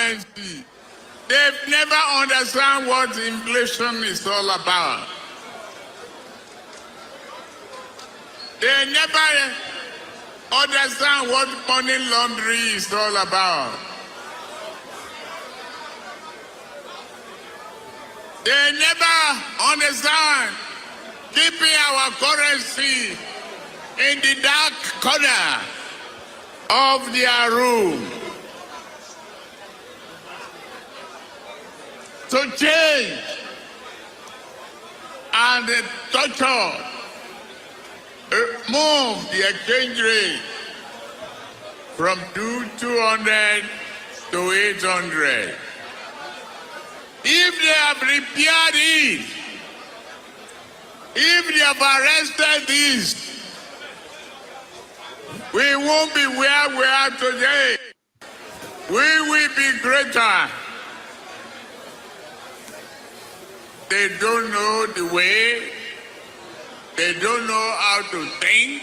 currency. They've never understand what inflation is all about. They never understand what money laundering is all about. They never understand keeping our currency in the dark corner of their room. To change and torture, move the exchange rate from 200 to 800. If they have repaired it, if they have arrested this, we won't be where we are today. We will be greater. They don't know the way. They don't know how to think.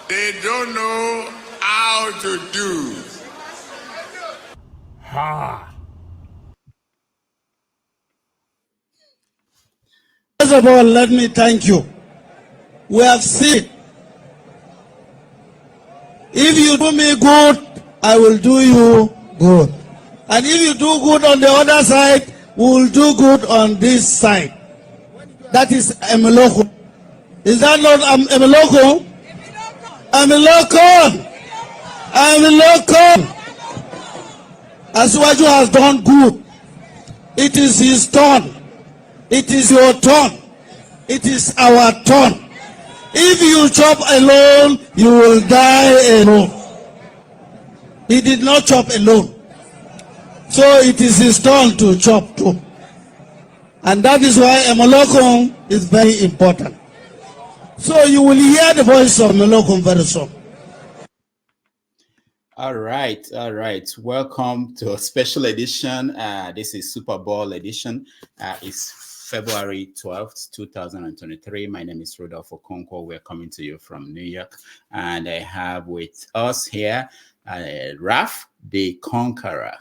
They don't know how to do. First of all, let me thank you. We have seen. If you do me good, I will do you good. And if you do good on the other side, we will do good on this side. That is Emeloko. Is that not Emeloko? Emeloko! Emeloko! Asuwaju has done good. It is his turn. It is your turn. It is our turn. If you chop alone, you will die alone. He did not chop alone. So it is his turn to chop too. And that is why Emeloko is very important. So you will hear the voice of Emeloko very soon. All right. Welcome to a special edition. This is Super Bowl edition. It's February 12th, 2023. My name is Rodolfo Okonkwo. We're coming to you from New York. And I have with us here Raph, the Conqueror.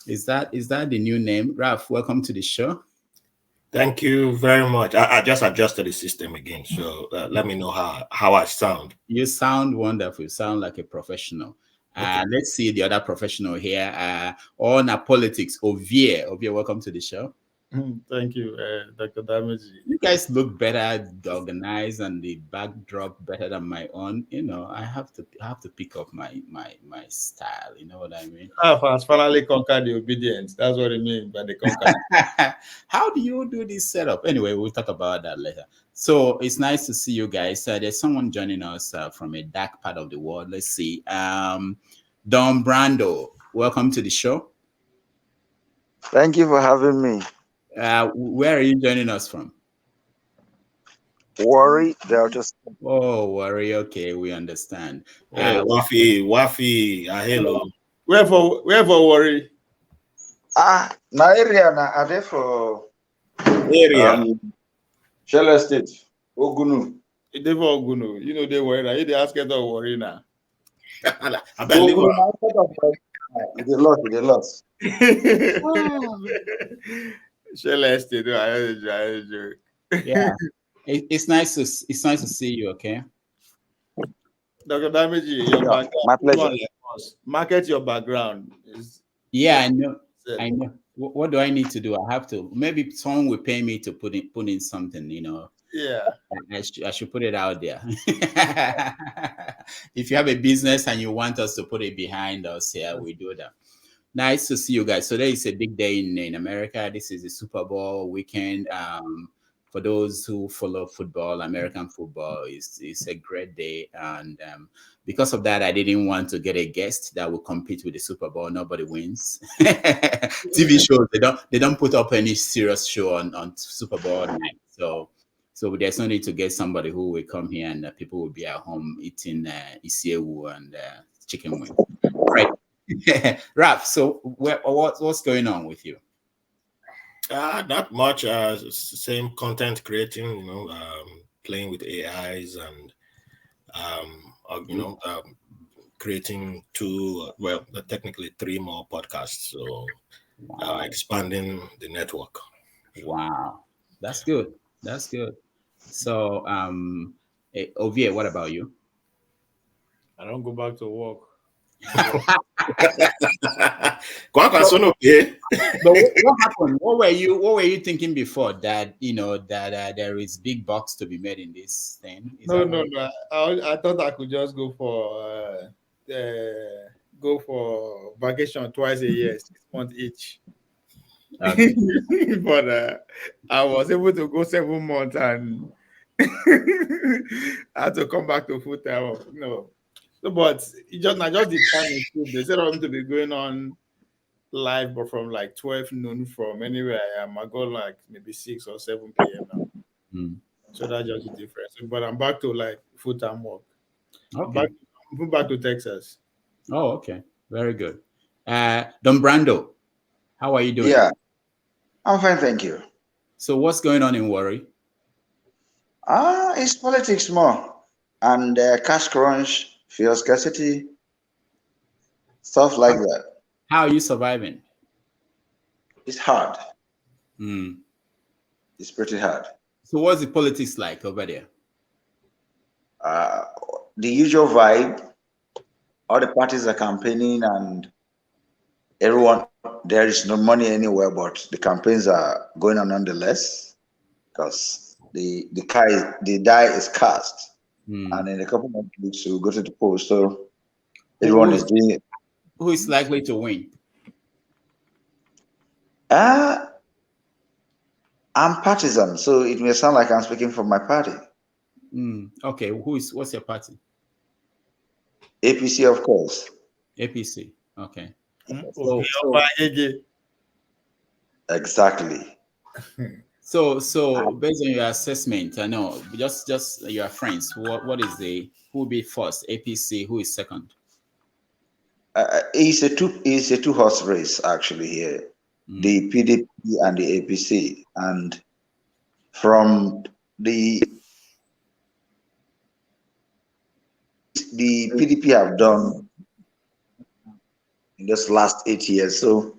Is that the new name? Raph, welcome to the show. Thank you very much. I just adjusted the system again. So let me know how I sound. You sound wonderful. You sound like a professional. Okay. Let's see the other professional here. On politics, Ovia. Ovia, welcome to the show. Thank you, Dr. Dameji. You guys look better organized and the backdrop better than my own. You know, I have to pick up my style. You know what I mean? Raph has finally conquered the obedience. That's what it means by the conquer. How do you do this setup? Anyway, we'll talk about that later. So it's nice to see you guys. There's someone joining us from a dark part of the world. Let's see. Don Brando, welcome to the show. Thank you for having me. Where are you joining us from? Worry, Delta. Oh, Worry. Okay, we understand. Wafi, hello. Where for Worry? Nigeria are there for area. Shell Estate, Ogunu. They for Ogunu. You know they worry. They ask it of Worry now. I believe They lost. Shall Estate. Yeah, it's nice to see you. Okay, Dr. Dameji, your background. My pleasure. Market your background. Yeah, I know. What do I need to do? I have to. Maybe someone will pay me to put in something. You know. Yeah. I should put it out there. If you have a business and you want us to put it behind us, yeah, we do that. Nice to see you guys. So today is a big day in America. This is the Super Bowl weekend. For those who follow football, American football is a great day. And because of that, I didn't want to get a guest that will compete with the Super Bowl. Nobody wins. TV shows, they don't put up any serious show on Super Bowl night. So there's no need to get somebody who will come here and people will be at home eating isiewu and chicken wings. Right. Raph, so what's going on with you? Not much. Same content creating, playing with AIs and creating technically 3 more podcasts. So Wow. expanding the network. Wow. That's good. That's good. So, Ovia, what about you? I don't go back to work. But What happened? What were you thinking before that that there is big bucks to be made in this thing? Is No, that no, what- no. I thought I could just go for vacation twice a year, 6 months each. Okay. But I was able to go 7 months and I had to come back to full time. No, but it just not just the time is good. They said I'm going to be going on live, but from like 12 noon from anywhere I am. I go like maybe 6 or 7 p.m. now. Hmm. So that's just the difference. But I'm back to like full time work. Okay. I'm back to Texas. Oh, okay. Very good. Don Brando, how are you doing? Yeah, I'm fine, thank you. So what's going on in Warri? It's politics more. And cash crunch, fuel scarcity, stuff like that. How are you surviving? It's hard. Hmm. It's pretty hard. So what's the politics like over there? Uh, the usual vibe, all the parties are campaigning and everyone, there is no money anywhere, but the campaigns are going on nonetheless because the die is cast. Hmm. And in a couple of weeks, we'll go to the polls. So Who, everyone who is is doing it. who is likely to win? I'm partisan, so it may sound like I'm speaking for my party. Okay. What's your party? APC, of course. APC. Okay. Okay. Exactly. So based on your assessment, I know just your friends. Who will be first? APC. Who is second? It's a two-horse race actually here. The PDP and the APC, and from the PDP have done in this last 8 years. So,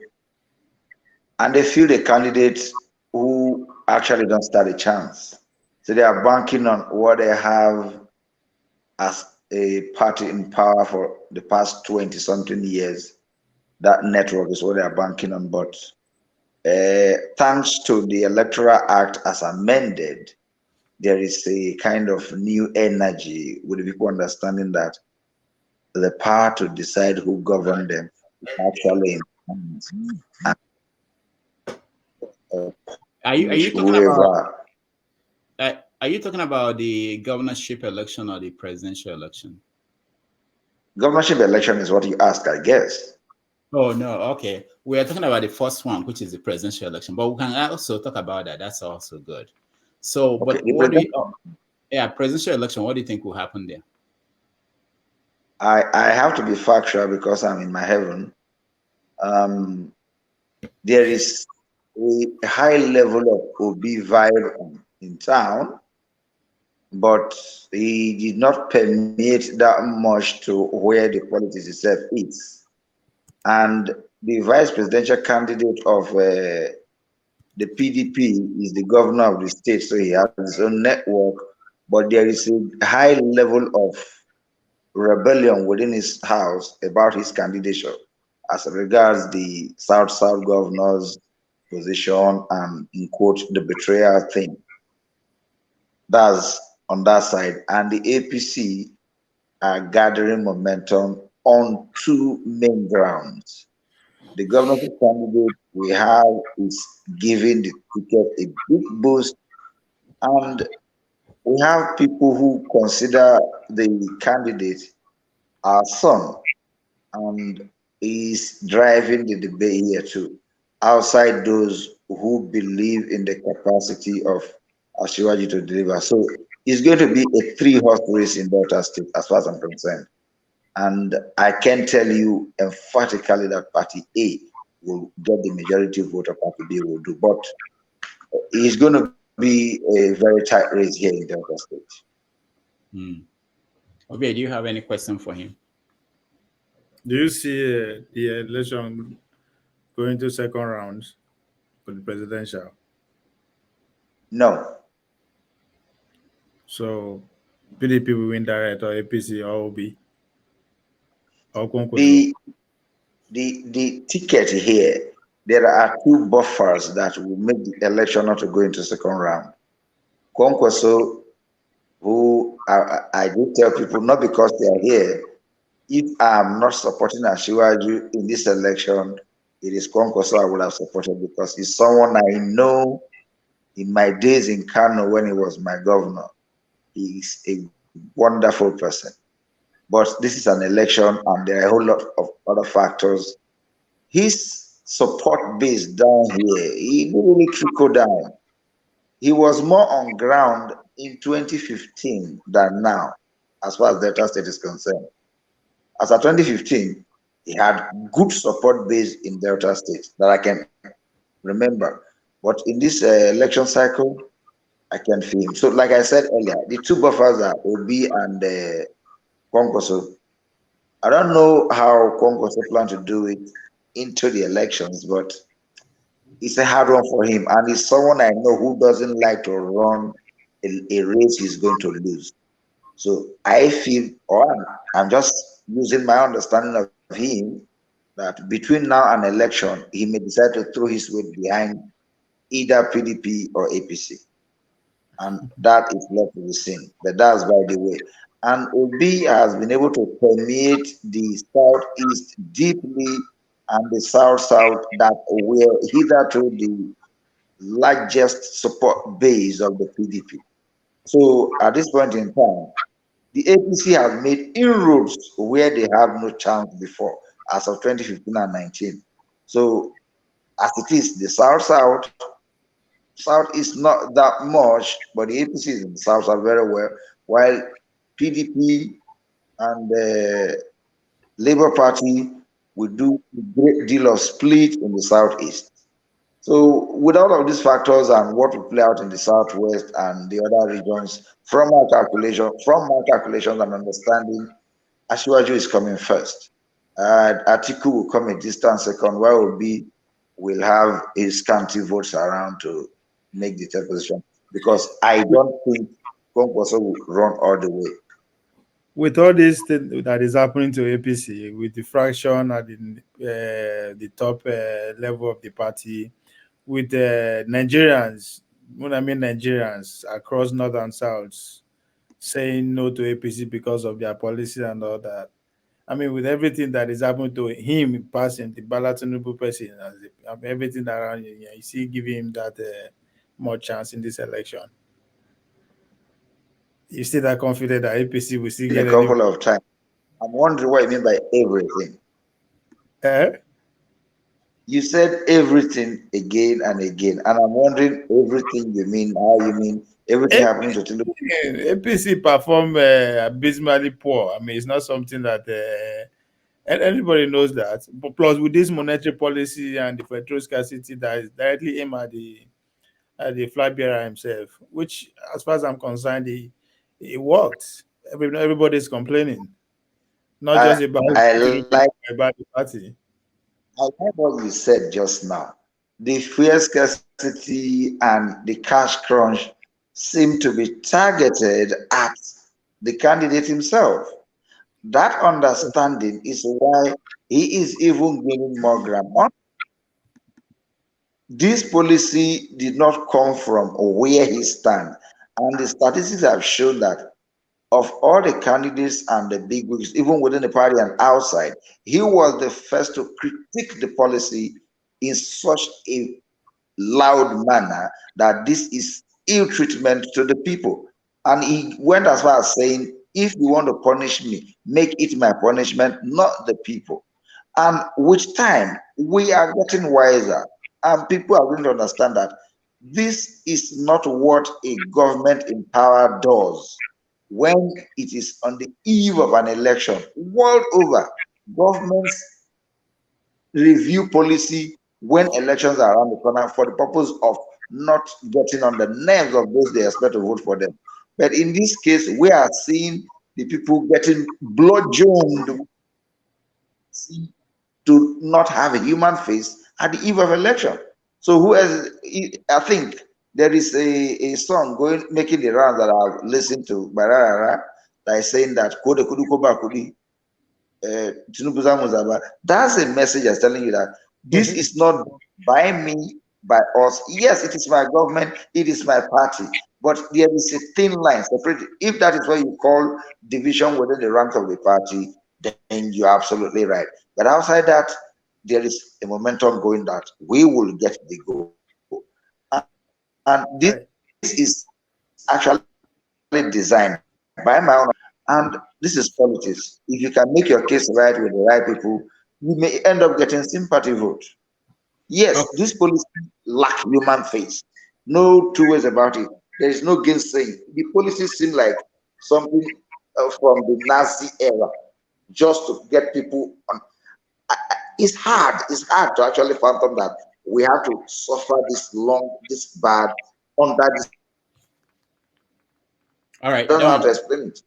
and they feel the candidates who actually don't stand a chance. So they are banking on what they have as a party in power for the past 20 something years. That network is what they are banking on. But thanks to the Electoral Act as amended, there is a kind of new energy with the people understanding that the power to decide who govern them is actually in hands. Are you talking about? Whoever. Are you talking about the governorship election or the presidential election? Governorship election is what you ask, I guess. Oh no, okay. We are talking about the first one, which is the presidential election, but we can also talk about that. That's also good. So, Okay, but what do you? Presidential election. What do you think will happen there? I have to be factual because I'm in my heaven. There is a high level of Obi vibe in town, but he did not permeate that much to where the politics itself is. And the vice presidential candidate of the PDP is the governor of the state, so he has his own network, but there is a high level of rebellion within his house about his candidature as regards the South governor's position and, in quote, the betrayal thing. That's on that side. And the APC are gathering momentum on two main grounds. The governorship candidate we have is giving the ticket a big boost, and we have people who consider the candidate our son, and is driving the debate here too. Outside those who believe in the capacity of Ashiwaji to deliver. So it's going to be a three-horse race in Delta State, as far as I'm concerned. And I can tell you emphatically that Party A will get the majority vote, of Party B will do. But it's going to be a very tight race here in Delta State. Okay, do you have any question for him? Do you see the election going to second round for the presidential? No, So PDP will win direct or APC or OB or Kwankwaso. the the ticket here, there are two buffers that will make the election not to go into second round. Kwankwaso, who I do tell people, not because they are here, if I'm not supporting Ashiwaju in this election, it is Kwankwaso I would have supported because he's someone I know in my days in Kano when he was my governor. He's a wonderful person. But this is an election and there are a whole lot of other factors. His support base down here, he didn't really trickle down. He was more on ground in 2015 than now, as far as Delta State is concerned. As of 2015, he had good support base in Delta State that I can remember. But in this election cycle, I can feel him. So, like I said earlier, the two buffers are Obi and Kwankwaso. I don't know how Kwankwaso plan to do it into the elections, but it's a hard one for him. And he's someone I know who doesn't like to run a race he's going to lose. So I feel, or I'm just using my understanding of him, that between now and election, he may decide to throw his weight behind either PDP or APC. And that is left to be seen. But that's by the way. And Obi has been able to permeate the southeast deeply and the south-south that were hitherto the largest support base of the PDP. So at this point in time, the APC has made inroads where they have no chance before, as of 2015 and 19. So as it is, the South is not that much, but the APCs in the South are very well, while PDP and the Labour Party will do a great deal of split in the Southeast. So with all of these factors and what will play out in the Southwest and the other regions, from my calculations and understanding, Ashwaju is coming first. Atiku will come a distant second, while Obi will have his scanty votes around to make the third position. Because I don't think Kwankwaso will run all the way. With all this thing that is happening to APC, with the fraction at the top level of the party, with Nigerians, when I mean Nigerians across north and south, saying no to APC because of their policy and all that. I mean, with everything that is happening to him passing the Balatinubu person, everything around you, you see, giving him that more chance in this election. You still that confident that APC will still In get a couple of times. I'm wondering what you mean by everything. You said everything again and again, and I'm wondering everything you mean, how you mean everything happening to Tinubu. APC perform abysmally poor. I mean, it's not something that anybody knows that. But plus, with this monetary policy and the petrol scarcity that is directly aimed at the flag bearer himself, which, as far as I'm concerned, it worked. Everybody's complaining, not just about the party. I like what you said just now. The fuel scarcity and the cash crunch seem to be targeted at the candidate himself. That understanding is why he is even gaining more ground. This policy did not come from where he stands, and the statistics have shown that of all the candidates and the big wigs, even within the party and outside, he was the first to critique the policy in such a loud manner that this is ill treatment to the people. And he went as far as saying, if you want to punish me, make it my punishment, not the people. And with time, we are getting wiser, and people are going to understand that this is not what a government in power does. When it is on the eve of an election, world over, governments review policy when elections are around the corner for the purpose of not getting on the nerves of those they expect to vote for them. But in this case, we are seeing the people getting bludgeoned seem to not have a human face at the eve of election. So who has? I think there is a song making the rounds that I've listened to by Rarara that is saying that Kode Kudu Koba Kudi Tinubu Zamuzaba. That's a message that's telling you that this is not by me, by us. Yes, it is my government, it is my party, but there is a thin line separated. If that is what you call division within the ranks of the party, then you're absolutely right. But outside that, there is a momentum going that we will get the goal. And this is actually designed by my own. And this is politics. If you can make your case right with the right people, you may end up getting sympathy vote. Yes, this policy lack human face. No two ways about it. There is no gainsaying. The policies seem like something from the Nazi era, just to get people on. It's hard. It's hard to actually fathom that we have to suffer this long, this bad under this. All right, I don't know how to explain it.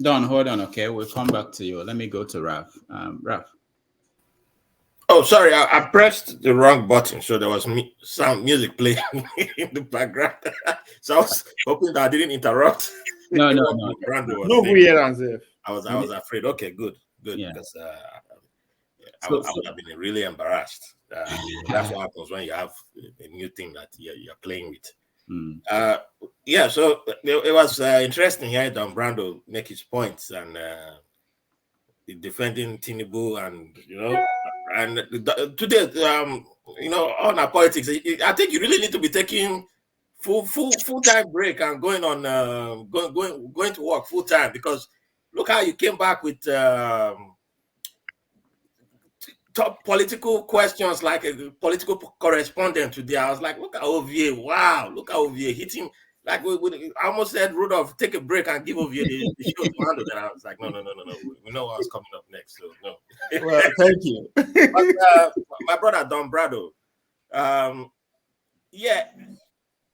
Don, hold on, okay? We'll come back to you. Let me go to Raph. Raph. Oh, sorry, I pressed the wrong button, so there was some music playing in the background. So I was hoping that I didn't interrupt. No. No, we hear answer. I was afraid. Okay, good, Yeah. because I would have been really embarrassed. That's what happens when you have a new thing that you're playing with. Yeah, so it was interesting hearing Don Brando make his points and defending Tinubu, and and today on our politics, I think you really need to be taking full-time break and going to work full time, because look how you came back with top political questions like a political correspondent today. I was like, look at Ovia, wow, look at Ovia hitting. Like I almost said, Rudolph, take a break and give Ovia the show to handle. And I was like, no, we know what's coming up next, so no. Well, thank you. But, my brother Don Brado, yeah,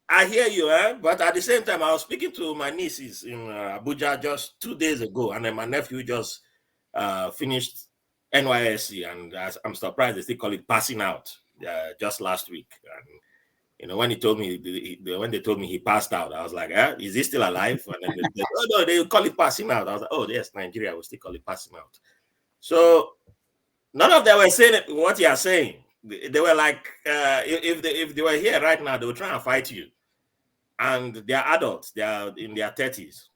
I hear you, but at the same time, I was speaking to my nieces in Abuja just 2 days ago, and then my nephew just finished NYSC, and I'm surprised they still call it passing out just last week. And when he told me, when they told me he passed out, I was like, is he still alive? And then they said, oh no, they call it passing out. I was like, oh yes, Nigeria will still call it passing out. So none of them were saying what you are saying. They were like, if they were here right now, they would try and fight you. And they are adults, they are in their 30s.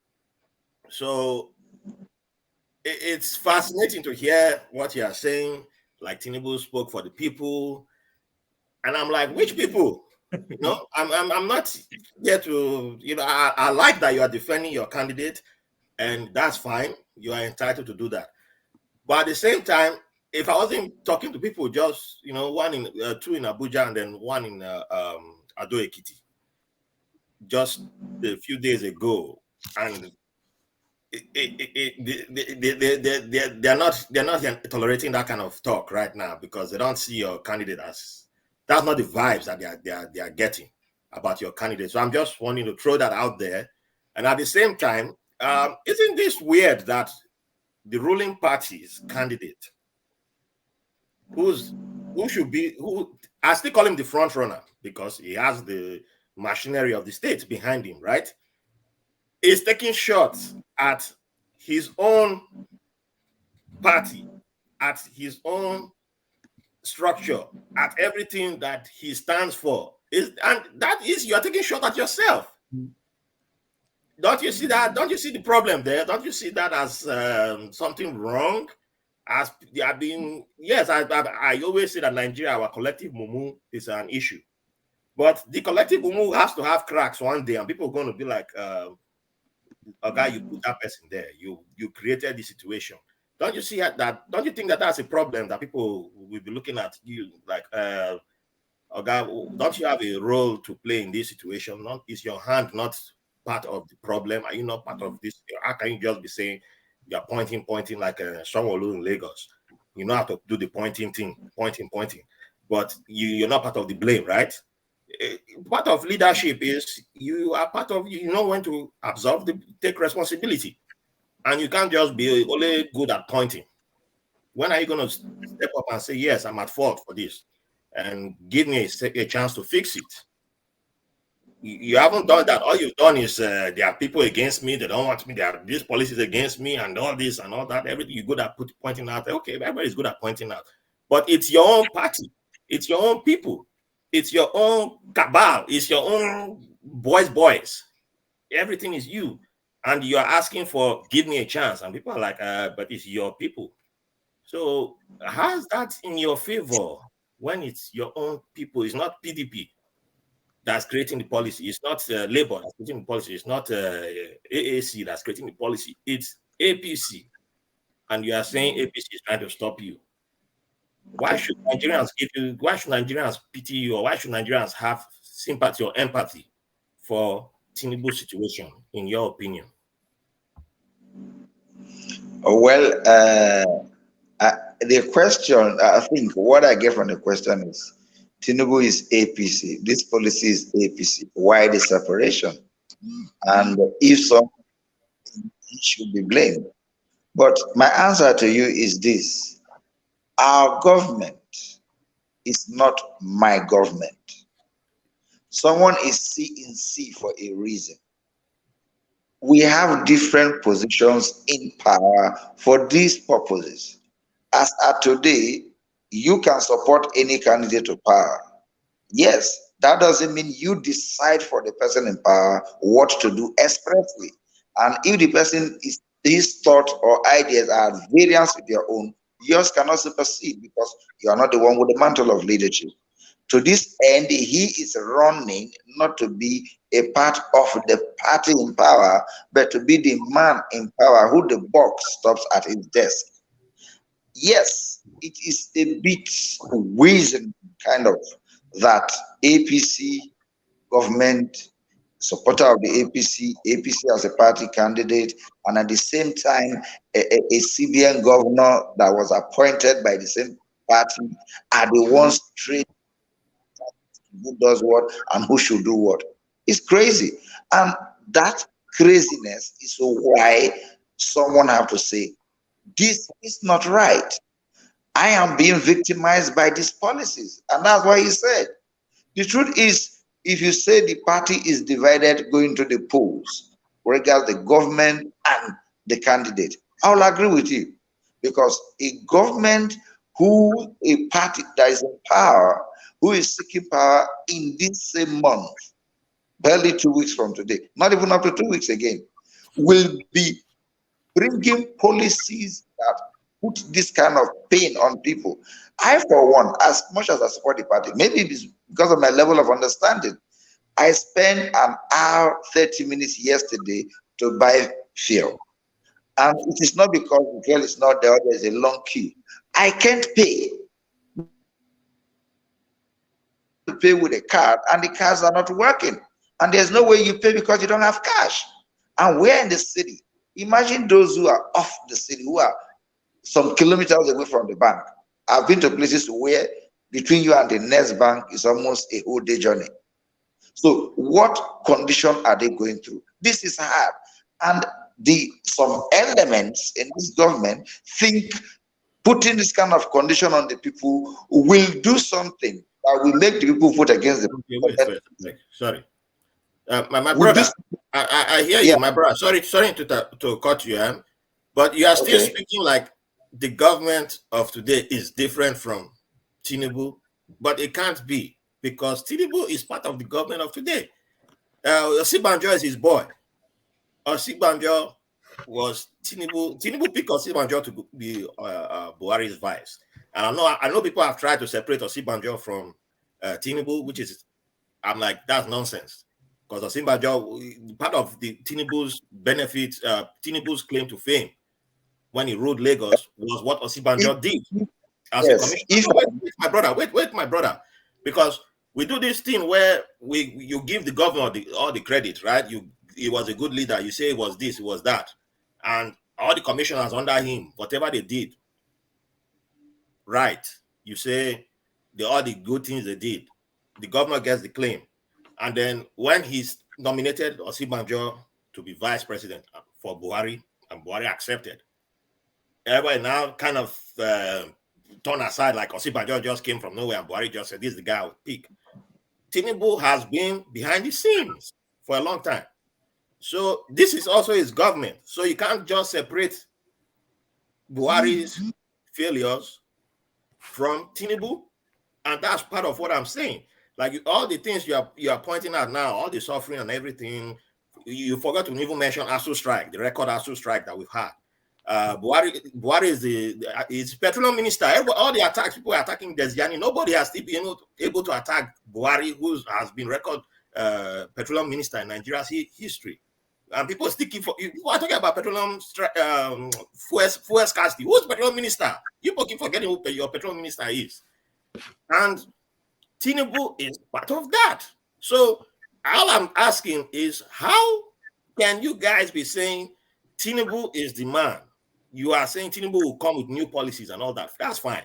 So it's fascinating to hear what you are saying. Like Tinubu spoke for the people, and I'm like, which people? I'm not here to, I like that you are defending your candidate, and that's fine. You are entitled to do that. But at the same time, if I wasn't talking to people, just two in Abuja and then one in Ado Ekiti, just a few days ago, and they're not tolerating that kind of talk right now, because they don't see your candidate as, that's not the vibes that they are getting about your candidate. So I'm just wanting to throw that out there. And at the same time, isn't this weird that the ruling party's candidate, who I still call him the front runner because he has the machinery of the state behind him, right? Is taking shots at his own party, at his own structure, at everything that he stands for. And that is, you're taking shot at yourself. Don't you see that? Don't you see the problem there? Don't you see that as something wrong? As they are being, yes, I always say that Nigeria, our collective mumu is an issue. But the collective mumu has to have cracks one day, and people are going to be like, okay, you put that person there. You created the situation. Don't you see that? Don't you think that that's a problem that people will be looking at you like, okay, don't you have a role to play in this situation? Is your hand not part of the problem? Are you not part of this? How can you just be saying you're pointing like someone in Lagos? You know how to do the pointing thing, pointing. But you're not part of the blame, right? Part of leadership is you are part of, you know when to absorb, take responsibility. And you can't just be only good at pointing. When are you going to step up and say, yes, I'm at fault for this, and give me a chance to fix it? You haven't done that. All you've done is there are people against me. They don't want me. There are these policies against me, and all this and all that. Everything you're good at pointing out. Okay, everybody's good at pointing out, but it's your own party. It's your own people. It's your own cabal. It's your own boys. Everything is you, and you are asking for give me a chance, and people are like, but it's your people. So how's that in your favor when it's your own people? It's not PDP that's creating the policy. It's not Labour that's creating the policy. It's not AAC that's creating the policy. It's APC. And you are saying APC is trying to stop you. Why should Nigerians why should Nigerians pity you, or why should Nigerians have sympathy or empathy for Tinubu's situation, in your opinion? Well, the question, I think what I get from the question is, Tinubu is APC. This policy is APC. Why the separation? And if so, he should be blamed. But my answer to you is this: our government is not my government. Someone is C in C for a reason. We have different positions in power for these purposes. As at today, you can support any candidate to power. Yes, that doesn't mean you decide for the person in power what to do expressly. And if the person is his thought or ideas are at variance with your own, yours cannot supersede because you are not the one with the mantle of leadership. To this end, he is running not to be a part of the party in power, but to be the man in power who the buck stops at his desk. Yes, it is a bit reason kind of that APC government, supporter of the APC as a party candidate, and at the same time, a CBN governor that was appointed by the same party are the ones trading who does what and who should do what. It's crazy. And that craziness is why someone have to say, this is not right. I am being victimized by these policies. And that's why he said, the truth is, if you say the party is divided going to the polls, regard the government and the candidate, I will agree with you. Because a government a party that is in power, who is seeking power in this same month, barely 2 weeks from today, not even up to 2 weeks again, will be bringing policies that put this kind of pain on people. I, for one, as much as I support the party, maybe it's because of my level of understanding, I spent an hour, 30 minutes yesterday to buy fuel. And it is not because the fuel is not there, there's a long queue. I can't pay. To pay with a card, and the cards are not working. And there's no way you pay because you don't have cash. And we're in the city. Imagine those who are off the city, who are some kilometers away from the bank. I've been to places where between you and the next bank is almost a whole day journey. So what condition are they going through? This is hard. And some elements in this government think putting this kind of condition on the people will do something that will make the people vote against them. Okay, wait. Sorry. My brother, I hear you, my brother. Sorry to cut you, but you are still speaking like the government of today is different from Tinubu, but it can't be because Tinubu is part of the government of today. Osibanjo is his boy. Osibanjo was Tinubu. Tinubu picked Osibanjo to be Buhari's vice, and I know people have tried to separate Osibanjo from Tinubu, which is, I'm like, that's nonsense. Because Osibanjo, part of the Tinubu's benefit, Tinubu's claim to fame when he ruled Lagos was what Osibanjo did as a commissioner. Wait, my brother, because we do this thing where you give the governor all the credit, right? He was a good leader. You say it was this, it was that, and all the commissioners under him, whatever they did, right? You say all the good things they did, the governor gets the claim, and then when he's nominated Osibanjo to be vice president for Buhari, and Buhari accepted, everybody now kind of turn aside, like Osibanjo just came from nowhere and Buhari just said, this is the guy I would pick. Tinubu has been behind the scenes for a long time. So this is also his government. So you can't just separate Buhari's failures from Tinubu. And that's part of what I'm saying. Like all the things you are pointing out now, all the suffering and everything, you forgot to even mention ASU strike, the record ASU strike that we've had. Buhari is petroleum minister. All the attacks, people are attacking Desiani. Nobody has still been able to attack Buhari, who has been record petroleum minister in Nigeria's history. And people still keep people are talking about petroleum fuel scarcity. Who's petroleum minister? You people keep forgetting who your petroleum minister is. And Tinubu is part of that. So all I'm asking is, how can you guys be saying Tinubu is the man? You are saying Tinubu will come with new policies and all that. That's fine.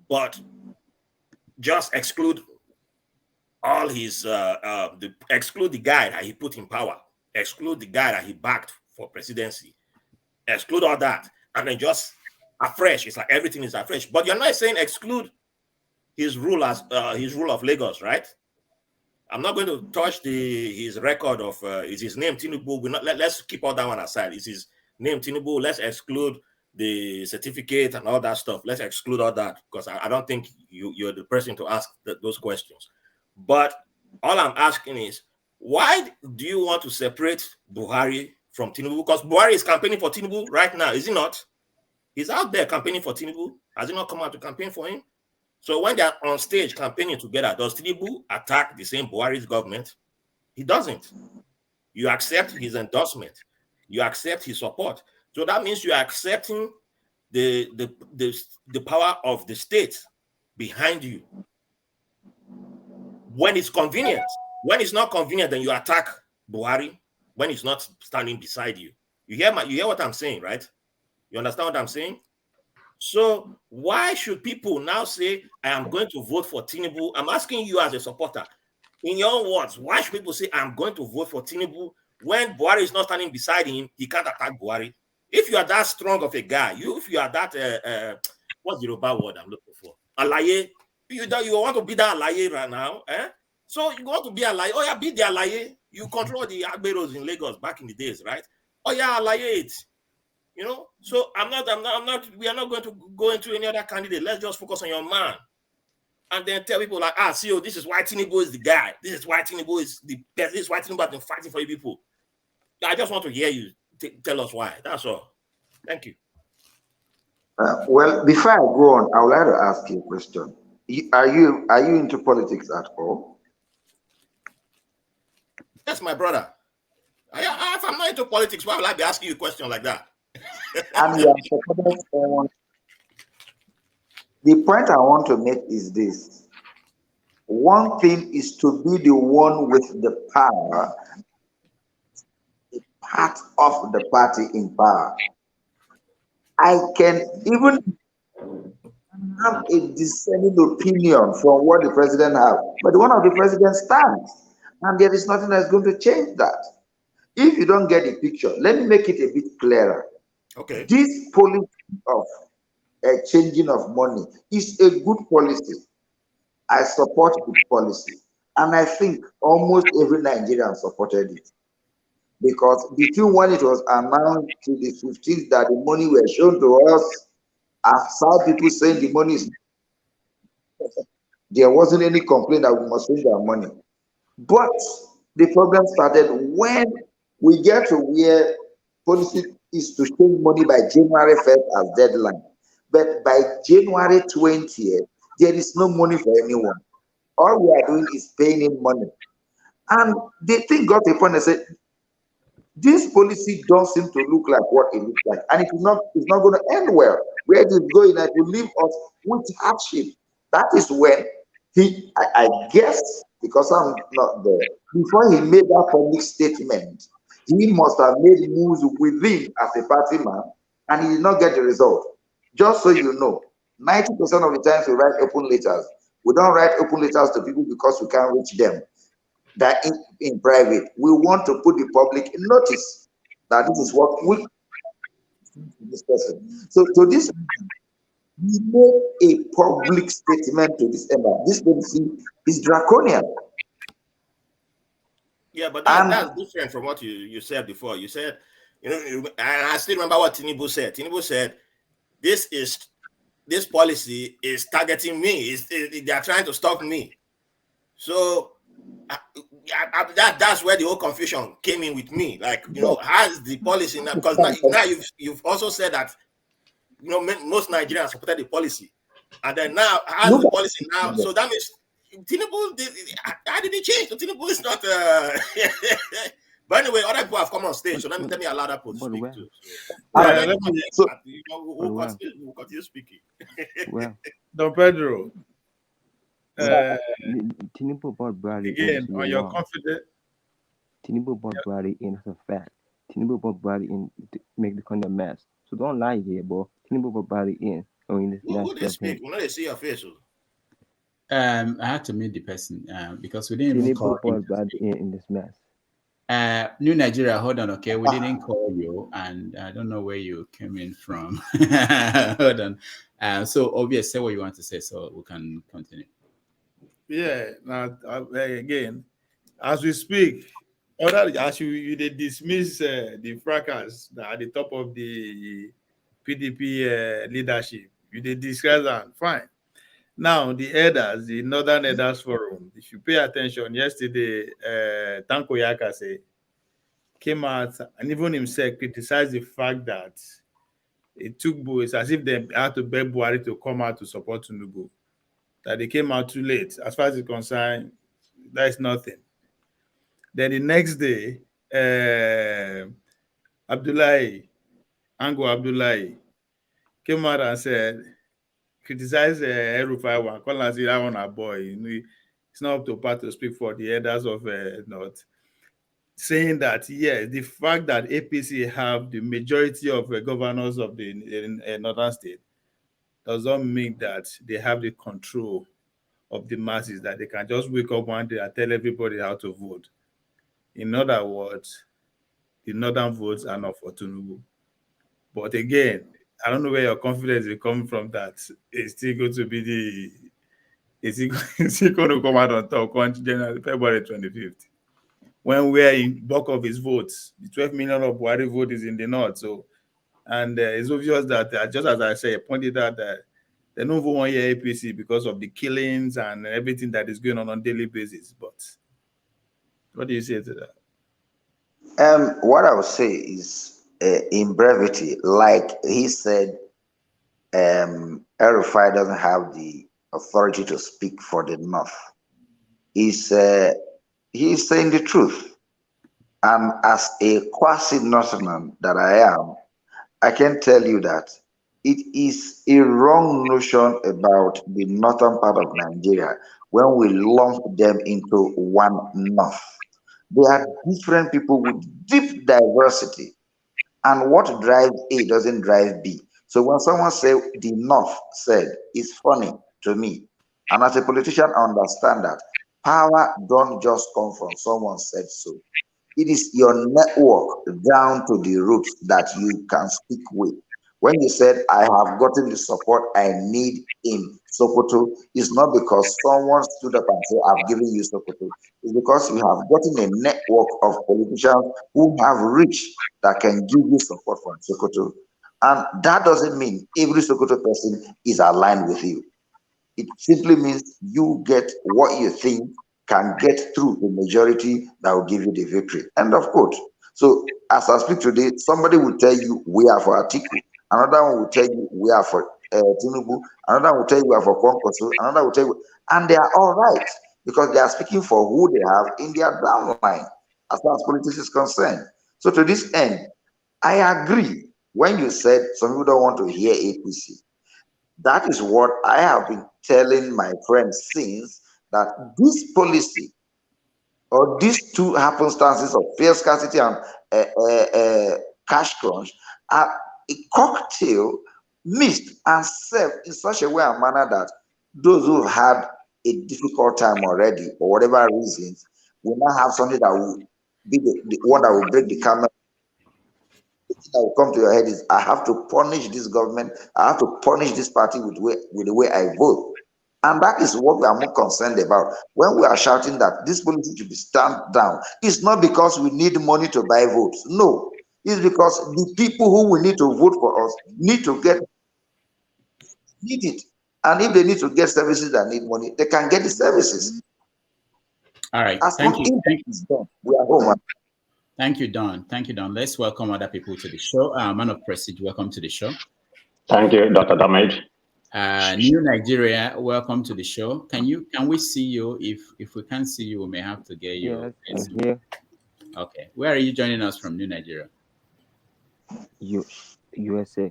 But just exclude all his, exclude the guy that he put in power, exclude the guy that he backed for presidency, exclude all that, and then just afresh. It's like everything is afresh. But you're not saying exclude his rule as his rule of Lagos, right? I'm not going to touch his record of is his name Tinubu. Let's keep all that one aside. Is his name Tinubu? Let's exclude the certificate and all that stuff. Let's exclude all that, because I don't think you're the person to ask those questions. But all I'm asking is, why do you want to separate Buhari from Tinubu? Because Buhari is campaigning for Tinubu right now, is he not? He's out there campaigning for Tinubu. Has he not come out to campaign for him? So when they're on stage campaigning together, does Tinubu attack the same Buhari's government? He doesn't. You accept his endorsement. You accept his support. So that means you are accepting the power of the state behind you. When it's convenient. When it's not convenient, then you attack Buhari when he's not standing beside you. You hear what I'm saying, right? You understand what I'm saying? So why should people now say, I am going to vote for Tinubu? I'm asking you as a supporter. In your own words, why should people say, I'm going to vote for Tinubu when Buhari is not standing beside him? He can't attack Buhari. If you are that strong of a guy, if you are that, what's the Yoruba word I'm looking for? Alaye. You want to be that Alaye right now, eh? So you want to be Alaye. Oh yeah, be the Alaye. You control the Agberos in Lagos back in the days, right? Oh yeah, Alaye it. You know, so we are not going to go into any other candidate. Let's just focus on your man. And then tell people like, CEO, this is why Tinubu is the guy. This is why Tinubu is the best. This is why Tinubu has been fighting for you people. I just want to hear you tell us why. That's all. Thank you. Well, before I go on, I would like to ask you a question. Are you into politics at all? Yes, my brother. If I'm not into politics, why would I be asking you a question like that? And you are supporting someone. The point I want to make is this. One thing is to be the one with the power, part of the party in power. I can even have a dissenting opinion from what the president has, but one of the president stands, and there is nothing that's going to change that. If you don't get the picture, let me make it a bit clearer. Okay. This policy of changing of money is a good policy. I support the policy, and I think almost every Nigerian supported it, because between when it was announced to the 15th that the money were shown to us, aside people saying the money is, there wasn't any complaint that we must change our money. But the problem started when we get to where policy is to change money by January 1st as deadline. But by January 20th, there is no money for anyone. All we are doing is paying in money. And the thing got to a point and said, this policy don't seem to look like what it looks like. And it's not going to end well. Where it is going, it will leave us with hardship. That is when I guess, because I'm not there, before he made that public statement, he must have made moves within as a party man, and he did not get the result. Just so you know, 90% of the times we write open letters, we don't write open letters to people because we can't reach them. That in private, we want to put the public in notice that this is what we this person. So to this, we made a public statement to this end that this policy is draconian. Yeah, but And that's different from what you said before. You said, and I still remember what Tinubu said. Tinubu said, this policy is targeting me. They are trying to stop me. So that's where the whole confusion came in with me. Like, has the policy now, because now you've also said that most Nigerians supported the policy, and then now has look the at policy now. So that means Tinubu, how did he change? So Tinubu is not. But anyway, other people have come on stage, so let me allow that people to speak well, too. Yeah, so We'll continue speaking. well, Don Pedro. Tinubu brought Buhari Again, in. on your confidence. Tinubu brought Buhari in as a fact. Tinubu brought Buhari in to make the country a mess. So don't lie here, bro. Tinubu brought Buhari in. Who they speak? We know they see your face. I had to meet the person because we didn't even call Tinubu brought him. Buhari in this mess. New Nigeria, hold on, okay? We didn't call you, and I don't know where you came in from. Hold on. So, Ovia, say what you want to say, so we can continue. Yeah. Now, again, as we speak, as you they dismiss the fracas that at the top of the PDP leadership, you they discuss that. Fine. Now, the elders, the Northern Elders Forum, if you pay attention, yesterday, Tanko Yakase came out and even himself criticized the fact that it took it's as if they had to beg Buhari to come out to support Tinubu, that they came out too late. As far as it's concerned, that is nothing. Then the next day, Ango Abdullahi, came out and said, criticized El-Rufai one, call and say that one a boy. It's not up to part to speak for the elders of North, saying that yes, the fact that APC have the majority of governors of the northern state does not mean that they have the control of the masses, that they can just wake up one day and tell everybody how to vote. In other words, the northern votes are not for Tinubu. But again, I don't know where your confidence is coming from that it's still going to be it's still going to come out on top on February 25th. When we're in bulk of his votes, the 12 million of Buhari vote is in the north. So, and it's obvious that just as I say, pointed out that they don't vote 1 year APC because of the killings and everything that is going on a daily basis. But what do you say to that? what I would say is, in brevity, like he said, El-Rufai doesn't have the authority to speak for the North. He's saying the truth. And as a quasi-Northerner that I am, I can tell you that it is a wrong notion about the northern part of Nigeria when we lump them into one North. They are different people with deep diversity. And what drives A doesn't drive B. So when someone says the North said, it's funny to me. And as a politician, I understand that power don't just come from someone said so. It is your network down to the roots that you can speak with. When you said, I have gotten the support I need in Sokoto, it's not because someone stood up and said, I've given you Sokoto. It's because you have gotten a network of politicians who have reach that can give you support from Sokoto. And that doesn't mean every Sokoto person is aligned with you. It simply means you get what you think can get through the majority that will give you the victory. End of quote. So as I speak today, somebody will tell you we are for Atiku. Another one will tell you we are for Tinubu. Another one will tell you we are for Kwankwaso. Another will tell you, and they are all right because they are speaking for who they have in their downline as far as politics is concerned. So to this end, I agree when you said some people don't want to hear APC. That is what I have been telling my friends since, that this policy or these two happenstances of fear scarcity and cash crunch are a cocktail mixed and served in such a way and manner that those who have had a difficult time already, for whatever reasons, will now have something that will be the one that will break the camel that will come to your head is, I have to punish this government, I have to punish this party with the way I vote. And that is what we are more concerned about. When we are shouting that this policy should be stamped down, it's not because we need money to buy votes. No, it's because the people who will need to vote for us need it. And if they need to get services that need money, they can get the services. All right. As Thank long you. as it's done, we are home. Thank you, Don. Thank you, Don. Let's welcome other people to the show. Man of Prestige, welcome to the show. Thank you, Dr. Damage. New Nigeria, welcome to the show. Can we see you? If we can't see you, we may have to get you. Yes, I'm here. Okay. Where are you joining us from, New Nigeria? USA.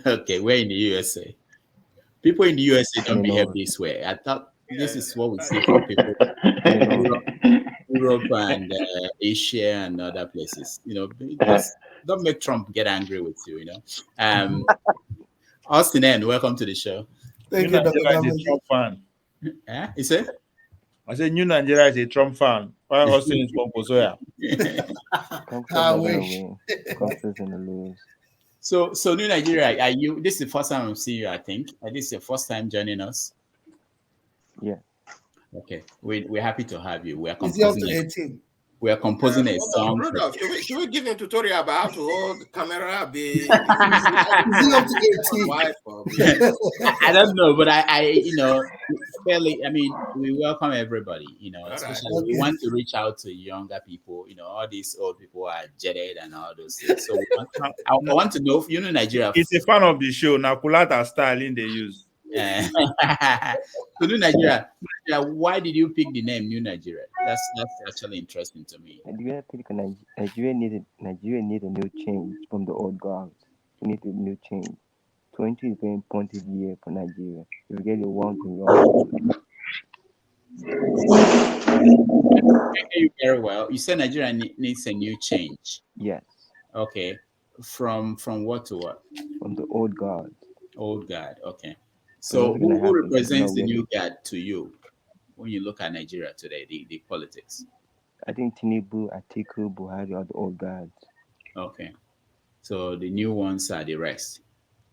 Okay, we're in the USA. People in the USA don't behave this way. I thought this is what we see from people Europe and Asia and other places. Just don't make Trump get angry with you. Austin N, welcome to the show. Thank you, Dr. Nigeria is a Trump fan. You say? I said New Nigeria is a Trump fan. Why Austin is from Kosoya? I wish. Gonna lose. So New Nigeria, are you? This is the first time I'm seeing you. I think this is your first time joining us. Yeah. Okay, we're happy to have you. We are composing. We are composing a song. Should we give him a tutorial about how to hold the camera? I don't know, but I fairly. I mean, we welcome everybody. Especially we want to reach out to younger people. All these old people are jaded and all those things. So I want to know if Nigeria. He's a fan of the show. Nakulata styling they use. So New Nigeria, why did you pick the name New Nigeria? That's actually interesting to me. Nigeria needed a new change from the old guards. We need a new change. 20 is a very important year for Nigeria. If we get it wrong, I hear you very well. You said Nigeria needs a new change. Yes. Okay. From what to what? From the old guard. Old guard. Okay. So who represents the new guard to you when you look at Nigeria today, the politics? I think Tinubu, Atiku, Buhari are the old guards. Okay. So the new ones are the rest.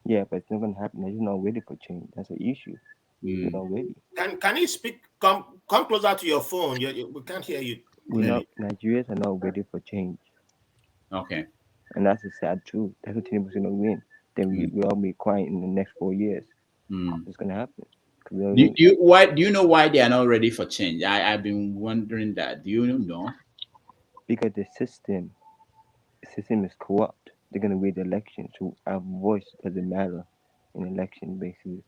Yeah, but it's not going to happen. They're not ready for change. That's an issue. They're not ready. Can you speak? Come closer to your phone. We can't hear you. Nigerians are not ready for change. Okay. And that's a sad truth. That's what Tinubu's going to win. Then we all be quiet in the next 4 years. It's going to happen. Do you know why they are not ready for change? I've been wondering that. Do you know? Because the system is corrupt. They're going to win the election, so our voice doesn't matter in election, basically.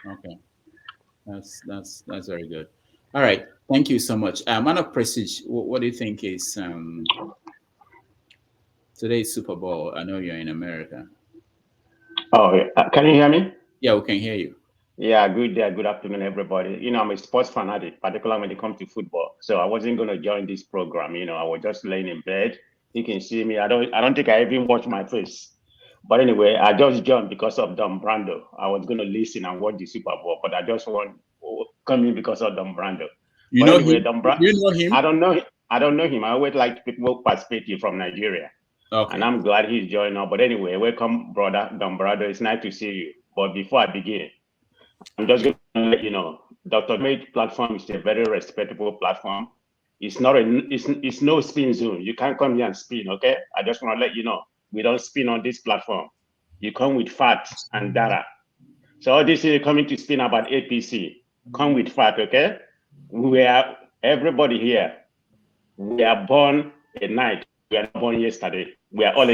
Okay, that's very good. All right, thank you so much. Man of Prestige, what do you think is today's Super Bowl? I know you're in America. Oh, can you hear me? Yeah, we can hear you. Yeah, good day, good afternoon, everybody. I'm a sports fanatic, particularly when it comes to football. So I wasn't going to join this program. I was just laying in bed. You can see me. I don't think I even watch my face. But anyway, I just joined because of Don Brando. I was going to listen and watch the Super Bowl, but I just want to come in because of Don Brando. You know him? I don't know him. I always like people participating from Nigeria. Okay. And I'm glad he's joining us. But anyway, welcome, brother Don Brando. It's nice to see you. But before I begin, I'm just going to let you know, Dr. Mate platform is a very respectable platform. It's not it's no spin zone. You can't come here and spin, okay? I just want to let you know, we don't spin on this platform. You come with facts and data. So all this is coming to spin about APC. Come with fact, okay? Everybody here, we are born at night. We are not born yesterday. We are all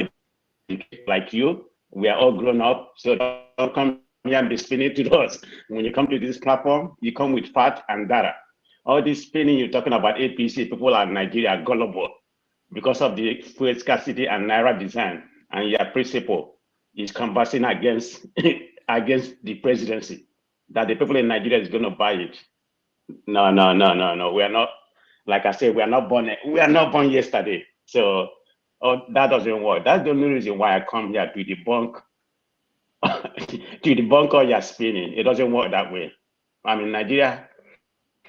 like you. We are all grown up. So don't come here and be spinning to us. When you come to this platform, you come with fact and data. All this spinning you're talking about APC, people are in Nigeria are gullible because of the fuel scarcity and Naira design, and your principle is conversing against the presidency, that the people in Nigeria is going to buy it. No. We are not, like I said, we are not born yesterday. So that doesn't work. That's the only reason why I come here to debunk all your spinning. It doesn't work that way. I mean, Nigeria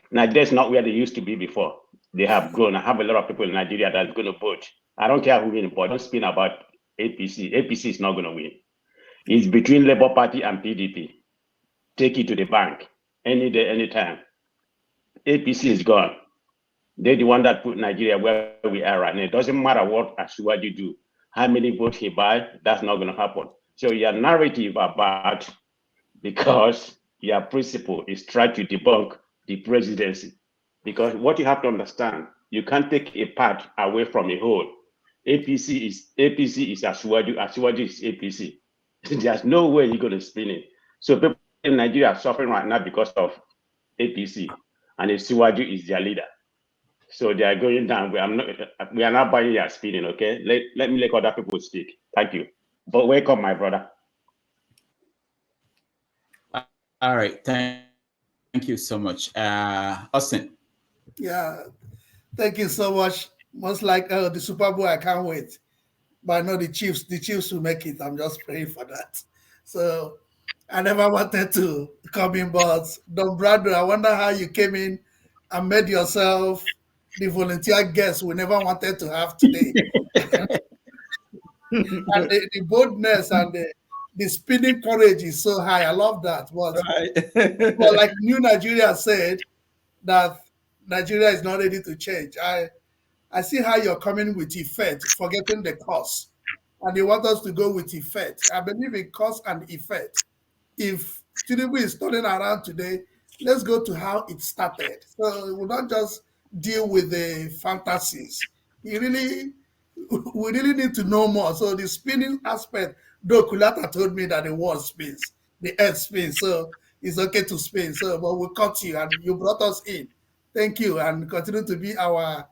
is not where they used to be before. They have grown. I have a lot of people in Nigeria that's going to vote. I don't care who wins, but don't spin about APC. APC is not going to win. It's between Labour Party and PDP. Take it to the bank any day, anytime. APC is gone. They're the one that put Nigeria where we are right now. It doesn't matter what Asiwaju do, how many votes he buys, that's not going to happen. So your narrative about, because your principle is try to debunk the presidency. Because what you have to understand, you can't take a part away from a whole. APC is Asiwaju, Asiwaju is APC. There's no way you're going to spin it. So people in Nigeria are suffering right now because of APC, and Asiwaju is their leader. So they are going down. We are not buying your spinning, okay? Let me let other people speak. Thank you. But welcome, my brother. All right. Thank you so much. Austin. Yeah. Thank you so much. Most like the Super Bowl, I can't wait. But I know the Chiefs will make it. I'm just praying for that. So I never wanted to come in, but Don Brado, I wonder how you came in and made yourself the volunteer guest we never wanted to have today. And the boldness and the spinning courage is so high. I love that. But like New Nigeria said, that Nigeria is not ready to change. I see how you're coming with effect, forgetting the cause. And they want us to go with effect. I believe in cause and effect. If Tinubu is turning around today, let's go to how it started. So we'll not just deal with the fantasies. We really need to know more. So the spinning aspect, though Kulata told me that the world spins, the earth spins, so it's okay to spin. So, but we caught you and you brought us in. Thank you, and continue to be our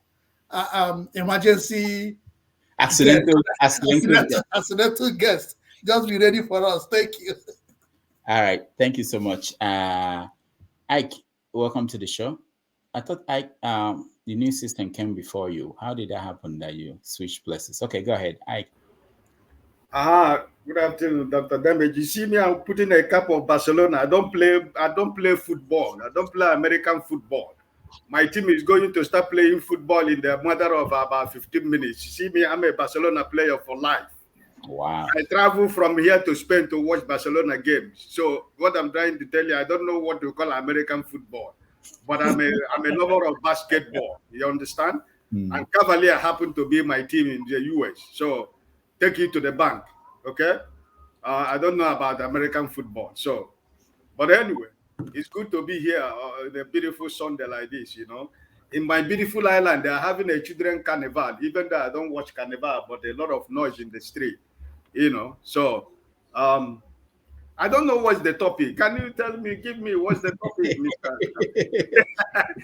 emergency accidental guest. Just be ready for us. Thank you. All right. Thank you so much. Ike, welcome to the show. I thought Ike, the new system came before you. How did that happen that you switched places? Okay, go ahead, Ike. Good afternoon, Dr. Damage. You see me, I'm putting a cap of Barcelona. I don't play football. I don't play American football. My team is going to start playing football in the matter of about 15 minutes. You see me, I'm a Barcelona player for life. Wow. I travel from here to Spain to watch Barcelona games. So what I'm trying to tell you, I don't know what to call American football, but I'm a lover of basketball. You understand? And Cavalier happened to be my team in the US. So take it to the bank, okay? I don't know about American football. So, but anyway, it's good to be here on a beautiful Sunday like this, you know. In my beautiful island, they're having a children carnival, even though I don't watch carnival, but a lot of noise in the street, you know. So, I don't know what's the topic. Can you tell me, give me what's the topic, Mr.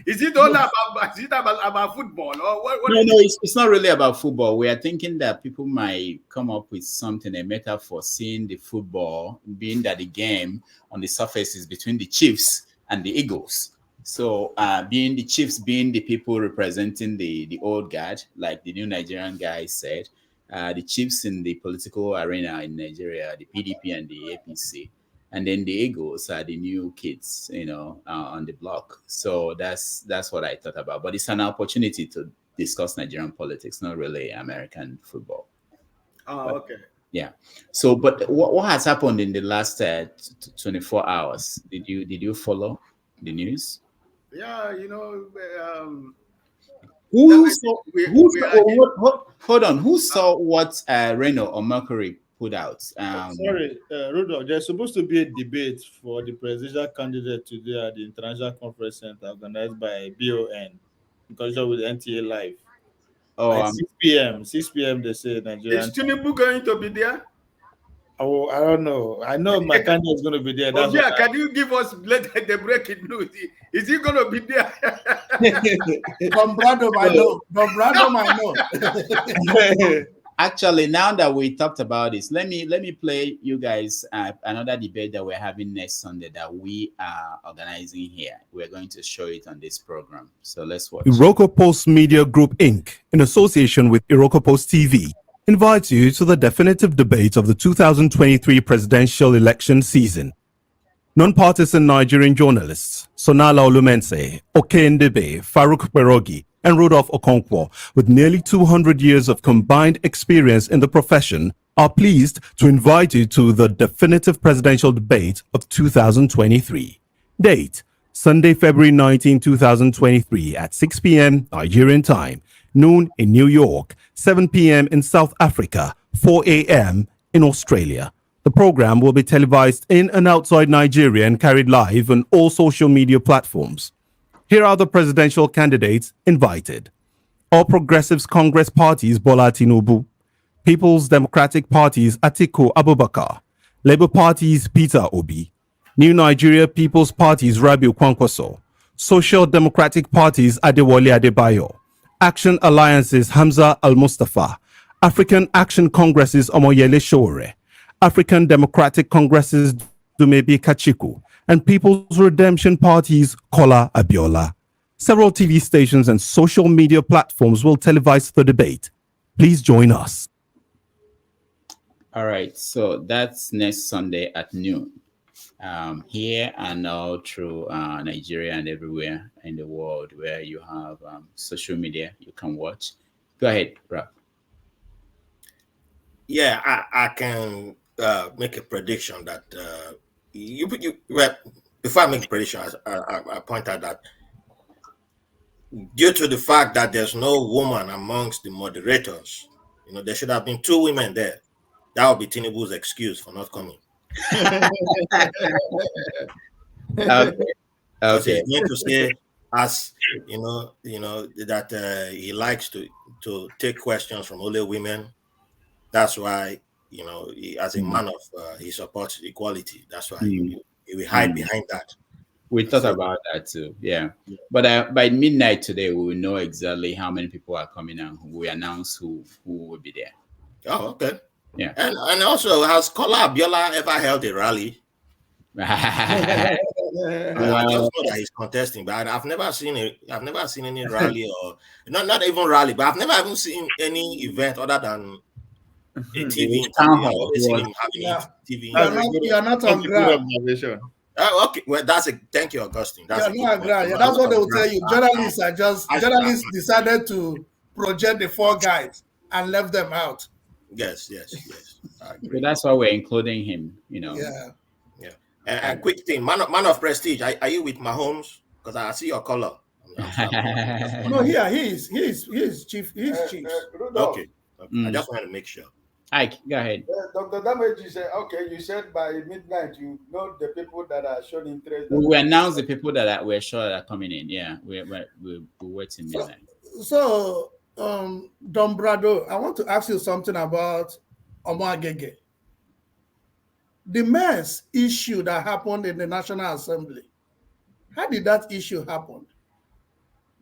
Is it all about football? Or what no, it's not really about football. We are thinking that people might come up with something, a metaphor, seeing the football, being that the game on the surface is between the Chiefs and the Eagles. So being the Chiefs, being the people representing the old guard, like the new Nigerian guy said, the Chiefs in the political arena in Nigeria, the PDP and the APC, and then the Eagles are the new kids, you know, on the block. So that's what I thought about. But it's an opportunity to discuss Nigerian politics, not really American football. Oh, but, okay. Yeah. So, but what has happened in the last 24 hours? Did you follow the news? Yeah, you know. Hold on. Who saw what Reno or Mercury put out? Sorry, Rudolph, there's supposed to be a debate for the presidential candidate today at the International Conference Center organized by BON in conjunction with NTA Live. Oh, 6 p.m. 6 p.m. they say Nigerian. Is Tinubu going to be there? Oh, I don't know. I know my candidate is going to be there. That's Ovia, can you give us the breaking news? Is he going to be there? Don Brado, I know. Actually, now that we talked about this, let me play you guys another debate that we're having next Sunday that we are organizing here. We're going to show it on this program. So let's watch. Iroko Post Media Group Inc., in association with Iroko Post TV, invites you to the definitive debate of the 2023 presidential election season. Non-partisan Nigerian journalists Sonala Olumense, Okendebe, Farouk Perogi, and Rudolph Okonkwo, with nearly 200 years of combined experience in the profession, are pleased to invite you to the definitive presidential debate of 2023. Date: Sunday, February 19, 2023 at 6 p.m. Nigerian time, noon in New York, 7 p.m. in South Africa, 4 a.m. in Australia. The program will be televised in and outside Nigeria and carried live on all social media platforms. Here are the presidential candidates invited: All Progressives Congress Party's Bola Tinubu, People's Democratic Party's Atiku Abubakar, Labour Party's Peter Obi, New Nigeria People's Party's Rabiu Kwankwaso, Social Democratic Party's Adewale Adebayo, Action Alliance's Hamza Al-Mustafa, African Action Congress's Omoyele Sowore, African Democratic Congress's Dumebi Kachiku, and People's Redemption Party's Kola Abiola. Several TV stations and social media platforms will televise the debate. Please join us. All right, so that's next Sunday at noon. Here and now through Nigeria and everywhere in the world where you have social media you can watch. Go ahead, Raph. Yeah, I can make a prediction that before I make a prediction, I point out that due to the fact that there's no woman amongst the moderators, there should have been 2 women there. That would be Tinubu's excuse for not coming. Okay. He's going to say, as that he likes to take questions from only women. That's why, as a man of, he supports equality. That's why he will hide behind that. We thought about that too, yeah. But by midnight today, we will know exactly how many people are coming and we announce who will be there. Oh, okay. Yeah. And also, has Kola Abiola ever held a rally? I just know that he's contesting, but I've never seen any rally or not even rally, but I've never even seen any event other than a TV. Town hall. I've always seen him having TV. You are not on ground. Okay, well, thank you, Augustine. That's what they will tell you. Journalists decided to project the 4 guys and left them out. Yes. So that's why we're including him, Yeah. And quick thing, man of prestige. Are you with Mahomes? Because I see your color. No, he is chief. He's chief. Okay. I just want to make sure. Ike, go ahead. Dr. Damage, you said, you said by midnight, you know the people that are showing interest. We will announce the people that we're sure that are coming in. Yeah, we'll wait till midnight. So Don Brado, I want to ask you something about Omoagege. The mess issue that happened in the National Assembly. How did that issue happen?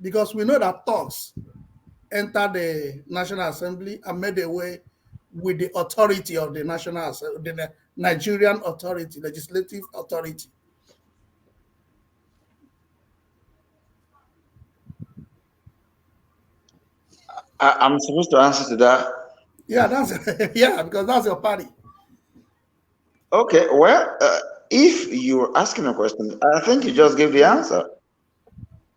Because we know that thugs entered the National Assembly and made away with the authority of the National Assembly, the Nigerian authority, legislative authority. I'm supposed to answer to that. Yeah, because that's your party. Okay, well, if you're asking a question, I think you just gave the answer.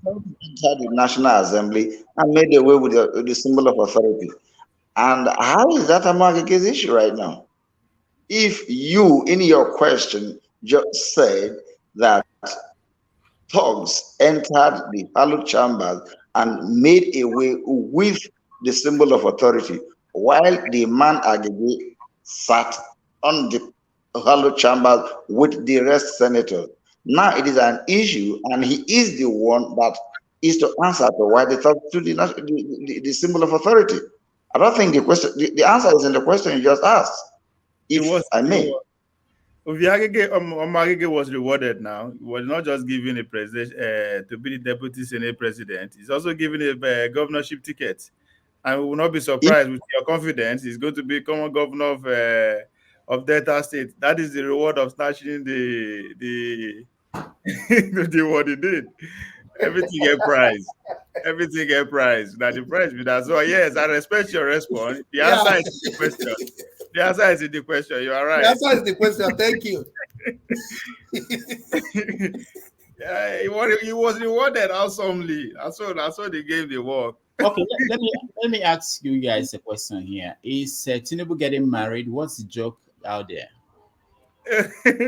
Entered the National Assembly and made away with the symbol of authority. And how is that a market case issue right now? If you, in your question, just said that thugs entered the hallowed chambers and made away with the symbol of authority, while the man Agege sat on the hallowed chambers with the rest senators. Now it is an issue, and he is the one that is to answer to why they talk to the symbol of authority. I don't think the answer is in the question you just asked. I may. Omagege was rewarded now. He was not just given a president to be the deputy senate president. He's also given a governorship ticket. And we will not be surprised with your confidence. He's going to become a governor of Delta State. That is the reward of snatching the what he did. Everything get prize. Everything get prize. Now the prize with that. So yes, I respect your response. The answer is the question. The answer is in the question. You are right. The answer is the question. Thank you. Yeah, he was rewarded handsomely. I saw the game they work. Okay, let me ask you guys a question here. Is Tinubu getting married? What's the joke out there? Who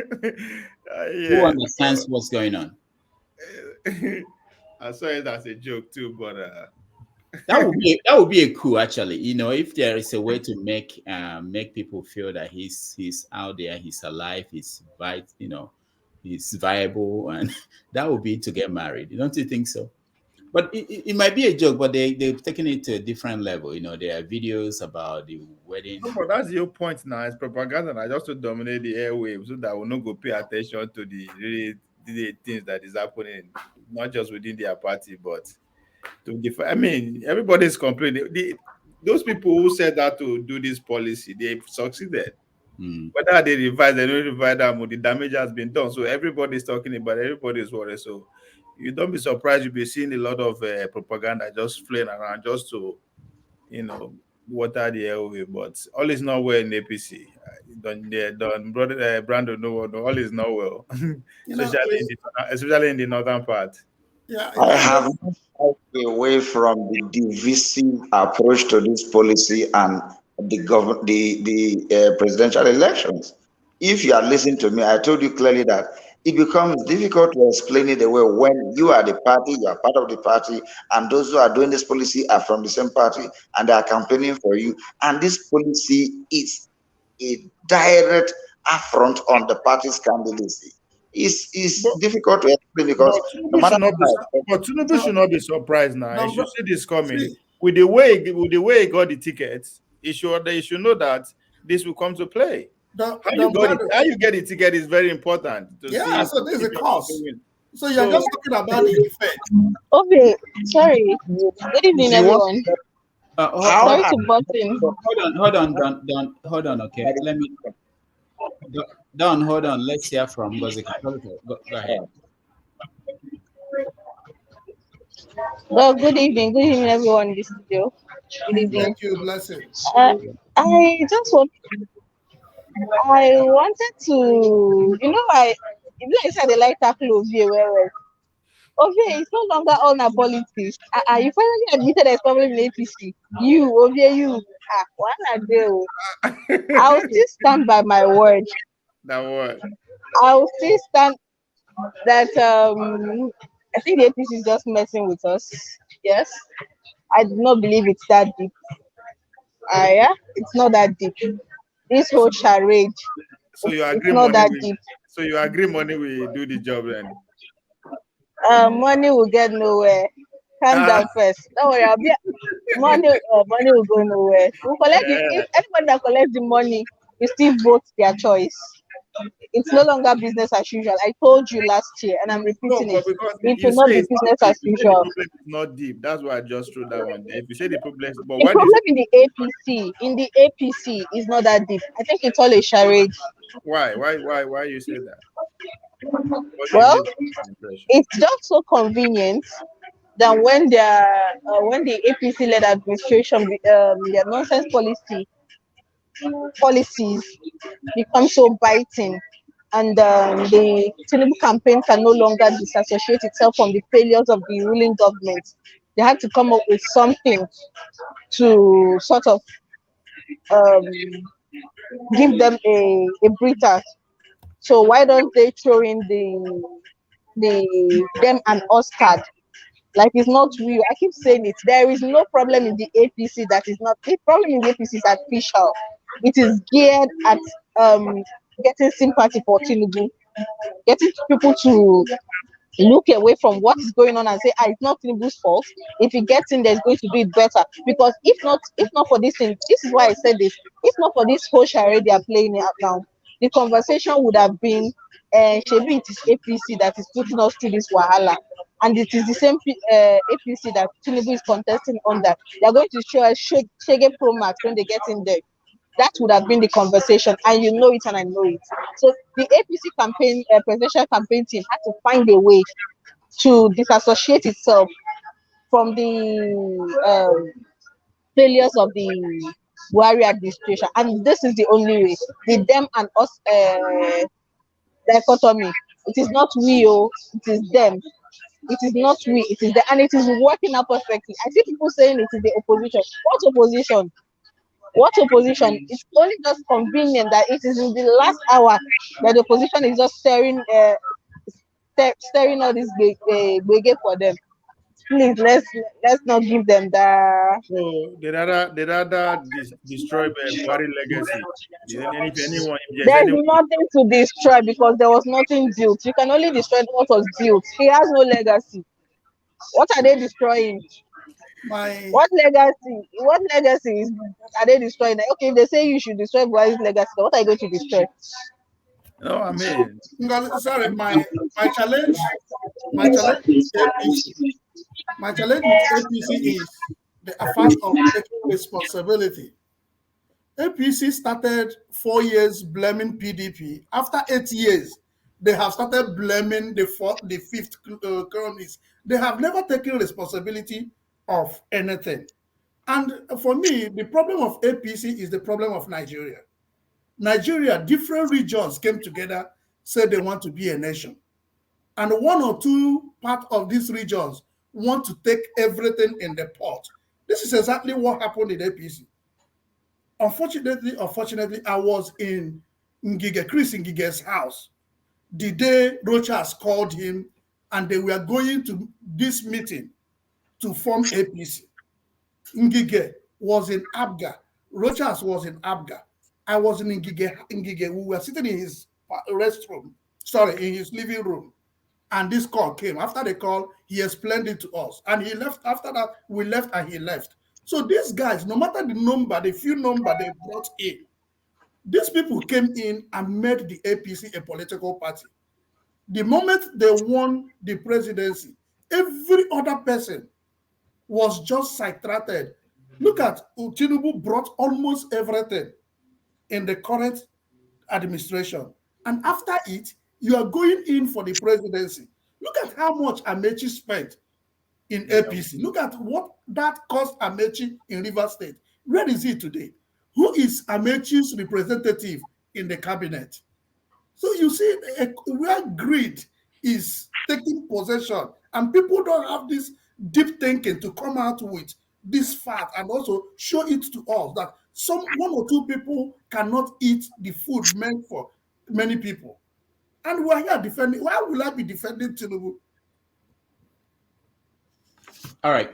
Yeah, understands what's going on? I saw it as a joke too, but That would be a coup, actually. You know, if there is a way to make people feel that he's out there, he's alive, he's viable, and that would be to get married. Don't you think so? But it might be a joke, but they've taken it to a different level. You know, there are videos about the wedding. no, but that's your point now. It's propaganda now, just to dominate the airwaves so that we'll not go pay attention to the things that is happening, not just within their party, but to different. I mean, everybody's complaining. Those people who said that to do this policy, they succeeded. Whether they revise, they don't revise them, the damage has been done. So everybody's talking about it, everybody's worried. So you don't be surprised, you'll be seeing a lot of propaganda just flying around just to, water the airway. But all is not well in APC. Brother Brandon, no, all is not well, especially in the northern part. Yeah, I have moved away from the divisive approach to this policy and the presidential elections. If you are listening to me, I told you clearly that it becomes difficult to explain it away when you are the party, you are part of the party, and those who are doing this policy are from the same party and they are campaigning for you. And this policy is a direct affront on the party's candidacy. It's difficult to explain because no matter Tinubu should not be surprised now. No, He should see this coming. With the way he got the tickets, he should know that this will come to play. How you get the ticket is very important. Yeah, so there's a cost. So you're just talking about the effect. Okay, sorry. Good evening, everyone. Sorry to butt in. Hold on. Okay, let me. Don, hold on. Let's hear from Gozika. Go ahead. Well, good evening, everyone in the studio. Good evening. Thank you, blessings. I wanted to, I said I like tackle Ovia well. Ovia, it's no longer all our politics. You finally admitted there's problem in APC. You, Ovia, you. One a day. I'll still stand by my word. That word. I'll still stand that I think the APC is just messing with us. Yes. I do not believe it's that deep. Yeah, it's not that deep. This whole charade. So you agree it's not that deep. So you agree money will do the job then? Money will get nowhere. Calm down first. Don't worry, money will go nowhere. We'll collect if anybody that collects the money, we still vote their choice. It's no longer business as usual. I told you last year, and I'm repeating it. It will not be business as usual. The problem is not deep. That's why I just threw that one there. If you say the problem, but the problem in the APC is not that deep. I think it's all a charade. Why you say that? Well, it's just so convenient that when the APC-led administration, their nonsense policies become so biting, and the Tinubu campaign can no longer disassociate itself from the failures of the ruling government. They had to come up with something to sort of give them a breather. So why don't they throw in the them and us card? Like, it's not real. I keep saying it. There is no problem in the APC that is not. The problem in the APC is official. It is geared at getting sympathy for Tinubu, getting people to look away from what is going on and say, it's not Tinubu's fault. If he gets in, there's going to do it better. Because if not for this thing, this is why I said this. If not for this whole charade they are playing out now, the conversation would have been, Shebi, it is APC that is putting us through this wahala. And it is the same APC that Tinubu is contesting under. They are going to show us Shege Pro Max when they get in there. That would have been the conversation, and you know it, and I know it. So the APC presidential campaign team had to find a way to disassociate itself from the failures of the Buhari administration, and this is the only way. The them and us dichotomy. It is not we, it is them. It is not we, it is and it is working out perfectly. I see people saying it is the opposition. What opposition? What opposition? It's only just convenient that it is in the last hour that the opposition is just stirring all this big for them. Please, let's not give them the. So they rather destroy Buhari legacy. There's nothing to destroy because there was nothing built. You can only destroy what was built. He has no legacy. What are they destroying? What legacy? What legacy are they destroying? Okay, if they say you should destroy Buhari's legacy, what are you going to destroy? No, I mean, sorry, my challenge with APC is the fact of taking responsibility. APC started 4 years blaming PDP. After 8 years, they have started blaming the fifth colonies. They have never taken responsibility of anything. And for me, the problem of APC is the problem of Nigeria. Nigeria, different regions came together, said they want to be a nation. And one or two parts of these regions want to take everything in the pot. This is exactly what happened in APC. Unfortunately, I was in Chris Ngige's house the day Rochas called him and they were going to this meeting to form APC. Ngige was in Abga. Rochas was in Abga. I was in Ngige. We were sitting in his in his living room. And this call came. After the call, he explained it to us. And he left. After that, we left and he left. So these guys, no matter the few number they brought in, these people came in and made the APC a political party. The moment they won the presidency, every other person was just sidetracked. Look at Tinubu brought almost everything in the current administration. And after it, you are going in for the presidency. Look at how much Amechi spent in APC. Look at what that cost Amechi in Rivers State. Where is he today? Who is Amechi's representative in the cabinet? So you see where greed is taking possession and people don't have this deep thinking to come out with this fact and also show it to us that one or two people cannot eat the food meant for many people. And we're here defending. Why will I be defending Tinubu? All right.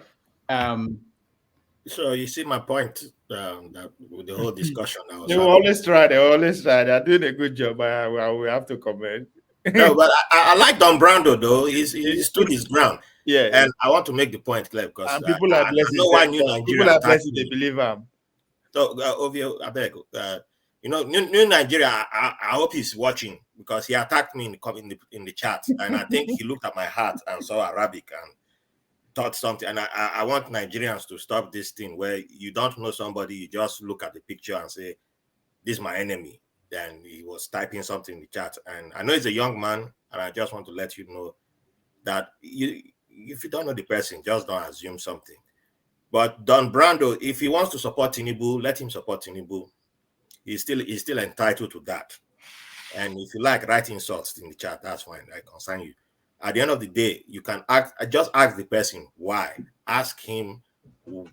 So you see my point that with the whole discussion. They always try. They're doing a good job. We have to comment. No, but I like Don Brando though. He stood his ground. Yeah. And I want to make the point clear because people are blessed. know why New Nigeria. People are blessed. They believe him. So Ovia, I beg. New Nigeria. I hope he's watching because he attacked me in the chat, and I think he looked at my heart and saw Arabic and thought something. And I want Nigerians to stop this thing where you don't know somebody, you just look at the picture and say, "This is my enemy." Then he was typing something in the chat, and I know he's a young man, and I just want to let you know that if you don't know the person, just don't assume something. But Don Brando, if he wants to support Tinubu, let him support Tinubu. He's still entitled to that. And if you like writing insults in the chat, that's fine. I concern you. At the end of the day, you can just ask the person why. Ask him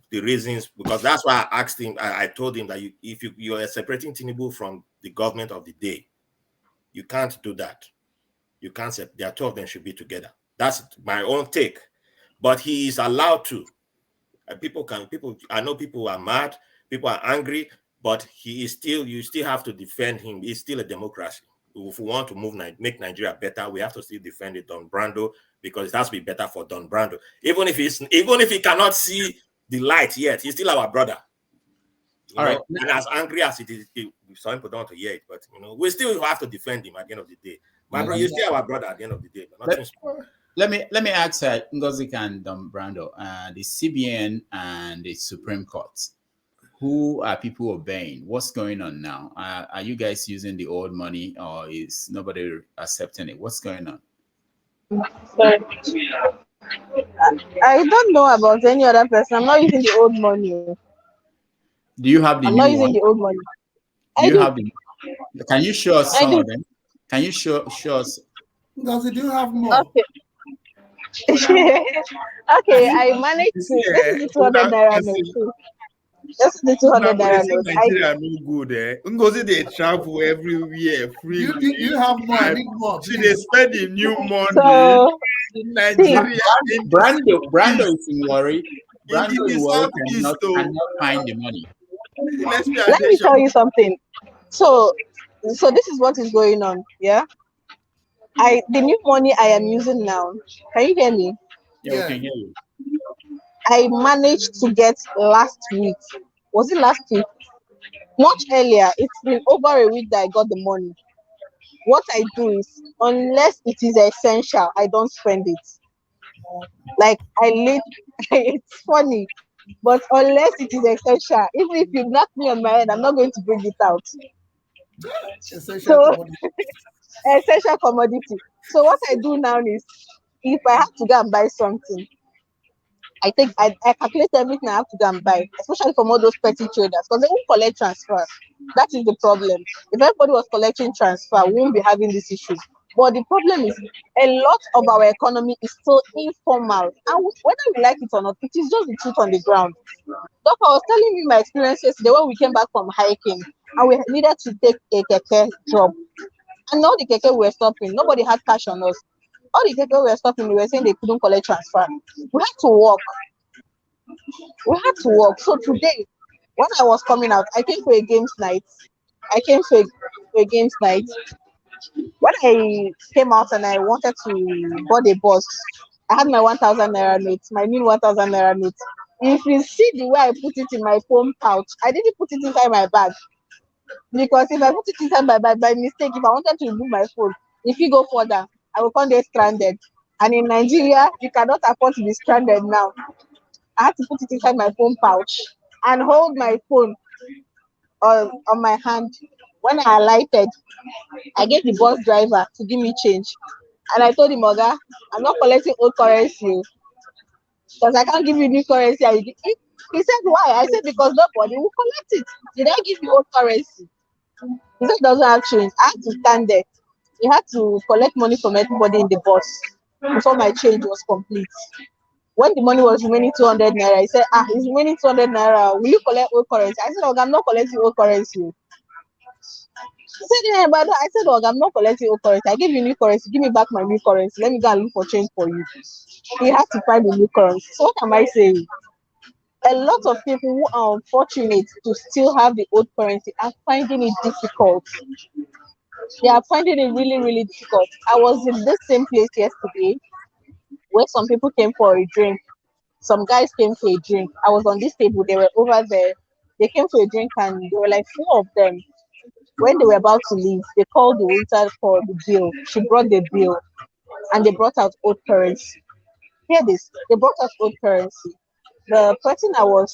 the reasons, because that's why I asked him. I told him that if you are separating Tinubu from the government of the day, you can't do that. You can't say the two of them should be together. That's my own take. But he is allowed to. I know people are mad, people are angry, but you still have to defend him. It's still a democracy. If we want to make Nigeria better, we have to still defend it, Don Brando, because it has to be better for Don Brando. Even if he cannot see the light yet, he's still our brother. All right. And as angry as it is, some people don't want to hear it, but we still have to defend him at the end of the day. My brother, you're still our brother at the end of the day. But let me ask Ngozi and Don Brando, the CBN and the Supreme Court. Who are people obeying? What's going on now? Are you guys using the old money, or is nobody accepting it? What's going on? I don't know about any other person. I'm not using the old money. Do you have the I'm new not using one? the old money. Can you show us some of them? Can you show us? Do you have more? Okay. Okay, I managed to. This is the 200 naira note too. This is the 200 naira note. Nigeria no good. Ngozi they travel everywhere freely. You have more. I need more. She they spend the new money So, in Nigeria. Brando is in worry. Brando in the in worry Southeast, cannot find the money. Let me tell you something. So this is what is going on. Yeah, the new money I am using now. Can you hear me? Yeah, we can hear you. I managed to get last week. Was it last week? Much earlier. It's been over a week that I got the money. What I do is, unless it is essential, I don't spend it. Like I live. It's funny, but unless it is essential, even if you knock me on my head, I'm not going to bring it out. Essential commodity. Essential commodity. So what I do now is, if I have to go and buy something, I calculate everything I have to go and buy, especially from all those petty traders, because they won't collect transfer. That is the problem. If everybody was collecting transfer, we won't be having these issues. But the problem is, a lot of our economy is still informal, and whether we like it or not, it is just the truth on the ground. Doc, I was telling you my experience yesterday when we came back from hiking, and we needed to take a keke job, and all the keke were stopping. Nobody had cash on us. All the keke were stopping. They were saying they couldn't collect transfer. We had to walk. So today, when I was coming out, I came for a games night. For a games night. When I came out and I wanted to board a bus, I had my 1,000 naira note, my new 1,000 naira note. If you see the way I put it in my phone pouch, I didn't put it inside my bag. Because if I put it inside my bag by mistake, if I wanted to remove my phone, if you go further, I will come get stranded. And in Nigeria, you cannot afford to be stranded now. I had to put it inside my phone pouch and hold my phone on my hand. When I alighted, I gave the bus driver to give me change. And I told him, Oga, I'm not collecting old currency because I can't give you new currency. He said, why? I said, because nobody will collect it. Did I give you old currency? He said, it doesn't have change. I had to stand there. He had to collect money from everybody in the bus before my change was complete. When the money was remaining 200 naira, he said, it's remaining 200 naira. Will you collect old currency? I said, Oga, I'm not collecting old currency. He said, yeah, but I said, Oga, I'm not collecting old currency. I gave you new currency. Give me back my new currency. Let me go and look for change for you. He had to find the new currency. So what am I saying? A lot of people who are unfortunate to still have the old currency are finding it difficult. They are finding it really, really difficult. I was in this same place yesterday where some people came for a drink. Some guys came for a drink. I was on this table. They were over there. They came for a drink and there were like 4 of them. When they were about to leave, they called the waiter for the bill. She brought the bill and they brought out old currency. Hear this. They brought out old currency. The person I was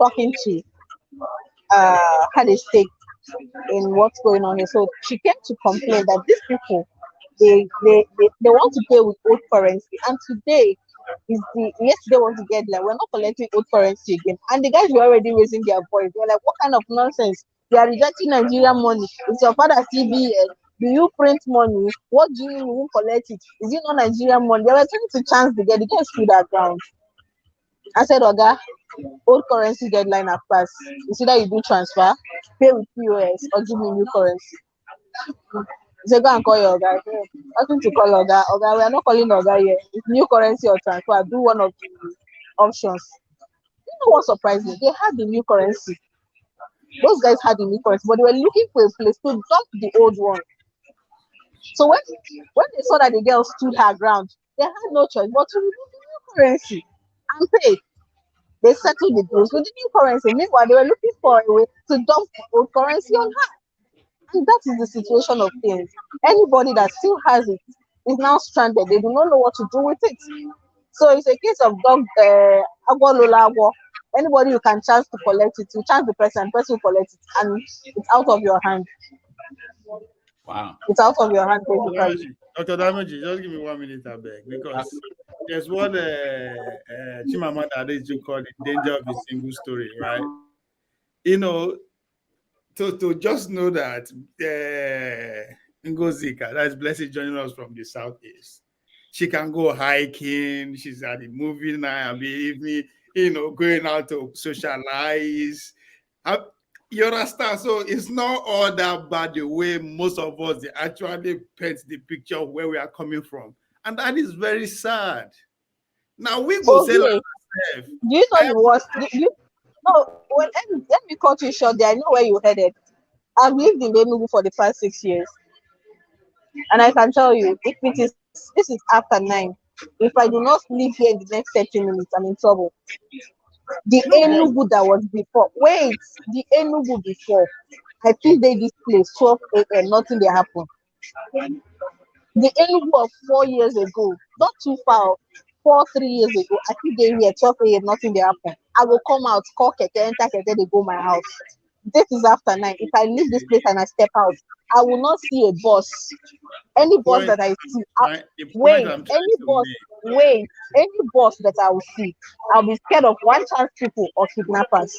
talking to had a stake in what's going on here. So she came to complain that these people they want to pay with old currency. And today is yesterday was the deadline. We're not collecting old currency again. And the guys were already raising their voice. They were like, what kind of nonsense? They are rejecting Nigerian money. It's your father's CBN. Do you print money? What do you won't collect it? Is it not Nigerian money? They were trying to chance the guy. The guy stood their ground. I said, Oga, old currency deadline have passed. It's either you do transfer, pay with POS, or give me new currency. He said, go and call your Oga. Nothing to call Oga. Oga, we are not calling Oga here. It's new currency or transfer. Do one of the options. You know what surprised me? They had the new currency. Those guys had the new currency, but they were looking for a place to dump the old one. So when they saw that the girl stood her ground, they had no choice but to remove the new currency and pay. They settled the bills with the new currency. Meanwhile, they were looking for a way to dump the old currency on her. And that is the situation of things. Anybody that still has it is now stranded. They do not know what to do with it. So it's a case of dog agua lola agua. Anybody you can chance to collect it, you chance the person will collect it, and it's out of your hand. Wow. It's out of your hand, basically. Dr. Damaji, just give me 1 minute, I beg, because there's what Chimamanda Adichie called the danger of a single story, right? You know, to just know that Ngozika, that's Blessed joining us from the Southeast. She can go hiking. She's at the movie night and be evening, you know, going out to socialize. You understand? So it's not all that bad the way most of us they actually paint the picture of where we are coming from. And that is very sad. Now we go say like ourselves. Do you know the worst? No, well, let me cut you short there. I know where you headed. I've lived in Enugu for the past 6 years. And I can tell you, if it is, this is after 9. If I do not leave here in the next 30 minutes, I'm in trouble. The Enugu that was before, the Enugu before, I feel they this place 12 a.m. Nothing they happen. The Enugu of 4 years ago, not too far, 3 years ago, I feel they here 12 a.m. Nothing they happen. I will come out, call Keke, enter Keke, they go my house. This is after 9. If I leave this place and I step out, I will not see a bus. Any bus that I see, any bus that I will see, I'll be scared of one chance people or kidnappers.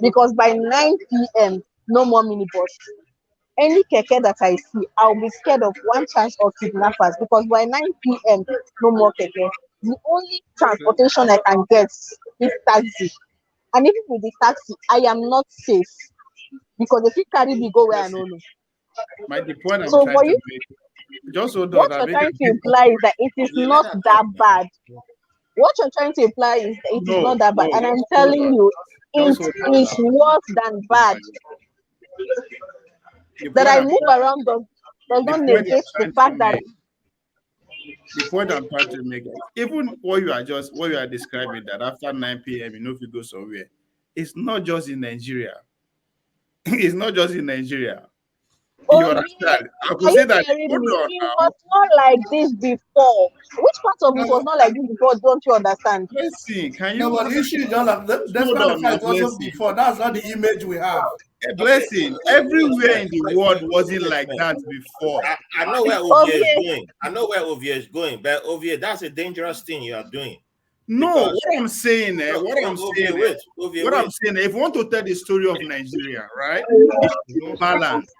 Because by 9 p.m., no more minibus. Any keke that I see, I'll be scared of one chance of kidnappers. Because by 9 p.m., no more keke. The only transportation I can get is taxi. And even with the taxi, I am not safe. Because if you carry me, go where I don't know. The point I'm trying to make, just hold on. What you're trying to imply is that it is not that bad. What you're trying to imply is that it is not that bad. And I'm telling you, it is worse than bad. That I move around does not negate the fact that. The point I'm trying to make is even what you are describing, that after 9 p.m. you know if you go somewhere, it's not just in Nigeria. It's not just in Nigeria. You understand? I could say that it was not like this before. Which part of it was not like this before? Don't you understand? Listen, can you? No, but the issue is just like that's not the fact also before. That's not the image we have. Blessing. Everywhere in the world wasn't like that before. I know where Ovia is going. I know where Ovia is going, but Ovia, that's a dangerous thing you are doing. No, what I'm saying, if you want to tell the story of Nigeria, right, it's balance.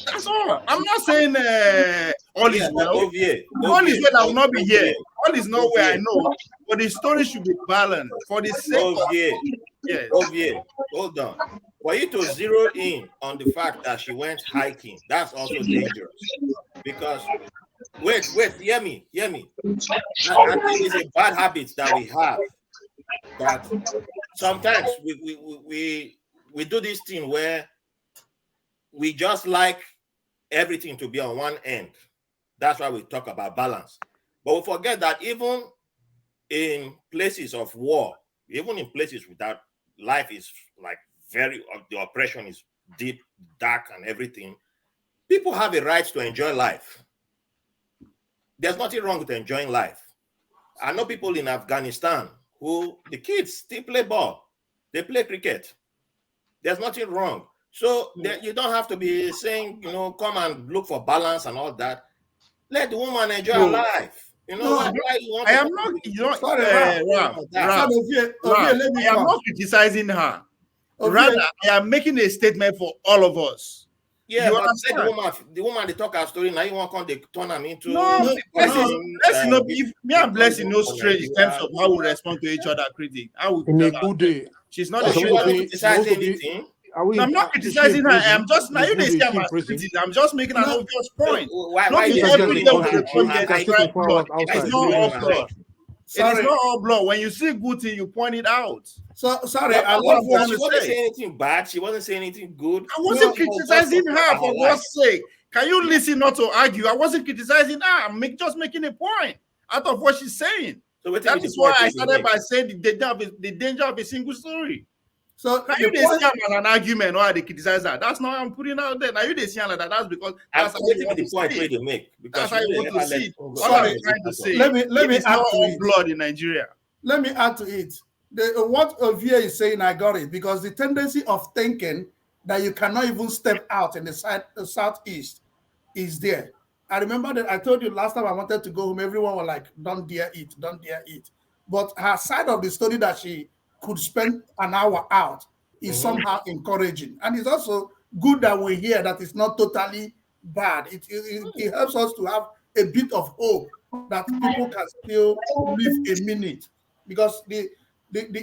That's all. I'm not saying all is well. All is well, I will not be here. All is not where I know, but the story should be balanced for the sake of Ovia, hold on. For you to zero in on the fact that she went hiking, that's also dangerous. Because wait, hear me. I think it's a bad habit that we have. That sometimes we do this thing where we just like everything to be on one end. That's why we talk about balance. But we forget that even in places of war, even in places without life is like the oppression is deep, dark, and everything, people have a right to enjoy life. There's nothing wrong with enjoying life. I know people in Afghanistan who the kids still play ball, they play cricket. There's nothing wrong. So you don't have to be saying, come and look for balance and all that. Let the woman enjoy her life. I am not. I am not criticizing her. Rather, I am making a statement for all of us. Yeah, but the woman they talk our story now. You want to come they turn them into if me and Blessing no strange in terms of how we respond to each other critic. In a good day. She's not criticizing anything. I'm not criticizing her. I'm just now you say I'm I'm just making an obvious point. It's not all blood. It is not all blood. When you see good thing, you point it out. So sorry, I love what she wasn't saying anything bad. She wasn't saying anything good. I wasn't criticizing her for God's sake. Can you listen not to argue? I wasn't criticizing her. I'm just making a point out of what she's saying. So that is why I started by saying the danger of a single story. So now you didn't see an argument or they criticize that. That's not what I'm putting out there. Now you didn't see that. That's because that's the point where they make. That's how you want to see it. What I'm trying to say. Let me add to it. Blood in Nigeria. Let me add to it. What Ovia is saying, I got it, because the tendency of thinking that you cannot even step out in the southeast is there. I remember that I told you last time I wanted to go home, everyone was like, don't dare eat, don't dare eat. But her side of the story that she could spend an hour out is somehow encouraging. And it's also good that we hear that it's not totally bad. It helps us to have a bit of hope that people can still live a minute. Because the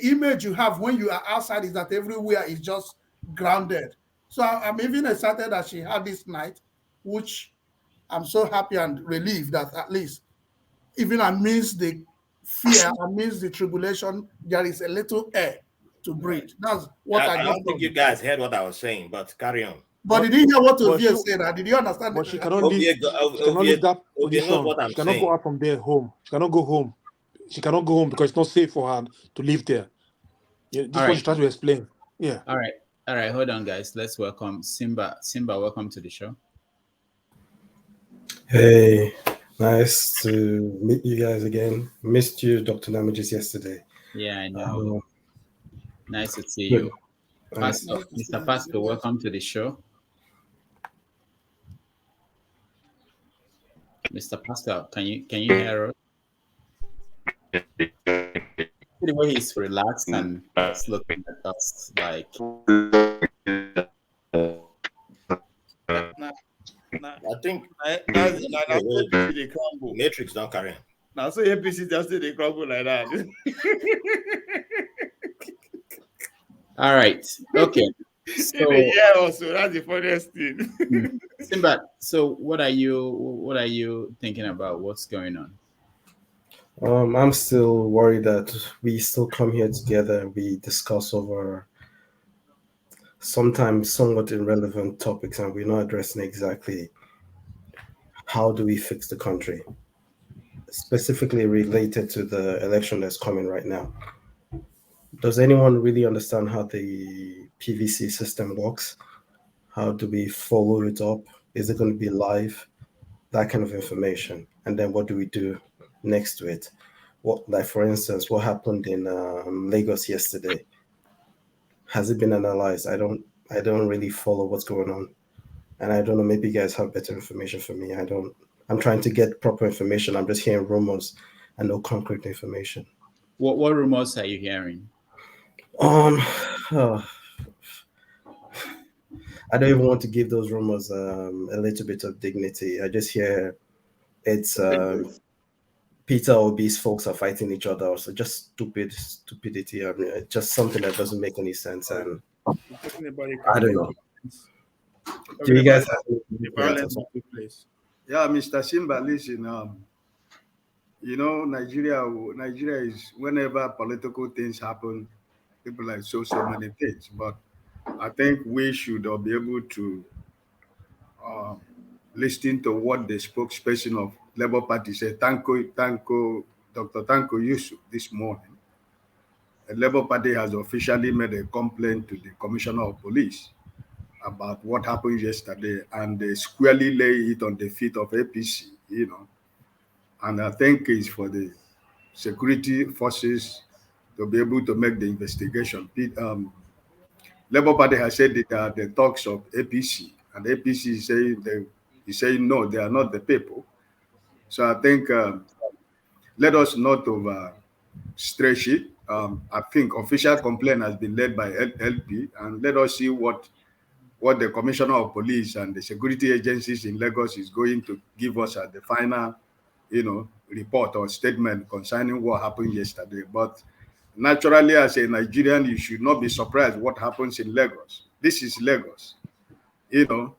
image you have when you are outside is that everywhere is just grounded. So I'm even excited that she had this night, which I'm so happy and relieved that at least, even amidst the fear, amidst the tribulation, there is a little air to breathe. That's what I don't got think from you guys heard what I was saying, but carry on. But did you hear what Ovia said? Did you understand? But she cannot leave. She cannot leave that position. She cannot go out from there home. She cannot go home. She cannot go home because it's not safe for her to live there. Yeah, this is what she tried to explain. Yeah. All right. Hold on, guys. Let's welcome Simba. Simba, welcome to the show. Hey, nice to meet you guys again. Missed you, Dr. Namages, yesterday. Yeah, I know. Nice to see you. Pastor, Mr. Pastor, welcome to the show. Mr. Pastor, can you hear us? The way he's relaxed and just looking at us like. I think Matrix don't carry. Now, so APC just they crumble like that. All right. Okay. So yeah, also that's the funniest thing. Simba, so what are you thinking about? What's going on? I'm still worried that we still come here together and we discuss over sometimes somewhat irrelevant topics, and we're not addressing exactly how do we fix the country, specifically related to the election that's coming right now. Does anyone really understand how the PVC system works? How do we follow it up? Is it going to be live? That kind of information. And then what do we do next to it? What, like for instance, what happened in Lagos yesterday? Has it been analyzed? I don't really follow what's going on. And I don't know, maybe you guys have better information for me. I'm trying to get proper information. I'm just hearing rumors and no concrete information. What rumors are you hearing? I don't even want to give those rumors a little bit of dignity. I just hear it's Peter Obi's folks are fighting each other. So just stupidity. I mean, just something that doesn't make any sense. And I don't know. Do you guys have the violence of the place? Yeah, Mr. Simba, listen. You know, Nigeria is, whenever political things happen, people like so many things. But I think we should be able to listen to what the spokesperson of Labour Party said, Dr. Tanko Yusuf, this morning. The Labour Party has officially made a complaint to the Commissioner of Police about what happened yesterday, and they squarely lay it on the feet of APC, you know. And I think it's for the security forces to be able to make the investigation. Labour Party has said that the talks of APC, and APC is saying no, they are not the people. So I think let us not stretch it. I think official complaint has been led by LP, and let us see what the Commissioner of Police and the security agencies in Lagos is going to give us at the final, report or statement concerning what happened yesterday. But naturally, as a Nigerian, you should not be surprised what happens in Lagos. This is Lagos. MCO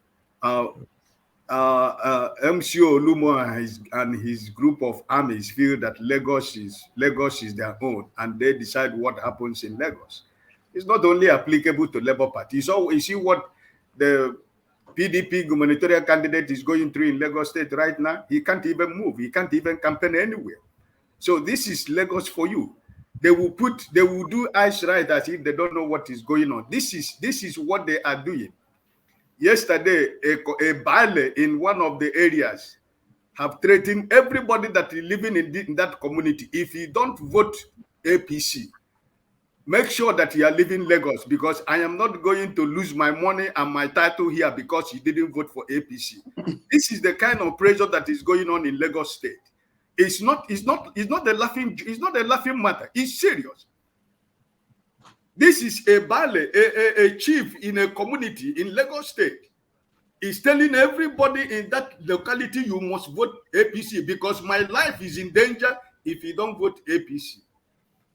Olumo and his group of armies feel that Lagos is their own, and they decide what happens in Lagos. It's not only applicable to Labour Party. So you see what the PDP gubernatorial candidate is going through in Lagos State right now. He can't even move. He can't even campaign anywhere. So this is Lagos for you. They will do eyes right as if they don't know what is going on. This is what they are doing. Yesterday, a baile in one of the areas have threatened everybody that is living in that community. If you don't vote APC, make sure that you are living Lagos, because I am not going to lose my money and my title here because you didn't vote for APC. This is the kind of pressure that is going on in Lagos State. It's not a laughing matter. It's serious. This is a baile, a chief in a community in Lagos State. is telling everybody in that locality, you must vote APC because my life is in danger if you don't vote APC.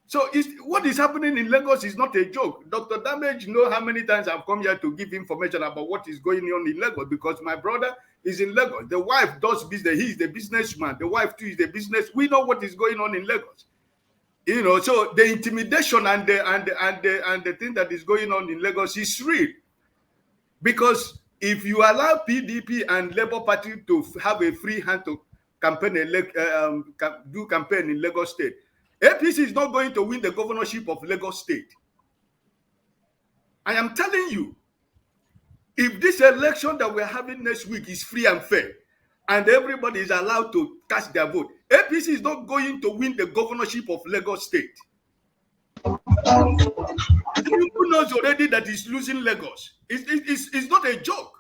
So what is happening in Lagos is not a joke. Dr. Damage know how many times I've come here to give information about what is going on in Lagos because my brother is in Lagos. The wife does business. He is the businessman. The wife too is the business. We know what is going on in Lagos. You know, so the intimidation and the thing that is going on in Lagos is real. Because if you allow PDP and Labour Party to have a free hand to campaign, do campaign in Lagos State, APC is not going to win the governorship of Lagos State. I am telling you, if this election that we're having next week is free and fair, and everybody is allowed to cast their vote, APC is not going to win the governorship of Lagos State. People knows already that he's losing Lagos. It's not a joke.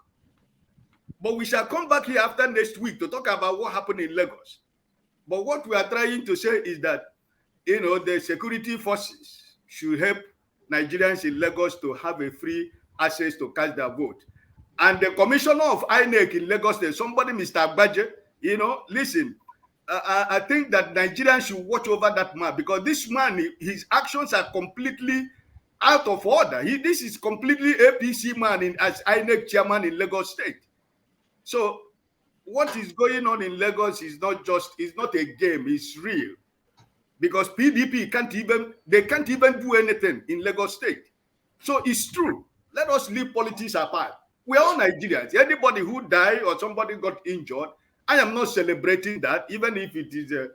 But we shall come back here after next week to talk about what happened in Lagos. But what we are trying to say is that, you know, the security forces should help Nigerians in Lagos to have a free access to cast their vote. And the commissioner of Inec in Lagos State, somebody, Mr. Agbaje, you know, listen, I think that Nigerians should watch over that man because this man, his actions are completely out of order. This is completely APC man as INEC chairman in Lagos State. So what is going on in Lagos is not a game, it's real. Because PDP can't even do anything in Lagos State. So it's true. Let us leave politics apart. We're all Nigerians. Anybody who died or somebody got injured, I am not celebrating that, even if it is a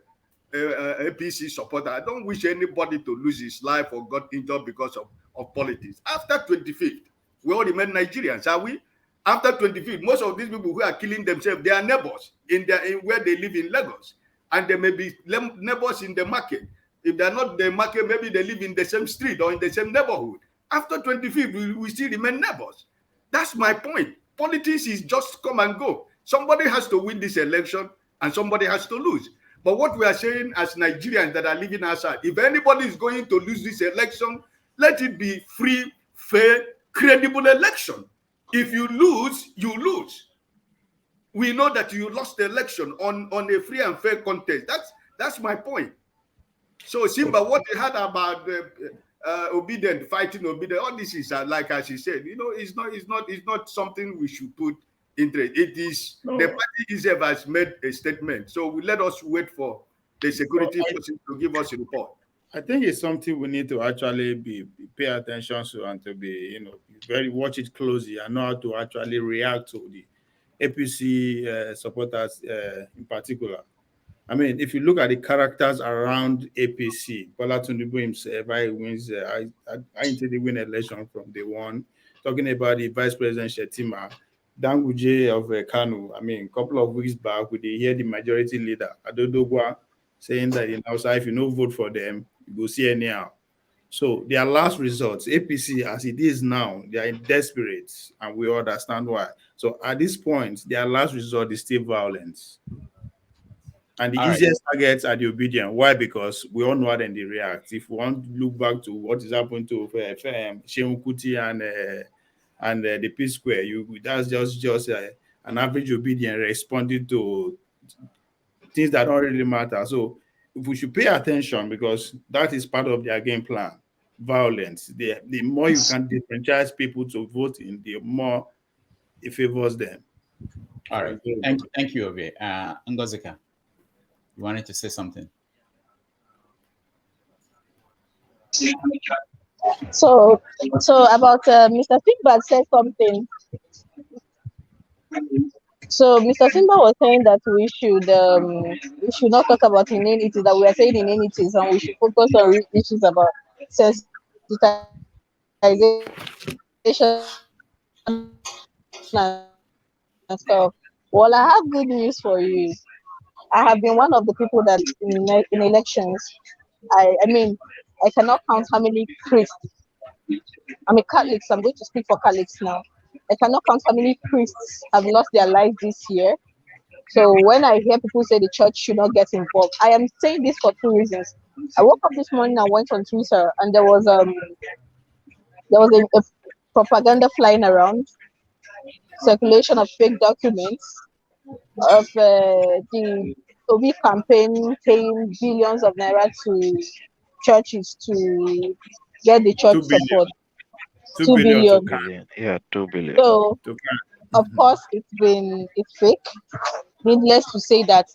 APC supporter. I don't wish anybody to lose his life or got injured because of politics. After 25th, we all remain Nigerians, are we? After 25th, most of these people who are killing themselves, they are neighbors in where they live in Lagos. And they may be neighbors in the market. If they're not the market, maybe they live in the same street or in the same neighborhood. After 25th, we still remain neighbors. That's my point. Politics is just come and go. Somebody has to win this election and somebody has to lose. But what we are saying as Nigerians that are living outside, if anybody is going to lose this election, let it be free, fair, credible election. If you lose, you lose. We know that you lost the election on a free and fair contest. That's my point. So Simba, what you had about obedient fighting obedient, all this is like as you said, you know, it's not something we should put into it. It is the party itself has made a statement. So let us wait for the security forces to give us a report. I think it's something we need to actually pay attention to and to be, you know, watch it closely and know how to actually react to the APC supporters in particular. I mean, if you look at the characters around APC, Bola Tinubu himself, I wins, I intend to win election from day one. Talking about the Vice President Shetima, Danguje of Kanu. I mean, a couple of weeks back, we did hear the majority leader, Adodogwa, saying that in outside, if you no vote for them, you go see anyhow. So their last results, APC as it is now, they are desperate, and we understand why. So at this point, their last result is still violence. And the easiest targets are the obedient. Why? Because we all know how then they react. If we want to look back to what is happening to Shehu Kuti and the Peace Square, that's just an average obedient responding to things that don't really matter. So if we should pay attention, because that is part of their game plan, violence. The more you can disenfranchise people to vote in, the more it favors them. All right. Thank you, Ovia. Ngozika, you wanted to say something? So about Mr. Simba said something. So Mr. Simba was saying that we should not talk about inanities, that we are saying inanities, and we should focus on real issues about sensitization and stuff. Well, I have good news for you. I have been one of the people that in elections, I mean, I cannot count how many priests. I'm a Catholic, so I'm going to speak for Catholics now. I cannot count how many priests have lost their lives this year. So when I hear people say the church should not get involved, I am saying this for two reasons. I woke up this morning and went on Twitter, and there was a propaganda flying around circulation of fake documents, of the Obi campaign paying billions of naira to churches to get the church 2 billion. support. 2 2 billion to billion. Yeah, 2 billion. So, to of course, it's fake. Needless to say that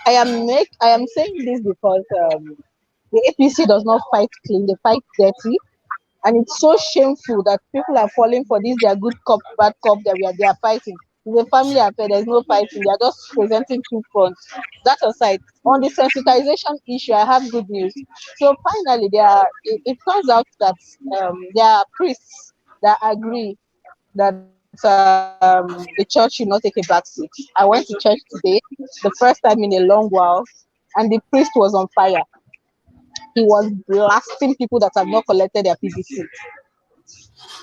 I am saying this because the APC does not fight clean; they fight dirty, and it's so shameful that people are falling for this. They are good cop, bad cop. That they are fighting. It's a family affair. There's no fighting. They are just presenting two fronts. That aside, on the sensitization issue, I have good news. So finally, it turns out that there are priests that agree that the church should not take a back seat. I went to church today, the first time in a long while, and the priest was on fire. He was blasting people that have not collected their PVC.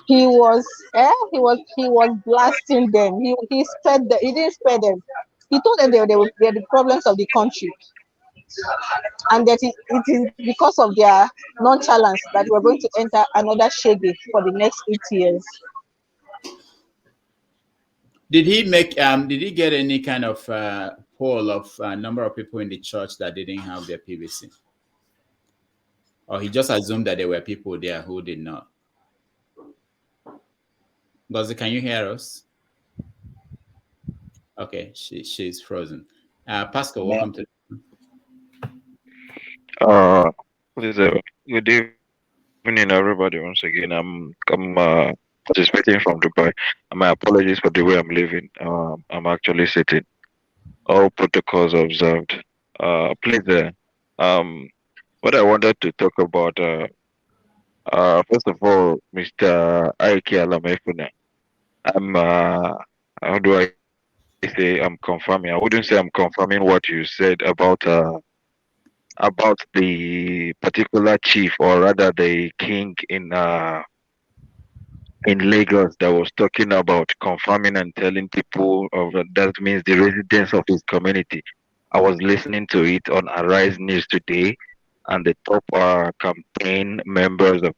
He was blasting them. He spared them. He didn't spare them. He told them they were the problems of the country, and that it is because of their nonchalance that we're going to enter another shege for the next 8 years. Did he make? Did he get any kind of poll of number of people in the church that didn't have their PVC, or he just assumed that there were people there who did not? Gozi, can you hear us? Okay, she's frozen. Pascal, welcome to. Good evening, everybody. Once again, I'm participating from Dubai. My apologies for the way I'm living. I'm actually sitting. All protocols observed. Please, what I wanted to talk about, first of all, Mr. Aiki Alamefuna. How do I say I'm confirming? I wouldn't say I'm confirming what you said about the particular chief, or rather the king in Lagos, that was talking about confirming and telling people of that means the residents of his community. I was listening to it on Arise News today, and the top campaign members of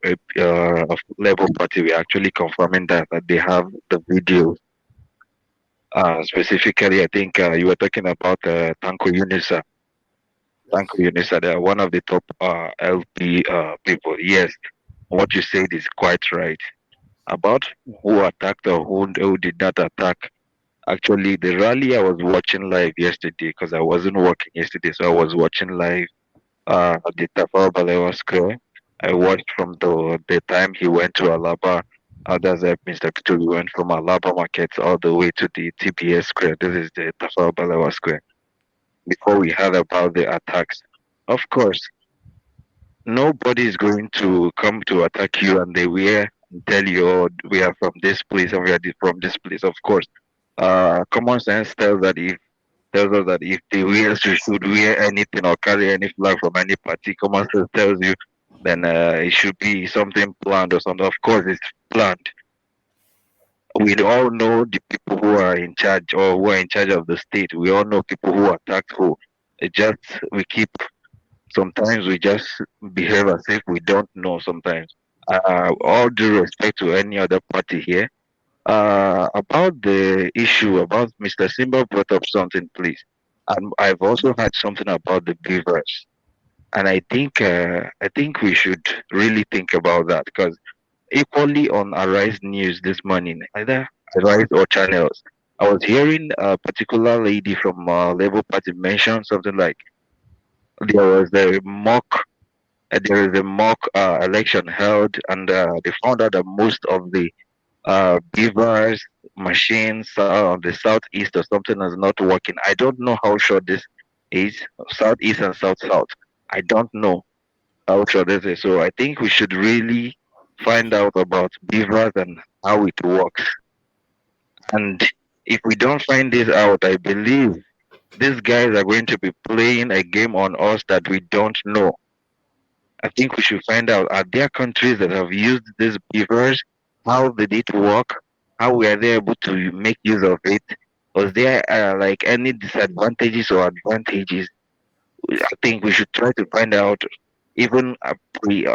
Labour Party were actually confirming that they have the videos. Specifically, I think you were talking about Tanko Unisa. Tanko Unisa, they are one of the top LP people. Yes, what you said is quite right. About who attacked or who did not attack. Actually, the rally I was watching live yesterday, because I wasn't working yesterday, so I was watching live at the Tafawa Balewa Square. I watched from the time he went to Alaba. Others like Mr. Kituli went from Alaba Market all the way to the TBS Square. This is the Tafawa Balewa Square. Before we heard about the attacks, of course, nobody is going to come to attack you and they wear and tell you, oh, we are from this place and we are from this place. Of course, common sense tells us that if they should wear anything or carry any flag from any party, common sense tells you then it should be something planned or something. Of course, it's planned. We all know the people who are in charge or who are in charge of the state. We all know people who attacked who. Sometimes we just behave as if we don't know sometimes. All due respect to any other party here. About the issue about Mr. Simba brought up something, please. And I've also heard something about the beavers. And I think we should really think about that, because equally on Arise News this morning, either Arise or channels, I was hearing a particular lady from Labour Party mention something like there is a mock election held, and they found out that most of the beavers machines on the southeast or something is not working. I don't know how sure this is, southeast and south. I don't know how sure this is. So I think we should really find out about beavers and how it works. And if we don't find this out, I believe these guys are going to be playing a game on us that we don't know. I think we should find out, are there countries that have used these beavers? How did it work? How were they able to make use of it? Was there like any disadvantages or advantages? I think we should try to find out even pre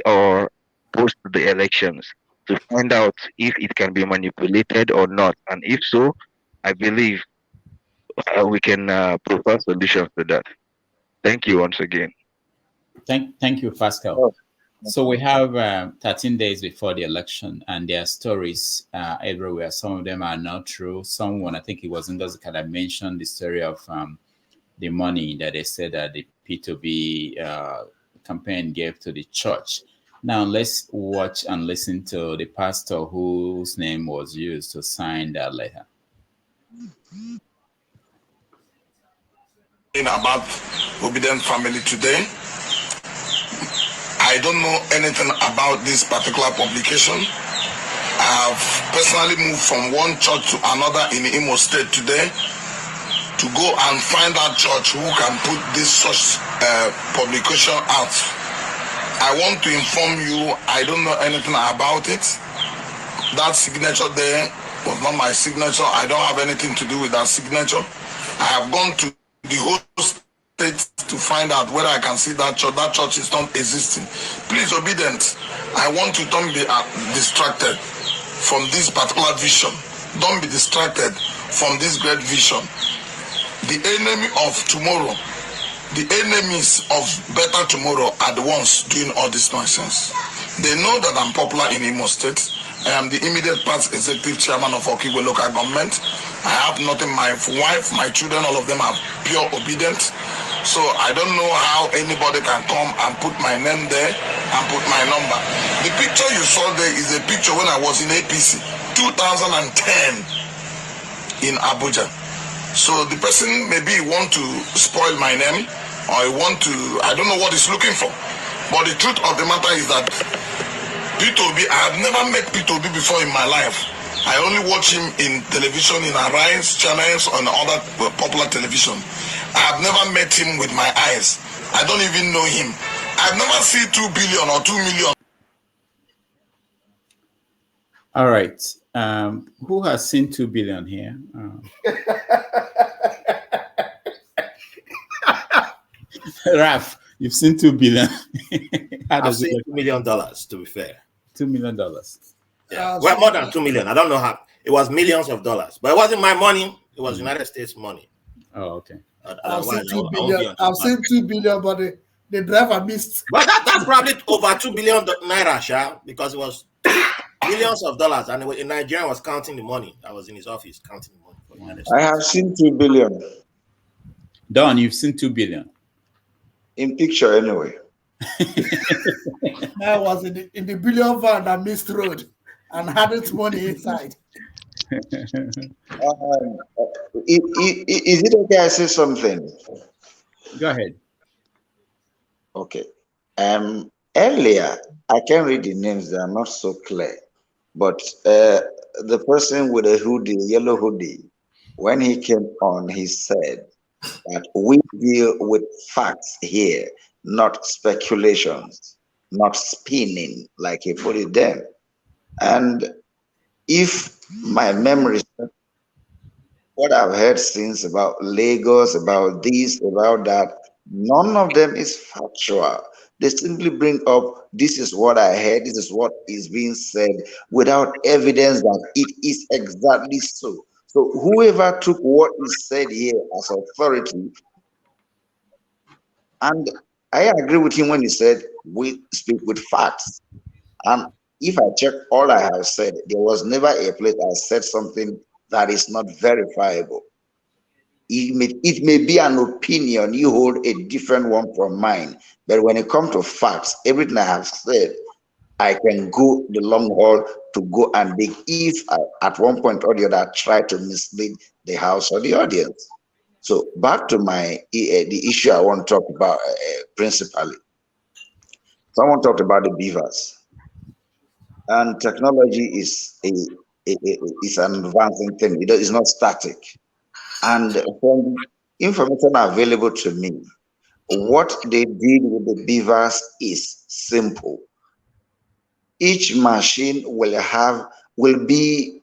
or post the elections, to find out if it can be manipulated or not. And if so, I believe we can propose solutions to that. Thank you once again. Thank you, Pascal. So we have 13 days before the election, and there are stories everywhere. Some of them are not true. Someone, I think it was Ngozi Kada, mentioned the story of the money that they said that the P2B campaign gave to the church. Now let's watch and listen to the pastor whose name was used to sign that letter. About Obedient family today. I don't know anything about this particular publication. I have personally moved from one church to another in Imo State today to go and find that church who can put this such publication out. I want to inform you, I don't know anything about it. That signature there was not my signature. I don't have anything to do with that signature. I have gone to the whole state to find out whether I can see that church. That church is not existing. Please, Obedient, I want you, don't be distracted from this particular vision. Don't be distracted from this great vision. The enemy of tomorrow, the enemies of better tomorrow are the ones doing all this nonsense. They know that I'm popular in Imo State. I am the immediate past executive chairman of Okigwe local government. I have nothing. My wife, my children, all of them are pure obedient. So I don't know how anybody can come and put my name there and put my number. The picture you saw there is a picture when I was in APC, 2010 in Abuja. So the person maybe want to spoil my name, or I want to, I don't know what he's looking for. But the truth of the matter is that P2B, I have never met P2B before in my life. I only watch him in television, in Arise channels, on other popular television. I have never met him with my eyes. I don't even know him. I've never seen 2 billion or 2 million. All right. Who has seen 2 billion here? Raph, you've seen 2 billion. I've seen $2 million, to be fair. $2 million. Yeah. Well, more than 2 million. I don't know how. It was millions of dollars. But it wasn't my money. It was United States money. Oh, okay. I've seen 2 billion. I've seen 2 billion, but the driver missed. Well, that's probably over 2 billion naira, Sha, because it was millions of dollars. And in Nigeria was counting the money. I was in his office counting the money for United States. I have seen 2 billion. Don, you've seen 2 billion. In picture, anyway. I was in the billion van that missed road and had its money inside. Is it okay I say something? Go ahead. Okay. Earlier, I can't read the names, they are not so clear. But the person with a hoodie, yellow hoodie, when he came on, he said that we deal with facts here, not speculations, not spinning, like he put it there. And if my memory, what I've heard since about Lagos, about this, about that, none of them is factual. They simply bring up, this is what I heard, this is what is being said, without evidence that it is exactly so. So whoever took what is said here as authority, and I agree with him when he said, we speak with facts. And if I check all I have said, there was never a place I said something that is not verifiable. It may be an opinion, you hold a different one from mine, but when it comes to facts, everything I have said, I can go the long haul to go and dig if I, at one point or the other, try to mislead the house or the audience. So back to the issue I want to talk about principally. Someone talked about the beavers. And technology is an advancing thing. It is not static. And from information available to me, what they did with the beavers is simple. Each machine will be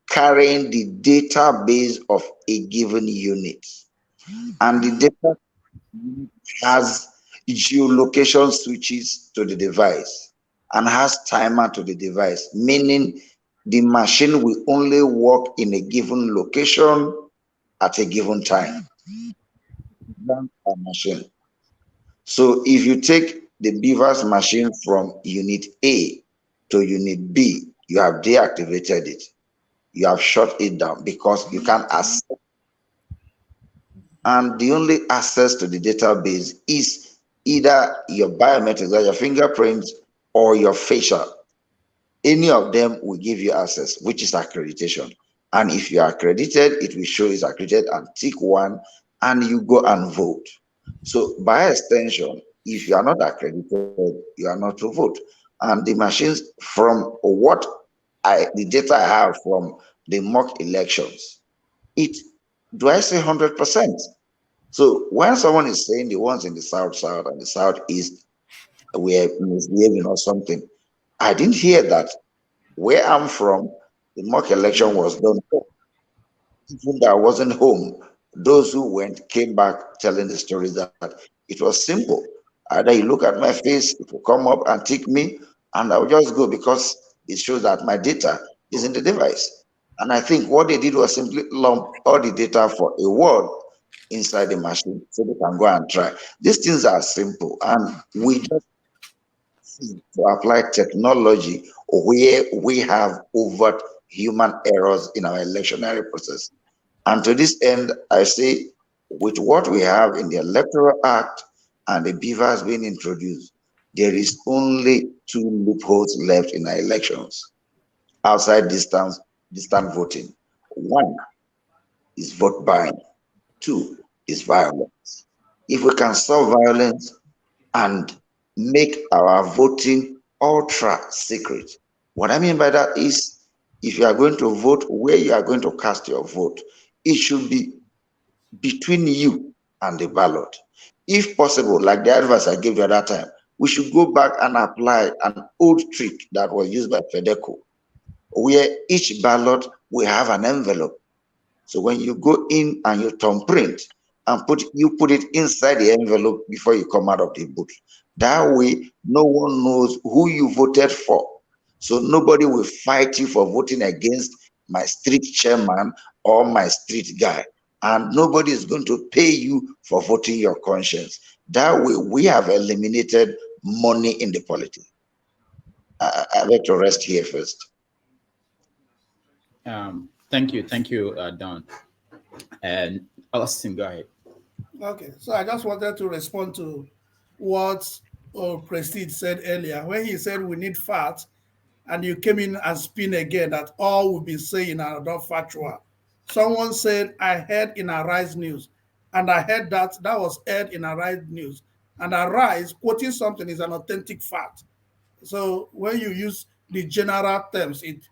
carrying the database of a given unit. And the data has geolocation switches to the device. and has timer to the device, meaning the machine will only work in a given location at a given time. A machine. So if you take the beaver's machine from unit A to unit B, you have deactivated it. You have shut it down because you can't access. And the only access to the database is either your biometrics, or your fingerprints, or your facial. Any of them will give you access, which is accreditation. And if you are accredited, it will show it's accredited and tick one, and you go and vote. So by extension, if you are not accredited, you are not to vote. And the machines, from the data I have from the mock elections, do I say 100%? So when someone is saying the ones in the south and the southeast were misbehaving or something, I didn't hear that. Where I'm from, the mock election was done. Even though I wasn't home, those who went came back telling the stories that it was simple. Either you look at my face, it will come up and tick me, and I'll just go because it shows that my data is in the device. And I think what they did was simply lump all the data for a word inside the machine so they can go and try. These things are simple, and we just need to apply technology where we have overt human errors in our electionary process. And to this end, I say, with what we have in the Electoral Act and the beavers being introduced, there is only 2 loopholes left in our elections outside distant voting. 1 is vote buying. 2 is violence. If we can solve violence and make our voting ultra secret, what I mean by that is, if you are going to vote, where you are going to cast your vote, it should be between you and the ballot. If possible, like the advice I gave you at that time, we should go back and apply an old trick that was used by FEDECO, where each ballot will have an envelope. So when you go in and you thumbprint and you put it inside the envelope before you come out of the booth. That way, no one knows who you voted for. So nobody will fight you for voting against my street chairman or my street guy. And nobody is going to pay you for voting your conscience. That way, we have eliminated money in the politics. I like to rest here first. Thank you, Don. And Austin, go ahead. Okay, so I just wanted to respond to what Prestige said earlier. When he said we need facts, and you came in and spin again that all we've been saying are not factual. Someone said, I heard in Arise News, and I heard that was aired in Arise News. And Arise, quoting something is an authentic fact. So when you use the general terms, it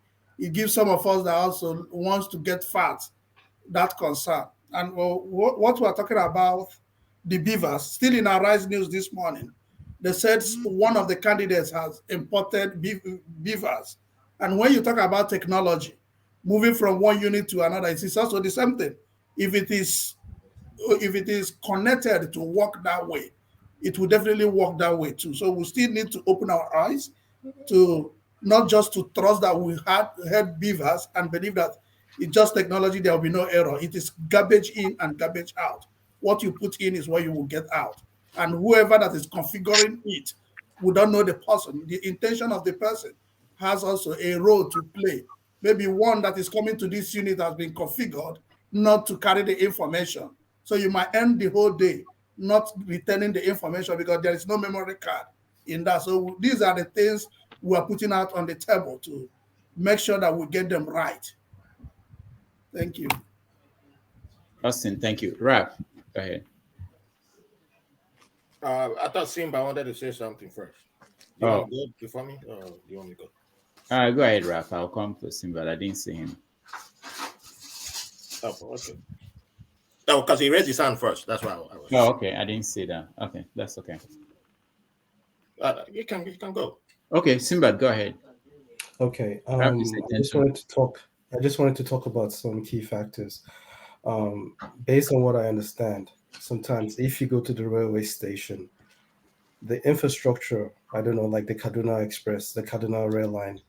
gives some of us that also wants to get facts that concern. And what we're talking about, the beavers, still in Arise News this morning, they said one of the candidates has imported beavers. And when you talk about technology, moving from one unit to another, it's also the same thing. If it is connected to work that way, it will definitely work that way too. So we still need to open our eyes to not just to trust that we had beavers and believe that it's just technology, there will be no error. It is garbage in and garbage out. What you put in is what you will get out. And whoever that is configuring it, we don't know the person. The intention of the person has also a role to play. Maybe one that is coming to this unit has been configured not to carry the information. So you might end the whole day not returning the information because there is no memory card in that. So these are the things we are putting out on the table to make sure that we get them right. Thank you. Austin, thank you. Raph, go ahead. I thought Simba wanted to say something first. You want to go before me, or do you want me to go? Go ahead, Raph. I'll come to Simba. I didn't see him. Oh, okay. No, because he raised his hand first. That's why I was. Oh, okay. I didn't see that. Okay, that's okay. You can go. Okay, Simba, go ahead. Okay. I just wanted to talk about some key factors. Based on what I understand, sometimes if you go to the railway station, the infrastructure, I don't know, like the Kaduna Express, the Kaduna Rail Line,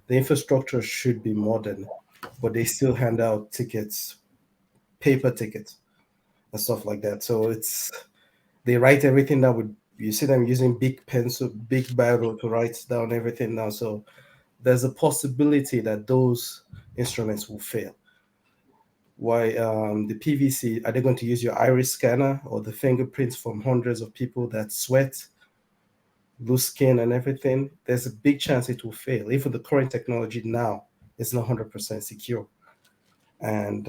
the infrastructure should be modern, but they still hand out tickets, paper tickets, and stuff like that. So they write everything down with, you see them using big pencil, big biro to write down everything now. So there's a possibility that those instruments will fail. Why the PVC, are they going to use your iris scanner or the fingerprints from hundreds of people that sweat, loose skin and everything? There's a big chance it will fail. Even the current technology now is not 100% secure. And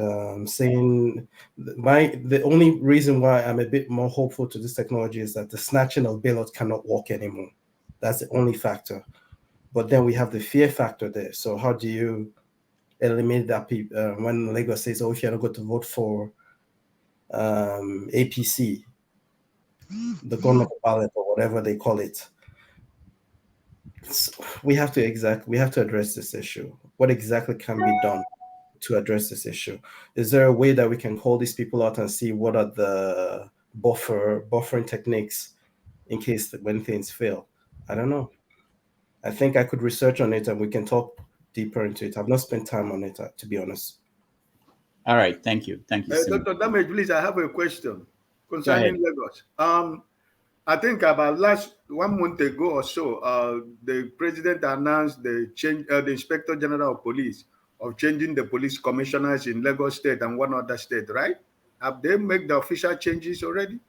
saying the only reason why I'm a bit more hopeful to this technology is that the snatching of bailout cannot work anymore. That's the only factor. But then we have the fear factor there. So how do you eliminate that? When Lagos says, "Oh, if you're not going to vote for APC, the government ballot or whatever they call it," we have to address this issue. What exactly can be done to address this issue? Is there a way that we can call these people out and see what are the buffering techniques in case when things fail? I don't know. I think I could research on it and we can talk deeper into it. I've not spent time on it, to be honest. All right, thank you. Thank you. Dr. Damage, please, I have a question concerning Lagos. I think about 1 month ago or so, the president announced the change, the Inspector General of Police, of changing the police commissioners in Lagos State and one other state, right? Have they made the official changes already?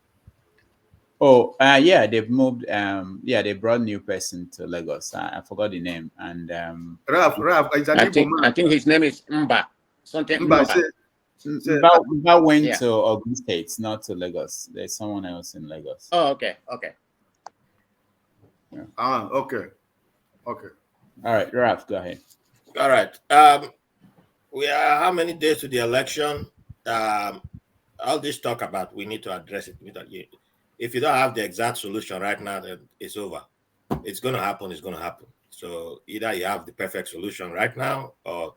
Oh, yeah, they've moved. Yeah, they brought a new person to Lagos. I forgot the name. And Raph, I think his name is Mba. Something Mba. Mba went to Ogun State, not to Lagos. There's someone else in Lagos. Oh, okay, okay. Yeah. Okay. All right, Raph, go ahead. All right. We are how many days to the election? All this talk about we need to address it. If you don't have the exact solution right now, then it's over. It's going to happen. It's going to happen. So either you have the perfect solution right now, or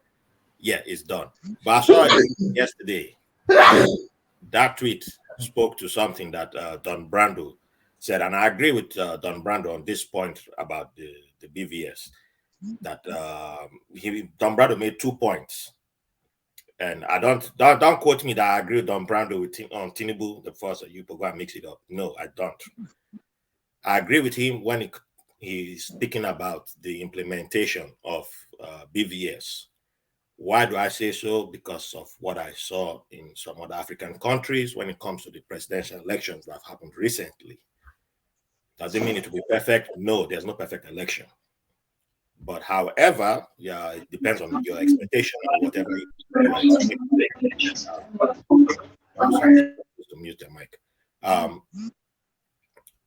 it's done. But I saw it yesterday. That tweet spoke to something that Don Brando said, and I agree with Don Brando on this point about the BVS. That Don Brando made 2 points. And I don't quote me that I agree with Don Brando on Tinubu, the first you go and mix it up. No, I don't. I agree with him when he's speaking about the implementation of BVS. Why do I say so? Because of what I saw in some other African countries when it comes to the presidential elections that have happened recently. Does it mean it will be perfect? No, there's no perfect election. But however, it depends on your expectation or whatever you expect. I'm sorry to mute the mic.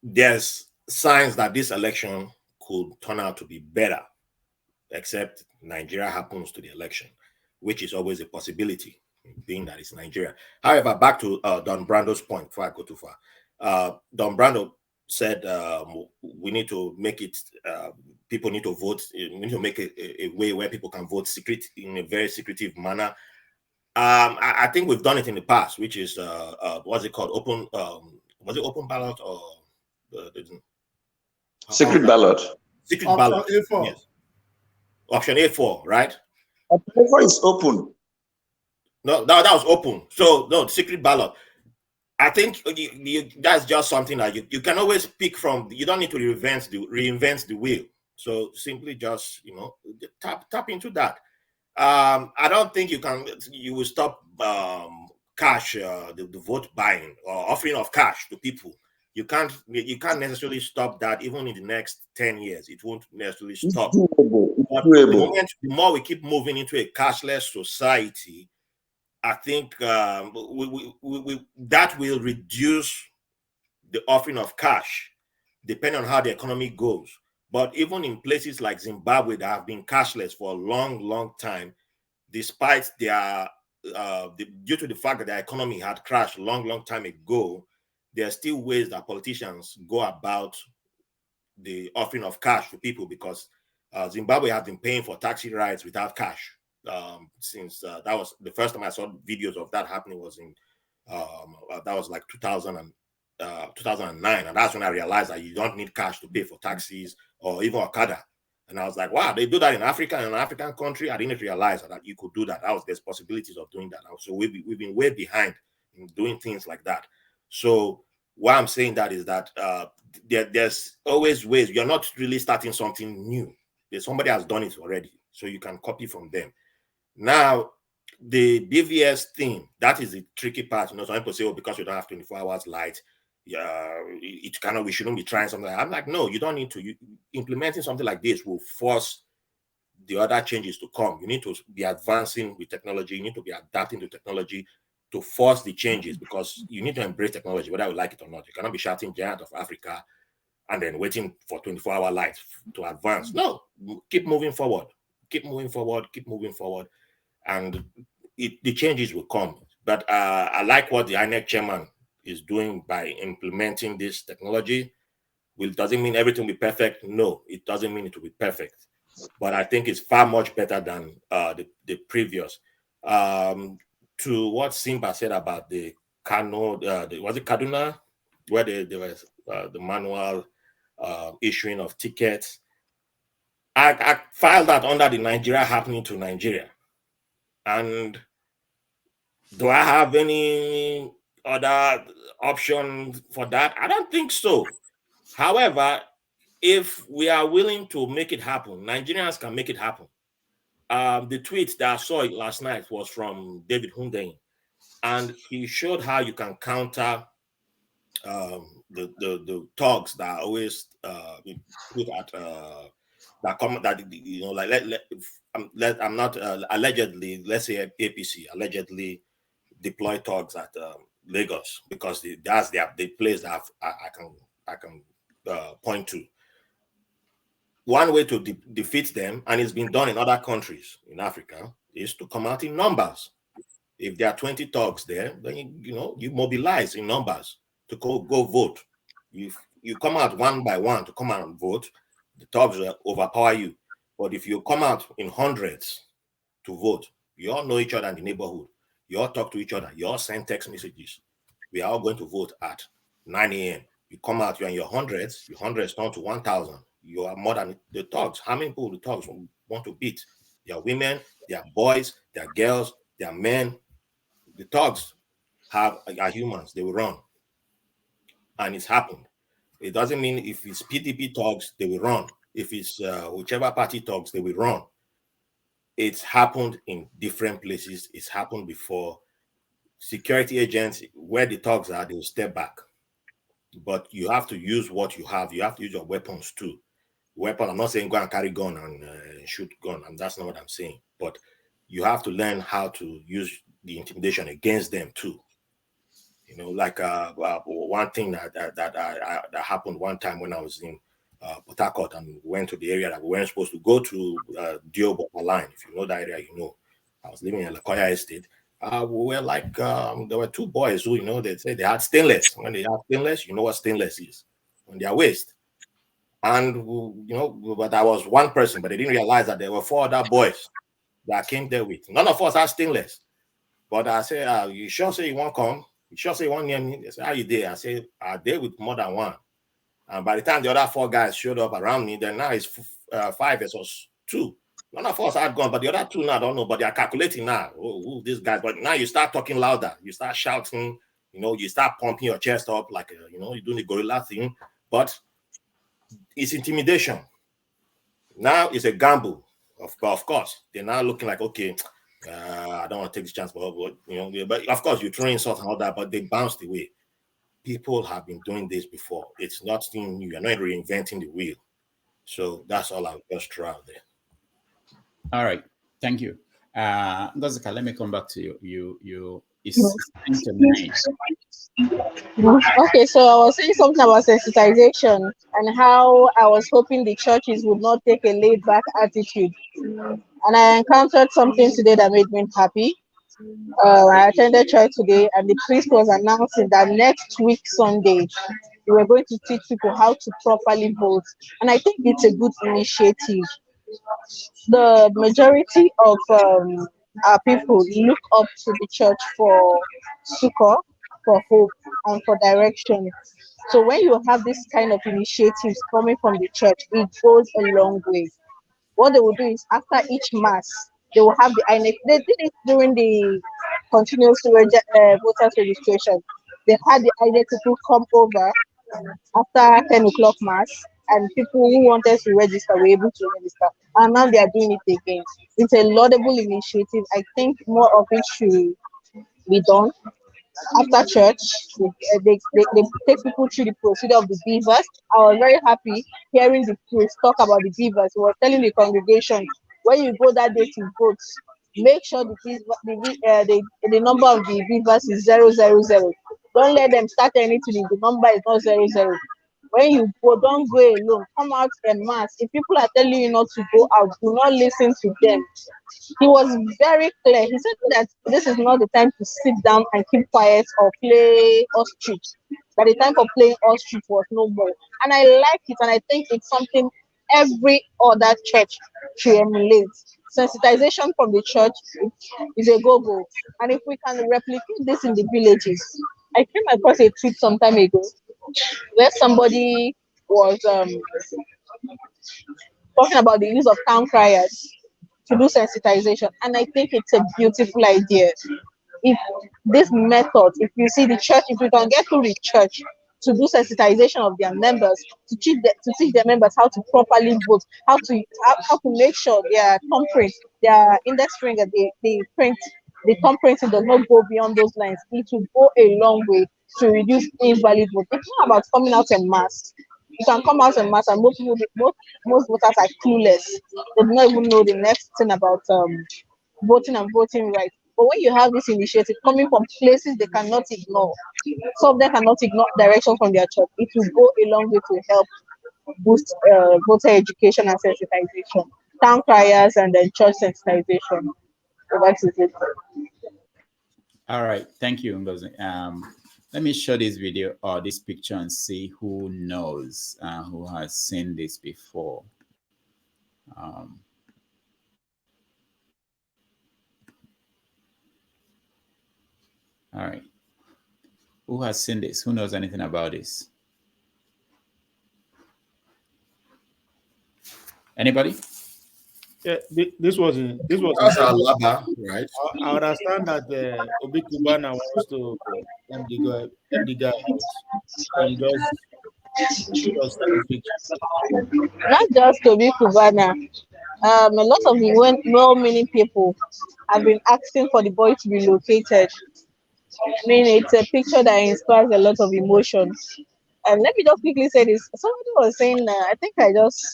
There's signs that this election could turn out to be better, except Nigeria happens to the election, which is always a possibility, being that it's Nigeria. However, back to Don Brando's point before I go too far. Don Brando said we need to make it, people need to vote, we need to make a way where people can vote in a very secretive manner. I think we've done it in the past, which is, what's it called? Was it open ballot or? Secret ballot. Secret Option ballot. A4. Yes. Option A4, right? Option A4 is open. No, that was open. So, no, secret ballot. I think that's just something that you can always pick from. You don't need to reinvent the wheel. So simply just tap into that. I don't think you will stop cash, the vote buying or offering of cash to people. You can't necessarily stop that. Even in the next 10 years, it won't necessarily stop. But the more we keep moving into a cashless society, I think that will reduce the offering of cash, depending on how the economy goes. But even in places like Zimbabwe that have been cashless for a long, long time, despite their due to the fact that their economy had crashed a long, long time ago, there are still ways that politicians go about the offering of cash to people, because Zimbabwe has been paying for taxi rides without cash. Since that was the first time I saw videos of that happening was in that was like 2000 and 2009, and that's when I realized that you don't need cash to pay for taxis or even Okada. And I was like, wow, they do that in Africa, in an African country. I didn't realize that you could do that. There's possibilities of doing that. So we've been way behind in doing things like that. So why I'm saying that is that there's always ways. You're not really starting something new. Somebody has done it already, so you can copy from them. Now, the BVS thing, that is the tricky part. Some people say, oh, because we don't have 24 hours light, we shouldn't be trying something like that. I'm like, no, you don't need to. Implementing something like this will force the other changes to come. You need to be advancing with technology. You need to be adapting to technology to force the changes, because you need to embrace technology, whether you like it or not. You cannot be shouting giant of Africa and then waiting for 24-hour light to advance. No, keep moving forward. Keep moving forward. Keep moving forward. And the changes will come. But I like what the Inecs chairman is doing by implementing this technology. Well, it doesn't mean everything will be perfect. No, it doesn't mean it will be perfect. But I think it's far much better than the previous. To what Simba said about the Kano, was it Kaduna, where there was the manual issuing of tickets. I filed that under the Nigeria happening to Nigeria. And do I have any other option for that? I don't think so. However, if we are willing to make it happen, Nigerians can make it happen. The tweet that I saw last night was from David Hundeyin, and he showed how you can counter the talks that always put at that come that like I'm not allegedly, let's say APC allegedly deploy thugs at Lagos, because that's the place that I can point to. One way to defeat them, and it's been done in other countries in Africa, is to come out in numbers. If there are 20 thugs there, then you mobilize in numbers to go vote. If you come out one by one to come out and vote, the thugs will overpower you. But if you come out in hundreds to vote, you all know each other in the neighborhood. You all talk to each other. You all send text messages. We are all going to vote at 9 a.m. You come out, you're in your hundreds turn to 1,000. You are more than the thugs. How many people the thugs want to beat? They are women, they are boys, they are girls, they are men. The thugs are humans. They will run. And it's happened. It doesn't mean if it's PDP thugs, they will run. If it's whichever party thugs, they will run. It's happened in different places. It's happened before. Security agents, where the thugs are, they will step back. But you have to use what you have. You have to use your weapons too. Weapon, I'm not saying go and carry gun and shoot gun, and that's not what I'm saying. But you have to learn how to use the intimidation against them too. Like one thing that happened one time when I was in Port Harcourt, and we went to the area that we weren't supposed to go to, Diobo line. If you know that area, I was living in Lakoya Estate. We were like, there were two boys who, they said they had stainless. When they have stainless, you know what stainless is on their waist. And, but I was one person, but they didn't realize that there were four other boys that I came there with. None of us had stainless. But I said, you sure say you won't come? You sure say you won't near me? They said, how you there? I said, I there with more than one. And by the time the other four guys showed up around me, then now it's 5 versus 2. None of us had gone, but the other 2 now, I don't know, but they are calculating now. Oh, these guys. But now you start talking louder. You start shouting, you start pumping your chest up like, you're doing the gorilla thing. But it's intimidation. Now it's a gamble. Of course, they're now looking like, okay, I don't want to take this chance, but of course you're throwing insult and all that, but they bounced away. People have been doing this before. It's not new. You're not reinventing the wheel. So that's all I'll just throw out there. All right, thank you. Ngozika, let me come back to you. Okay, so I was saying something about sensitization and how I was hoping the churches would not take a laid-back attitude. And I encountered something today that made me happy. I attended church today, and the priest was announcing that next week, Sunday, we were going to teach people how to properly vote. And I think it's a good initiative. The majority of our people look up to the church for succor, for hope and for direction. So when you have this kind of initiatives coming from the church, it goes a long way. What they will do is after each mass, they will have the Inecs. They did it during the continuous voters registration. They had the Inecs people come over after 10 o'clock mass, and people who wanted to register were able to register. And now they are doing it again. It's a laudable initiative. I think more of it should be done. After church, they take people through the procedure of the beavers. I was very happy hearing the priest talk about the beavers. He was telling the congregation, when you go that day to vote, make sure the number of the beavers is 000. Don't let them start anything if the number is not 00. When you go, don't go alone. Come out en masse. If people are telling you not to go out, do not listen to them. He was very clear. He said that this is not the time to sit down and keep quiet or play ostrich. That the time for playing ostrich was no more. And I like it, and I think it's something every other church should emulate. Sensitization from the church is a go-go. And if we can replicate this in the villages, I came across a tweet some time ago where somebody was talking about the use of town criers to do sensitization, and I think it's a beautiful idea. If this method, if you see the church, if we can get through the church to do sensitization of their members, to teach their members how to properly vote, how to make sure their thumbprint, their index finger, they print, the thumbprinting does not go beyond those lines, it will go a long way to reduce invalid vote. It's not about coming out en masse. You can come out en masse, and most voters are clueless. They do not even know the next thing about voting and voting rights. But when you have this initiative coming from places they cannot ignore, some of them cannot ignore direction from their church, it will go a long way to help boost voter education and sensitization, town criers, and then church sensitization. So that is it. All right, thank you, Ngozi. Let me show this video or this picture and see who knows, who has seen this before. All right. Who has seen this? Who knows anything about this? Anybody? Yeah, this was That's Alaba, right? I understand that Obi Kubana wants to end the guy out and just Not just Obi Kubana. A lot of the well-meaning people have been asking for the boy to be located. I mean, it's a picture that inspires a lot of emotions. And let me just quickly say this. Somebody was saying, I think I just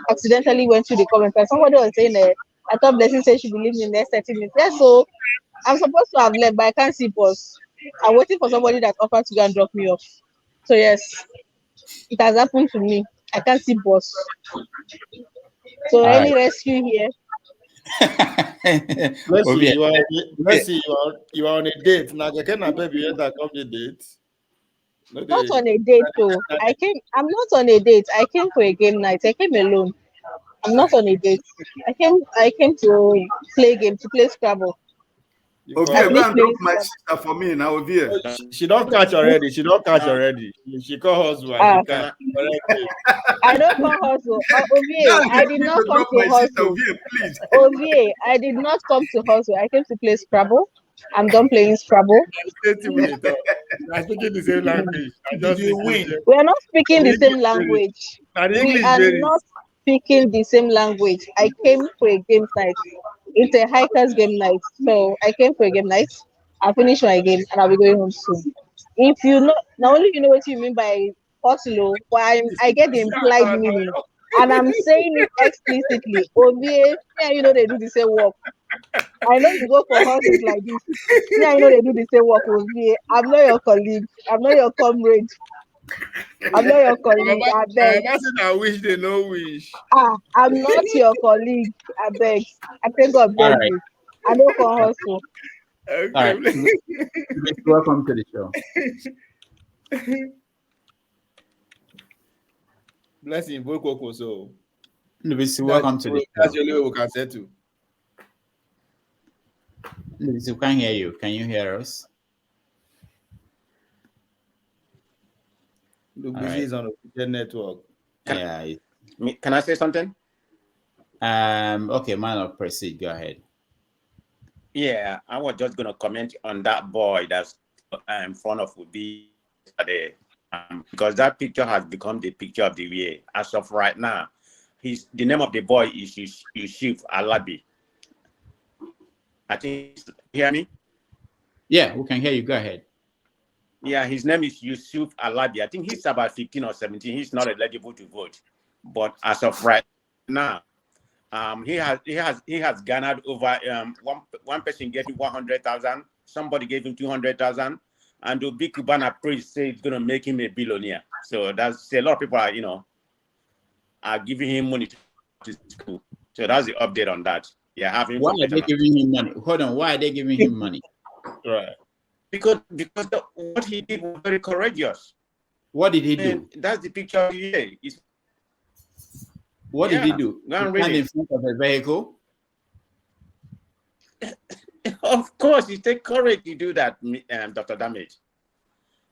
accidentally went to the comments, and somebody was saying, I thought Blessing said she be leaving in the next 30 minutes. Yeah, so I'm supposed to have left, but I can't see bus. I'm waiting for somebody that offered to go and drop me off. So yes, it has happened to me. I can't see bus. So any rescue here? Let's see, you are on a date. Now, can I baby that come to date? Not on a date, though. I'm not on a date. I came for a game night. I came alone. I'm not on a date. I came to play game, to play Scrabble. Ovia, go and drop my sister for me now, Ovia. She don't catch already. She call husband. I don't call husband. Ovia, I did not come to hustle. Ovia, I did not come to hustle. I came to play Scrabble. I'm done playing Scrabble. I'm speaking the same language. We are not speaking the same language. We are not speaking the same language. I came for a game night. It's a hikers game night. So I came for a game night. I'll finish my game and I'll be going home soon. If you know, not only you know what you mean by hustle, but I get the implied meaning. And I'm saying it explicitly. Ovia, you know they do the same work. I know you go for hustles like this. I know they do the same work with me. I'm not your colleague. I'm not your comrade. I'm not your colleague. I beg. I wish they no wish. I'm not your colleague. I beg. I think God beg you. I don't for hustle. Okay. All right. Welcome to the show. Blessing, welcome to the show. That's the only way we can settle. We can't hear you. Can you hear us? Look, busy is on the network. Can I say something? Okay, man, proceed. Go ahead. Yeah, I was just gonna comment on that boy that's in front of Ubi today, because that picture has become the picture of the year as of right now. The name of the boy is Yusuf Alabi. I think you hear me? Yeah, we can hear you. Go ahead. Yeah, his name is Yusuf Alabi. I think he's about 15 or 17. He's not eligible to vote, but as of right now, he has garnered over one person gave him 100,000, somebody gave him 200,000, and the big Cubana priest say it's going to make him a billionaire. So that's a lot of people are giving him money to school. So that's the update on that. Yeah, having. Why are they giving him money? Hold on, why are they giving him money? Right. Because what he did was very courageous. What did he do? That's the picture of the year. What did he do? Stand in front of a vehicle? Of course, it takes courage to do that, Dr. Damage.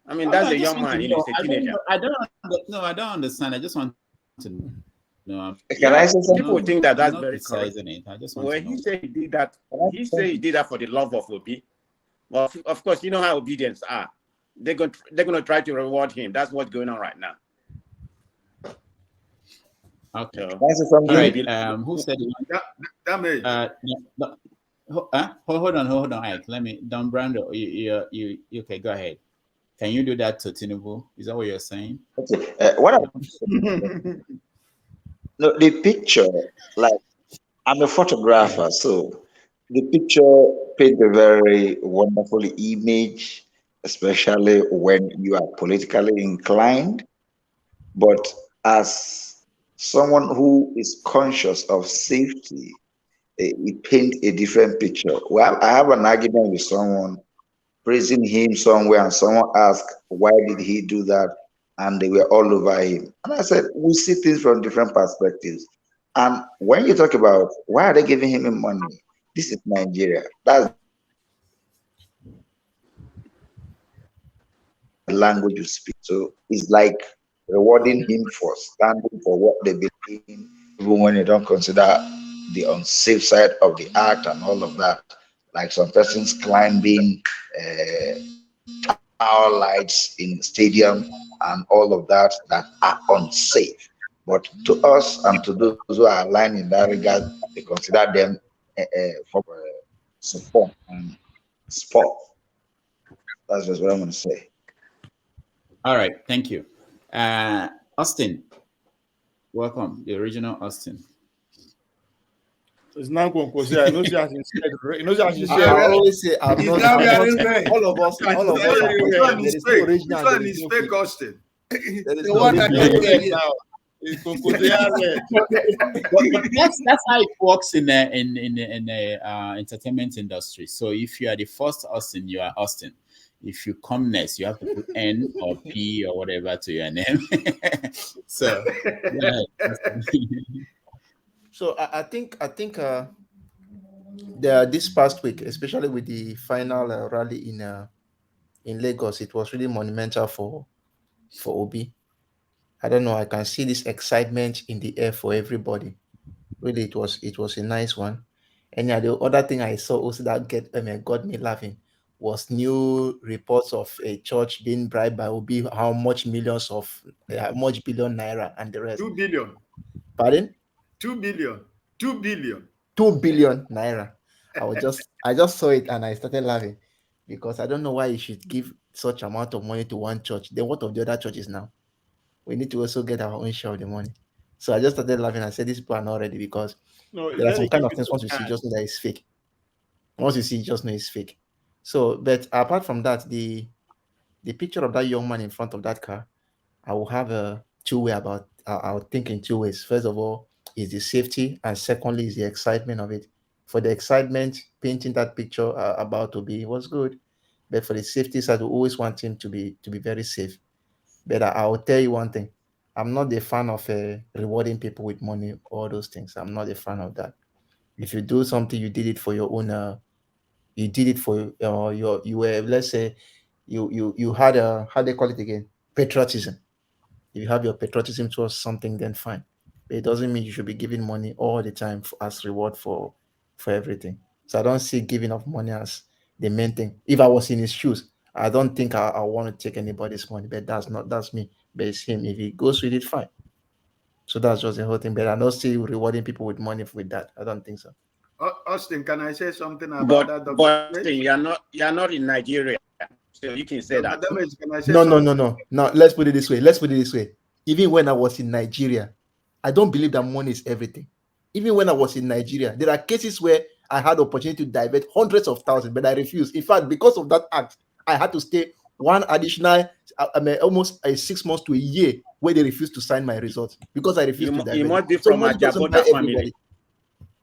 I mean, that's a young man. He's a teenager. I don't understand. I just want to know. No, Can I say something? People think that that's very criticizing it. I just want to know. He said he did that. He said he did that for the love of Obi. Well, of course, you know how obedience are. They're going to try to reward him. That's what's going on right now. Okay. So, all right. Who said it? Damage. Hold on, Ike. Let me. Don Brando, you okay? Go ahead. Can you do that to Tinubu? Is that what you're saying? Okay. No, the picture, like, I'm a photographer, so the picture paints a very wonderful image, especially when you are politically inclined. But as someone who is conscious of safety, it paints a different picture. Well, I have an argument with someone praising him somewhere, and someone asked, why did he do that? And they were all over him. And I said, we see things from different perspectives. And when you talk about why are they giving him money, this is Nigeria. That's the language you speak. So it's like rewarding him for standing for what they believe in, even when you don't consider the unsafe side of the act and all of that. Like some persons climbing tower lights in stadium and all of that are unsafe. But to us and to those who are aligned in that regard, they consider them for support and sport. That's just what I'm going to say. All right, thank you. Austin, welcome, the original Austin. It's not going to I know she has said. I always say I'm not all of us are original. It's fake Austin. The one that that's how it works in the entertainment industry. So if you are the first Austin, you are Austin. If you come next, you have to put N or P or whatever to your name. So, so I think this past week, especially with the final rally in Lagos, it was really monumental for Obi. I don't know. I can see this excitement in the air for everybody. Really, it was a nice one. And yeah, the other thing I saw also that got me laughing was new reports of a church being bribed by Obi, how much billion naira and the rest. 2 billion. Pardon? 2 billion. 2 billion. 2 billion naira. I just saw it and I started laughing because I don't know why you should give such amount of money to one church. Then what of the other churches now? We need to also get our own share of the money. So I just started laughing. I said, these people are not ready because there are some kind of things once you see, just know that it's fake. Once you see, you just know it's fake. So, but apart from that, the picture of that young man in front of that car, I will have a two-way about. I'll think in two ways. First of all, is the safety, and secondly, is the excitement of it. For the excitement, painting that picture about to be was good, but for the safety side, we always want him to be very safe. But I will tell you one thing: I'm not a fan of rewarding people with money, all those things. I'm not a fan of that. If you do something, you did it for your own. You did it for you were, let's say, you had how they call it again, patriotism. If you have your patriotism towards something, then fine. But it doesn't mean you should be giving money all the time as reward for everything. So I don't see giving of money as the main thing. If I was in his shoes, I don't think I want to take anybody's money, but that's me. But it's him. If he goes with it, fine. So that's just the whole thing. But I don't see rewarding people with money with that. I don't think so. Austin, can I say something about that? But you're not in Nigeria, so you can say that. Can I say No. Now let's put it this way. Even when I was in Nigeria, I don't believe that money is everything. Even when I was in Nigeria, there are cases where I had opportunity to divert hundreds of thousands, but I refused. In fact, because of that act, I had to stay one additional, almost 6 months to a year, where they refused to sign my results because I refused to divert. You must be from a Jabota family.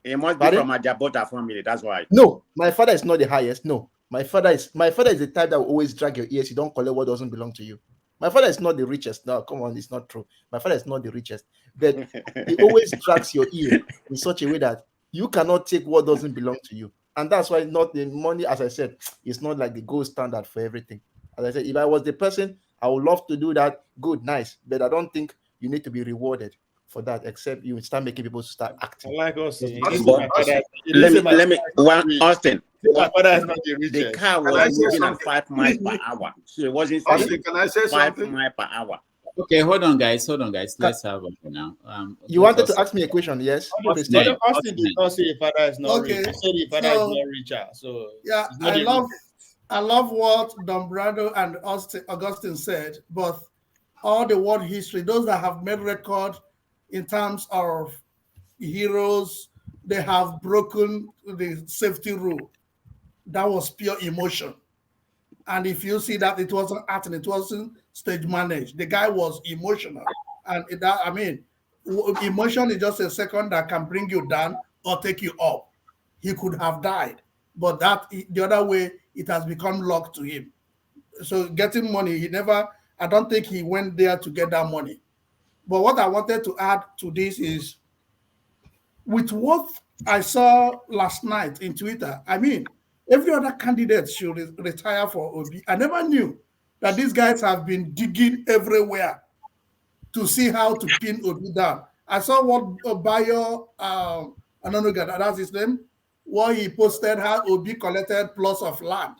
It must be from a Jabota family. That's why. No, my father is not the highest. No, my father is the type that will always drag your ears. You don't collect what doesn't belong to you. My father is not the richest. No, come on, it's not true. My father is not the richest, but he always drags your ear in such a way that you cannot take what doesn't belong to you. And that's why not the money, as I said, it's not like the gold standard for everything. As I said, if I was the person, I would love to do that. Good, nice, but I don't think you need to be rewarded for that, except you start making people start acting. I like Austin. Let me Austin. My father is not the richest. The car was moving at 5 miles per hour. So it wasn't Austin, can I say 5 something? miles per hour. Okay, hold on, guys. Let's have it for now. You wanted to ask me a question, yes? Austin did not say the father is not rich. He said the father is not richer. So yeah, I love what Don Brado and Augustine said, but all the world history, those that have made record in terms of heroes, they have broken the safety rule. That was pure emotion. And if you see that, it wasn't acting, it wasn't stage managed. The guy was emotional. And emotion is just a second that can bring you down or take you up. He could have died. But the other way, it has become locked to him. So getting money, I don't think he went there to get that money. But what I wanted to add to this is, with what I saw last night in Twitter, every other candidate should retire for Obi. I never knew that these guys have been digging everywhere to see how to pin Obi down. I saw what Bayo, I don't know, that's his name, what he posted how Obi collected plots of land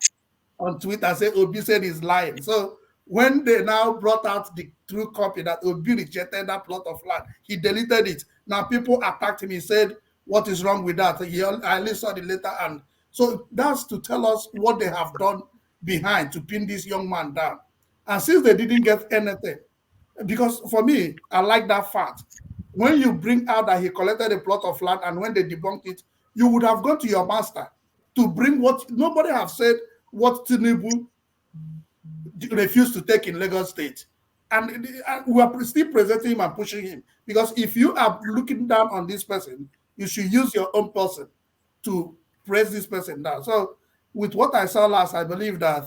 on Twitter. Said Obi said he's lying. So when they now brought out the true copy that Obi rejected that plot of land, he deleted it. Now people attacked him. He said, what is wrong with that? I only saw the letter. And so that's to tell us what they have done behind to pin this young man down. And since they didn't get anything, because for me, I like that fact. When you bring out that he collected a plot of land and when they debunked it, you would have gone to your master to bring what nobody have said what Tinubu refused to take in Lagos State. And we are still presenting him and pushing him. Because if you are looking down on this person, you should use your own person to press this person down. So with what I saw last, I believe that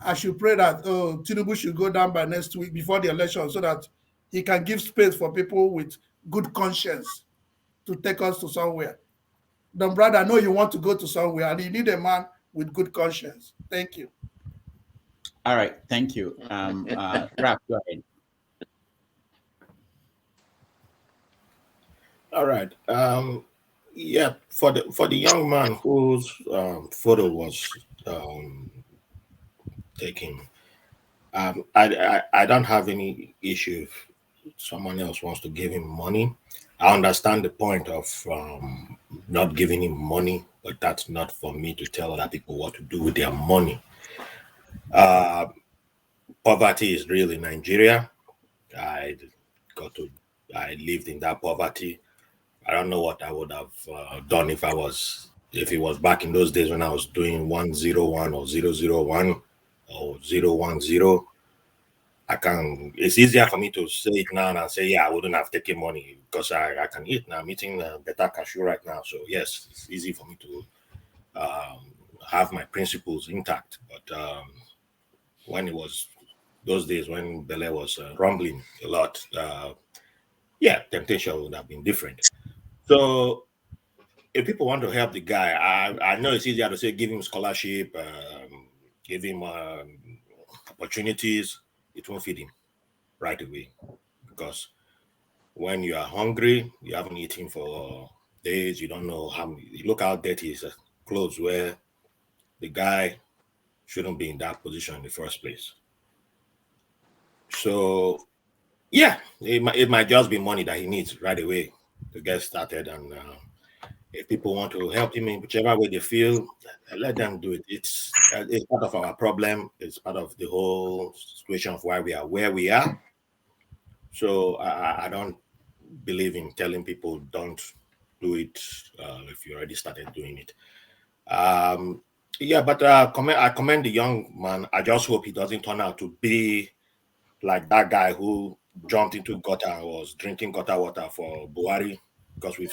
I should pray that Tinubu should go down by next week before the election so that he can give space for people with good conscience to take us to somewhere. Don brother, I know you want to go to somewhere and you need a man with good conscience. Thank you. All right, thank you. Raph, go ahead. All right. Yeah, for the young man whose photo was taken, I don't have any issue if someone else wants to give him money. I understand the point of not giving him money, but that's not for me to tell other people what to do with their money. Poverty is real in Nigeria. I lived in that poverty. I don't know what I would have done if it was back in those days when I was doing 101 or 001 or 010. It's easier for me to say it now and say, yeah, I wouldn't have taken money because I can eat now. I'm eating better cashew right now. So yes, it's easy for me to have my principles intact. But when it was those days when Bele was rumbling a lot, temptation would have been different. So if people want to help the guy, I know it's easier to say give him scholarship, give him opportunities. It won't feed him. right away. Because when you are hungry, you haven't eaten for days, you don't know how many, you look how dirty his clothes were. The guy shouldn't be in that position in the first place. So, yeah, it might just be money that he needs right away to get started. And if people want to help him in whichever way they feel, let them do it. It's part of our problem. It's part of the whole situation of why we are where we are. So I don't believe in telling people don't do it if you already started doing it. Yeah, but I commend the young man. I just hope he doesn't turn out to be like that guy who jumped into gutter and was drinking gutter water for Buhari. Because we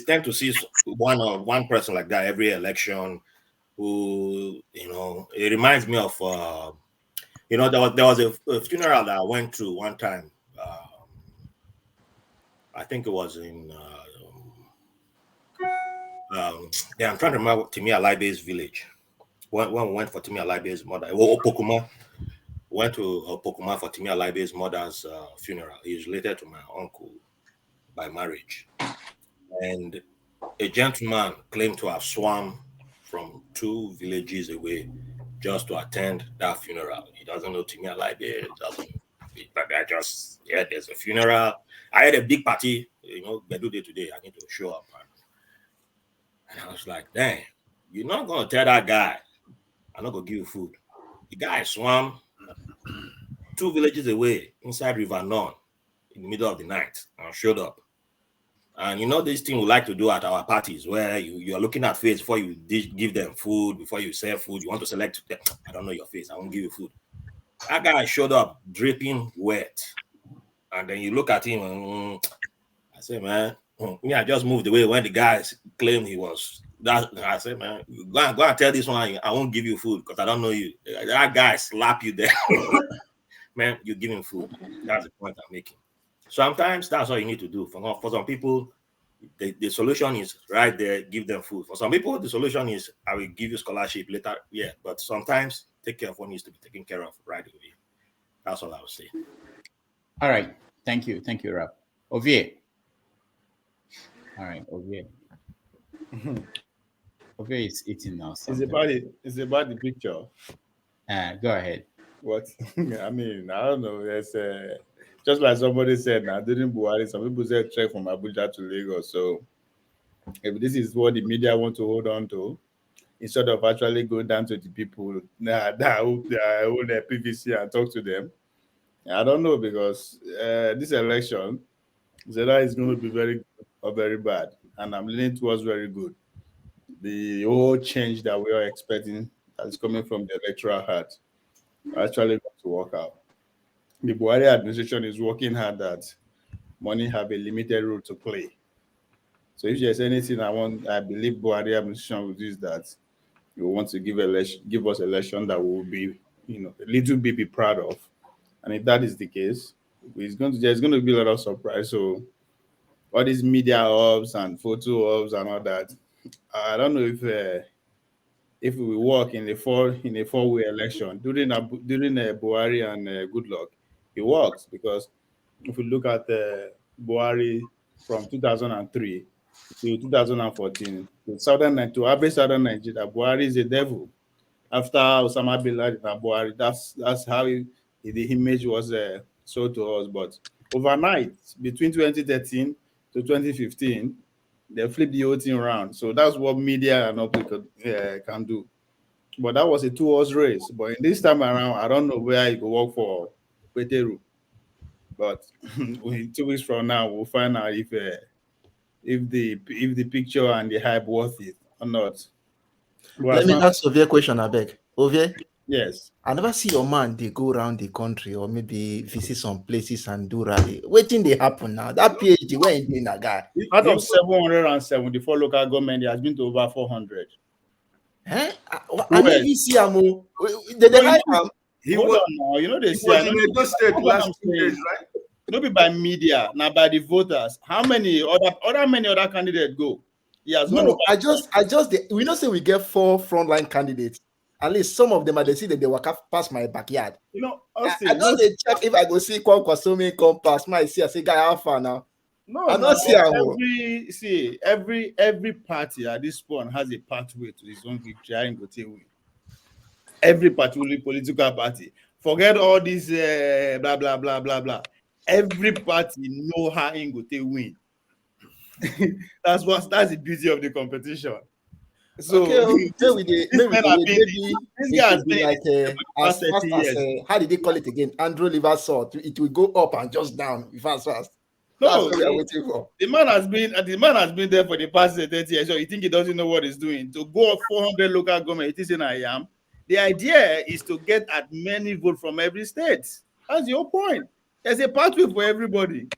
tend to see one person like that every election. Who, you know, it reminds me of you know, there was a funeral that I went to one time. I think it was in yeah, I'm trying to remember Timi Alaibe's village. When we went for Timi Alaibe's mother, Opokuma, went to Opokuma for Timi Alaibe's mother's funeral. He's related to my uncle by marriage. And a gentleman claimed to have swum from 2 villages away just to attend that funeral. He doesn't know Timi Alaibe, but I just, yeah, there's a funeral. I had a big party, you know, Bedu Day today. I need to show up. And I was like, dang, you're not going to tell that guy, I'm not going to give you food. The guy swam 2 villages away inside River None in the middle of the night and showed up. And you know, this thing we like to do at our parties where you're looking at face before you give them food, before you serve food, you want to select, I don't know your face, I won't give you food. That guy showed up dripping wet. And then you look at him and I say, man, yeah, I just moved away when the guys claimed he was that. I said, man, go and tell this one I won't give you food because I don't know you. That guy slap you there. Man, you give him food. That's the point I'm making. Sometimes that's all you need to do. For some people, the solution is right there, give them food. For some people, the solution is I will give you scholarship later. Yeah, but sometimes take care of what needs to be taken care of right away. That's all I would say. All right. Thank you. Thank you, Raph. Ovia. All right, Ovia. Ovia is eating now. It's about the picture. Go ahead. What? I mean, I don't know. There's just like somebody said now, during Buhari, some people said trek from Abuja to Lagos. So if this is what the media want to hold on to, instead of actually go down to the people that hold their PVC and talk to them, I don't know, because this election is either it's going to be very good or very bad, and I'm leaning towards very good. The whole change that we are expecting that is coming from the electoral heart actually going to work out. The Buhari administration is working hard that money have a limited role to play. So if there's anything I believe Buhari administration will do is that you want to give us election that will be, you know, a little bit be proud of. And if that is the case, there's going to be a lot of surprise. So all these media hubs and photo hubs and all that, I don't know if we work in a four-way election during Buhari and Goodluck. It works because if we look at Buhari from 2003 to 2014, to average Southern Nigeria, Buhari is a devil. After Osama bin Laden and Buhari, that's how the image was sold to us. But overnight, between 2013 to 2015, they flipped the whole thing around. So that's what media and people can do. But that was a 2-horse race. But in this time around, I don't know where it will work for Peteru. But 2 weeks from now, we'll find out if the picture and the hype worth it or not. Well, let me ask Ovia a question, I beg. Ovia? Yes. I never see your man, they go around the country or maybe visit some places and do rally. Waiting they happen now. That PhD, where is that guy? Out of 774 local government, he has been to over 400. Eh? I never see him. He was now. You know they say in Edo State last 2 days, right? Not be by media, now by the voters. How many other candidates go? No, I just we not say we get 4 frontline candidates. At least some of them are they see that they walk past my backyard. You know, Austin, I don't check if I go see Kwankwasomi come past. My see, I say, guy, how far now? No, I don't see every party at this point has a pathway to his own victory. I ain't go take away. Every particular political party. Forget all this blah blah blah blah blah. Every party know how in go take win. that's the beauty of the competition. So maybe this guy be like as fast as how did they call it again? Andrew Liver sword. It will go up and just down fast. No, that's what we are waiting for. The man has been there for the past 30 years. So you think he doesn't know what he's doing? To go up 400 local government, it is in I am. The idea is to get as many votes from every state. That's your point. There's a pathway for everybody.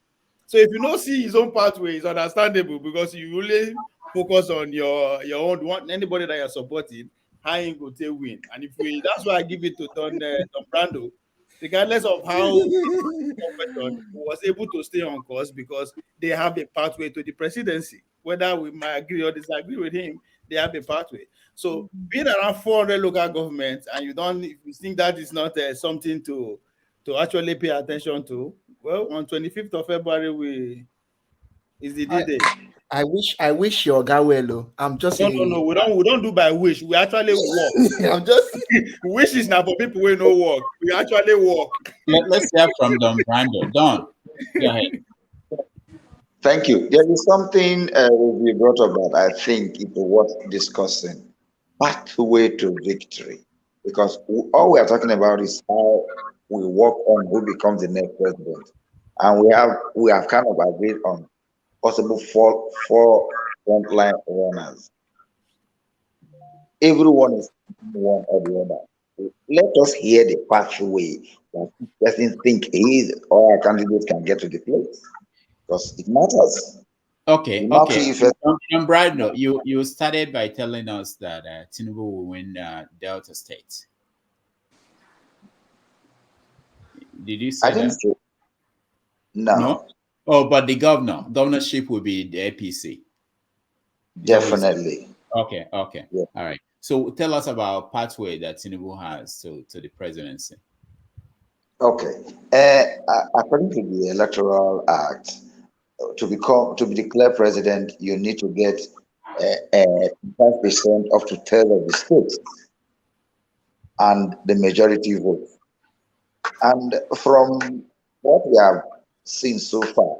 So if you don't see his own pathway, it's understandable because you really focus on your own one. Anybody that you're supporting, how you go to win. And that's why I give it to Tom Brando, regardless of how was able to stay on course because they have a pathway to the presidency. Whether we might agree or disagree with him, they have a pathway. So being around 400 local governments, and if you think that is not something to actually pay attention to, well, on 25th of February is the day. I wish your guy well. I'm just no. We don't do by wish. We actually work. I'm just wish is not for people who no work. We actually work. Let's hear from Don Brando. Don, go ahead. Thank you. There is something we brought up that I think is worth discussing. Pathway to victory, because all we are talking about is how we work on who becomes the next president, and we have kind of agreed on possible four frontline runners. Everyone is one or the other. Let us hear the pathway that each person think he or a candidate can get to the place, because it matters. Okay. Brando, you started by telling us that Tinubu will win Delta State. Did you say that? Say, no. Oh, but the governorship will be the APC. Definitely. Okay. Yeah. All right. So tell us about pathway that Tinubu has to the presidency. Okay. According to the Electoral Act, to be declared president, you need to get 5% up to 10 of the states and the majority vote. And from what we have seen so far,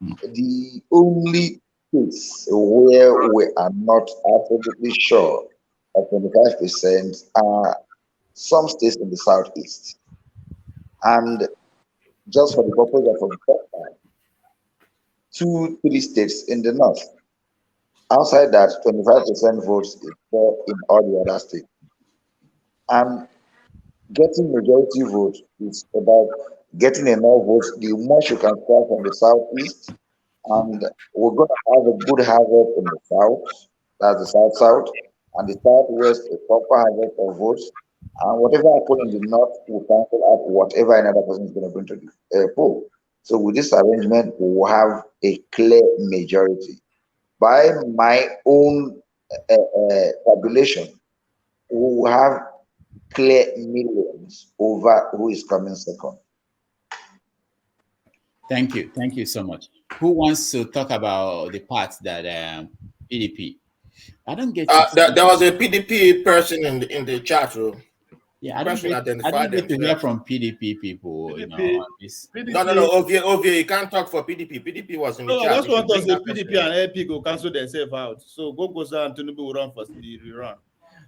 the only states where we are not absolutely sure of 25% are some states in the southeast. And just for the purpose of 2-3 states in the north. Outside that, 25% votes is for in all the other states. And getting majority vote is about getting enough votes, the most you can start from the southeast. And we're going to have a good harvest in the south, that's the south, and the southwest, a proper harvest of votes. And whatever happens in the north will cancel out whatever another person is going to bring to the poll. So with this arrangement, we will have a clear majority. By my own tabulation, we will have clear millions over who is coming second. Thank you so much. Who wants to talk about the part that PDP? I don't get. There was a PDP person in the chat room. Yeah, I didn't get to hear from PDP people. PDP, No, Ovia, you can't talk for PDP. PDP was in the chat. That's what was the PDP and LP go cancel themselves out. So Gogosa and Tinubu will run for the rerun.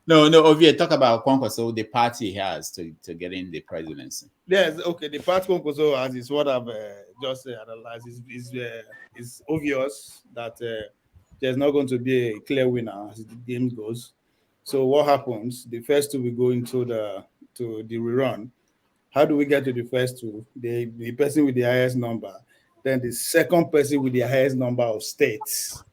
No, Ovia, talk about Kwankwaso, the party has to get in the presidency. Yes, okay. The party Kwankwaso has is what I've just analyzed. It's obvious that there's not going to be a clear winner as the game goes. So what happens? The first two will go into the rerun. How do we get to the first two? The person with the highest number. Then the second person with the highest number of states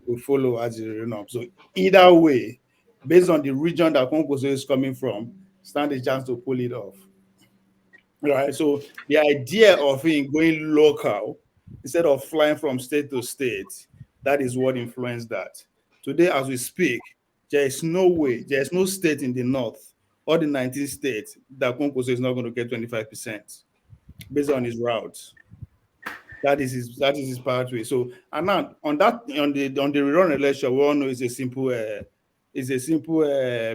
will follow as the rerun. So either way, based on the region that Kwankwaso is coming from, stand a chance to pull it off. Right. So the idea of him going local instead of flying from state to state, that is what influenced that. Today, as we speak, there is no way, there is no state in the north or the 19 states that Kwankwaso is not going to get 25% based on his routes. That is his pathway. So, and now on the rerun election, we all know it's a simple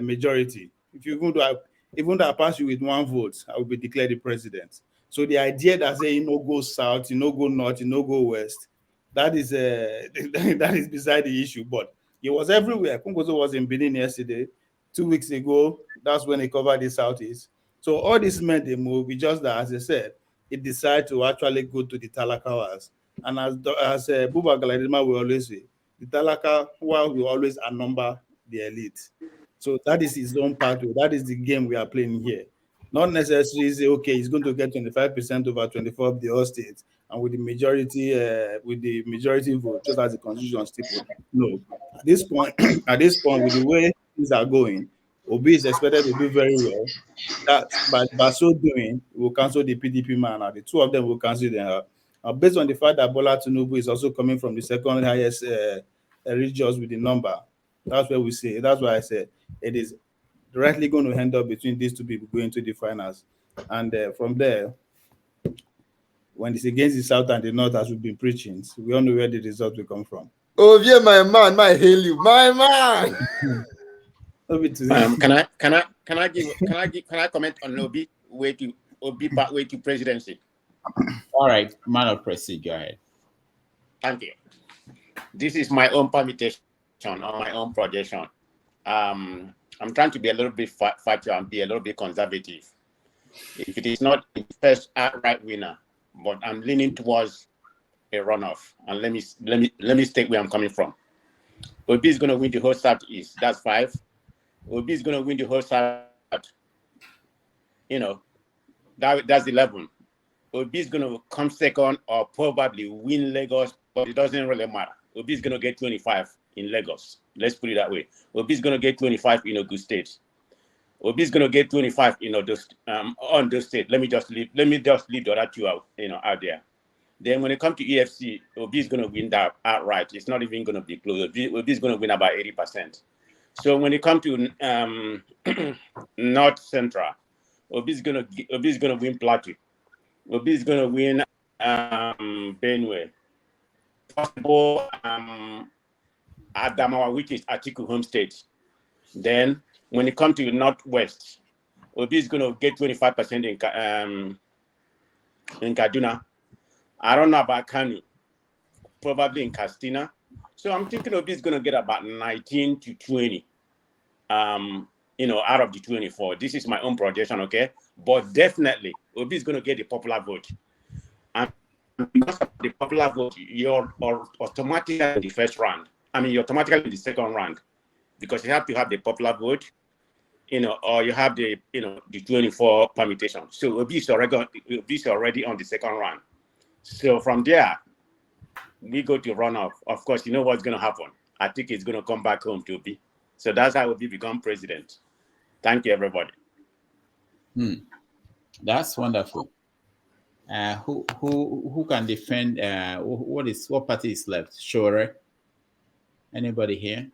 majority. If you're going to even though I pass you with 1 vote, I will be declared the president. So the idea that say you no go south, you no go north, you no go west, that is that is beside the issue. But it was everywhere. Kwankwaso was in Benin yesterday. 2 weeks ago, that's when he covered the southeast. So all these men they move. It's just that, as I said, it decided to actually go to the Talakawas. And as Buba Galadima will always say, the Talakawa will always outnumber the elite. So that is his own pathway. That is the game we are playing here. Not necessarily say, okay, he's going to get 25% over 24 of the all states, and with the majority vote, just as the constitution stipulates. No. At this point, with the way things are going, Obi is expected to do very well. That by so doing, we'll cancel the PDP man. The two of them will cancel them. Based on the fact that Bola Tinubu is also coming from the second highest regions with the number, that's where we say. That's why I said it is directly going to end up between these two people going to the finals, and from there, when it's against the south and the north, as we've been preaching, so we all know where the result will come from. Ovia, my man, my hail you, my man. Can I comment on Obi way to presidency? All right, man of prestige, go ahead. Thank you. This is my own permutation on my own projection. I'm trying to be a little bit factual and be a little bit conservative. If it is not the first outright winner, but I'm leaning towards a runoff. And let me state where I'm coming from. Obi is going to win the whole Southeast. That's 5. Obi is going to win the whole South. That's 11. Obi is going to come second or probably win Lagos, but it doesn't really matter. Obi is going to get 25 in Lagos. Let's put it that way. Obi is going to get 25 in Ogun State. Obi is going to get 25 in on those state. Let me just leave the other 2 out, out there. Then when it comes to EFC, Obi is going to win that outright. It's not even going to be close. Obi is going to win about 80%. So when it comes to North Central, Obi is going to win Plateau. Obi is going to win Benue. Possible Adamawa, which is Atiku home state. Then when it comes to Northwest, Obi is going to get 25% in Kaduna. I don't know about Kanu, probably in Castina. So I'm thinking Obi is going to get about 19 to 20, out of the 24. This is my own projection, okay? But definitely, Obi is going to get the popular vote. And because of the popular vote, you're automatically in the first round. You're automatically in the second round because you have to have the popular vote, or you have the 24 permutation. So Obi is already on the second round. So from there, we go to runoff. Of course, you know what's going to happen. I think it's going to come back home to Obi. So that's how Obi become president. Thank you, everybody. That's wonderful. Who can defend? What party is left? Sure. Anybody here?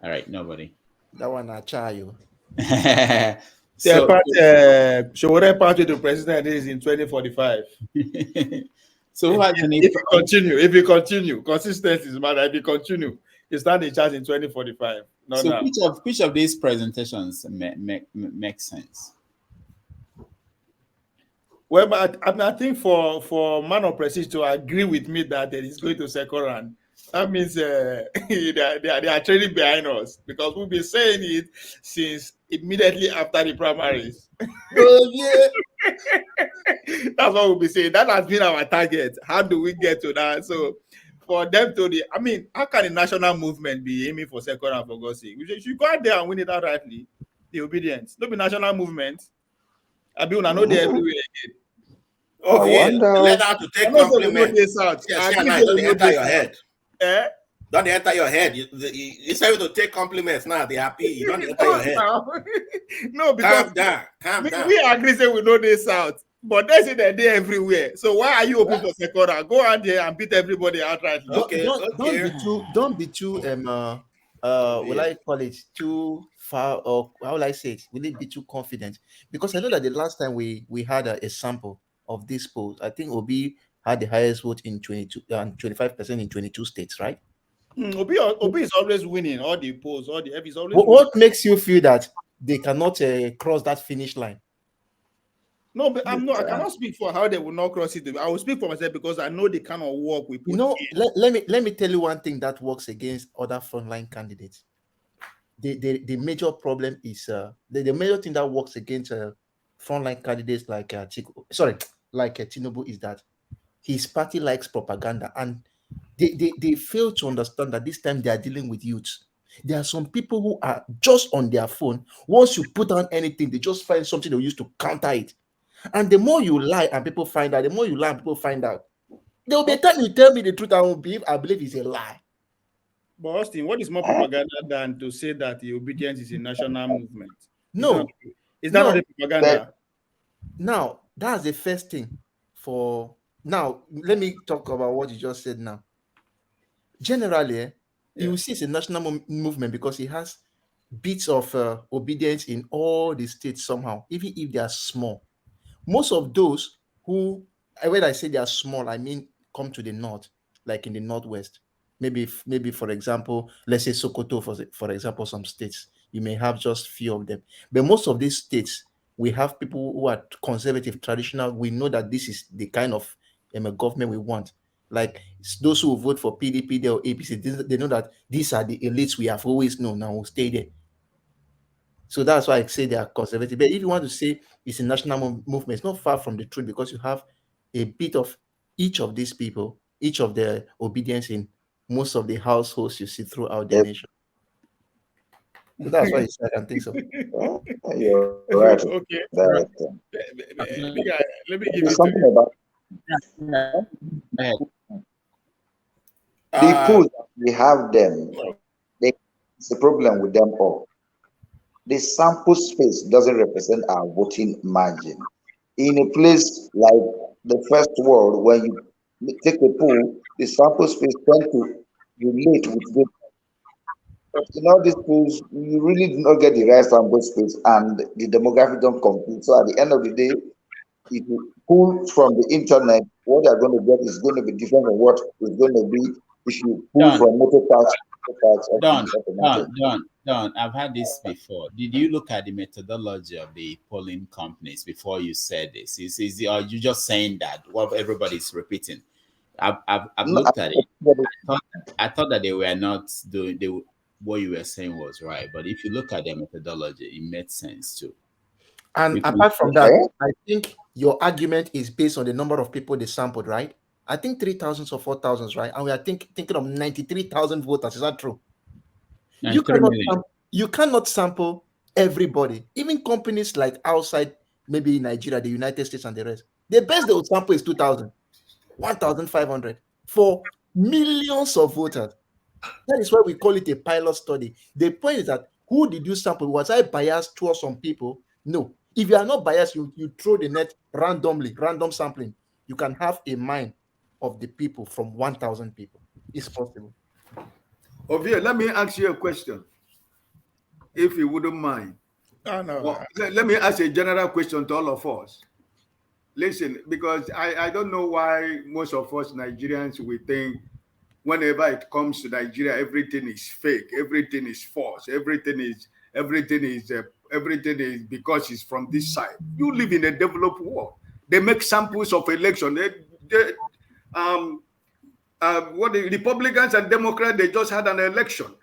All right, nobody. That one I try you. Showore party to president is in 2045. So who has if you continue, consistency is matter. If you continue, you start in charge in 2045. Which of these presentations make sense? Well, but I think for man of prestige to agree with me that it is going to second round, that means they are training behind us because we've been saying it since immediately after the primaries. Oh, yeah. That's what we'll be saying. That has been our target. How do we get to that? So for them to how can a national movement be aiming for second round, for God's sake? We should go out there and win it outrightly. The obedience. Don't be national movement. I know they everywhere again. Okay, let out to take compliments. Don't enter your head. Don't enter your head. It's time to take compliments now. They're happy. You don't enter your head. No, because calm down. We agree that we know this out, but they say that they're everywhere. So why are you open for second round? Go out there and beat everybody outright. Don't be too will I call it too far, or how will I say it? Will it be too confident? Because I know that the last time we had a sample of this poll, I think Obi had the highest vote in 22 and 25% in 22 states, right? Obi is always winning all the polls, all the he's always What makes you feel that they cannot cross that finish line? No, but I cannot speak for how they will not cross it. I will speak for myself because I know the kind of work we put in. Let me tell you one thing that works against other frontline candidates. The major problem is the major thing that works against frontline candidates like Tinubu is that his party likes propaganda, and they fail to understand that this time they are dealing with youths. There are some people who are just on their phone. Once you put on anything, they just find something they use to counter it. And the more you lie and people find out, the more you lie and people find out. There will be a time you tell me the truth, I believe it's a lie. But Austin, what is more propaganda than to say that the obedience is a national movement? No. Is that not a propaganda? Now, that's the first thing. Now, let me talk about what you just said now. Generally, you will see it's a national movement because it has bits of obedience in all the states somehow, even if they are small. Most of those who, when I say they are small, I mean come to the north, like in the northwest. Maybe for example, let's say Sokoto, for example, some states, you may have just few of them. But most of these states, we have people who are conservative, traditional. We know that this is the kind of government we want. Like those who vote for PDP or APC, they know that these are the elites we have always known and will stay there. So that's why I say they are conservative. But if you want to say it's a national movement, it's not far from the truth because you have a bit of each of these people, each of their obedience in most of the households you see throughout the nation. So that's why I can think so. You're right. Okay. Let me give you something about the pools. We have them. It's a problem with them all. The sample space doesn't represent our voting margin. In a place like the first world, when you take a poll, the sample space tends to relate with the. But in all these polls, you really do not get the right sample space, and the demographic don't compete. So at the end of the day, if you pull from the internet, what you're going to get is going to be different from what it's going to be if you pull from motor tax. Don, I've had this before. Did you look at the methodology of the polling companies before you said this? Are you just saying that what everybody's repeating? I've looked at it. I thought that they were not doing what you were saying was right. But if you look at their methodology, it made sense too. And apart from that, I think your argument is based on the number of people they sampled, right? I think 3,000 or 4,000, right? And we are thinking of 93,000 voters. Is that true? You cannot sample everybody. Even companies like outside, maybe Nigeria, the United States, and the rest. The best they will sample is 2,000, 1,500 for millions of voters. That is why we call it a pilot study. The point is that who did you sample? Was I biased towards some people? No. If you are not biased, you throw the net randomly, random sampling. You can have a mind of the people from 1,000 people. It's possible. Ovia, let me ask you a question, if you wouldn't mind. No. Let me ask a general question to all of us. Listen, because I don't know why most of us Nigerians, we think whenever it comes to Nigeria, everything is fake, everything is false, everything is because it's from this side. You live in a developed world. They make samples of election. What the Republicans and Democrats, they just had an election,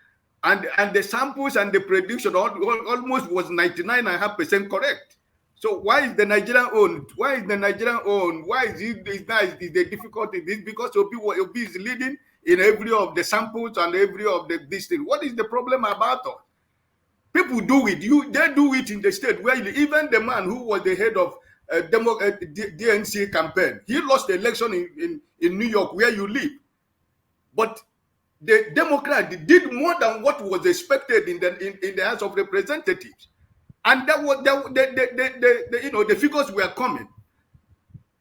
and the samples and the prediction almost was 99.5% correct. So why is the Nigerian owned? Why is the Nigerian owned? Why is the difficulty? This because Obi is leading in every of the samples and every of this thing. What is the problem about it? People do it. They do it in the state where even the man who was the head of DNC campaign, he lost the election in New York where you live. But the Democrat did more than what was expected in the House of Representatives, and that was the figures were coming,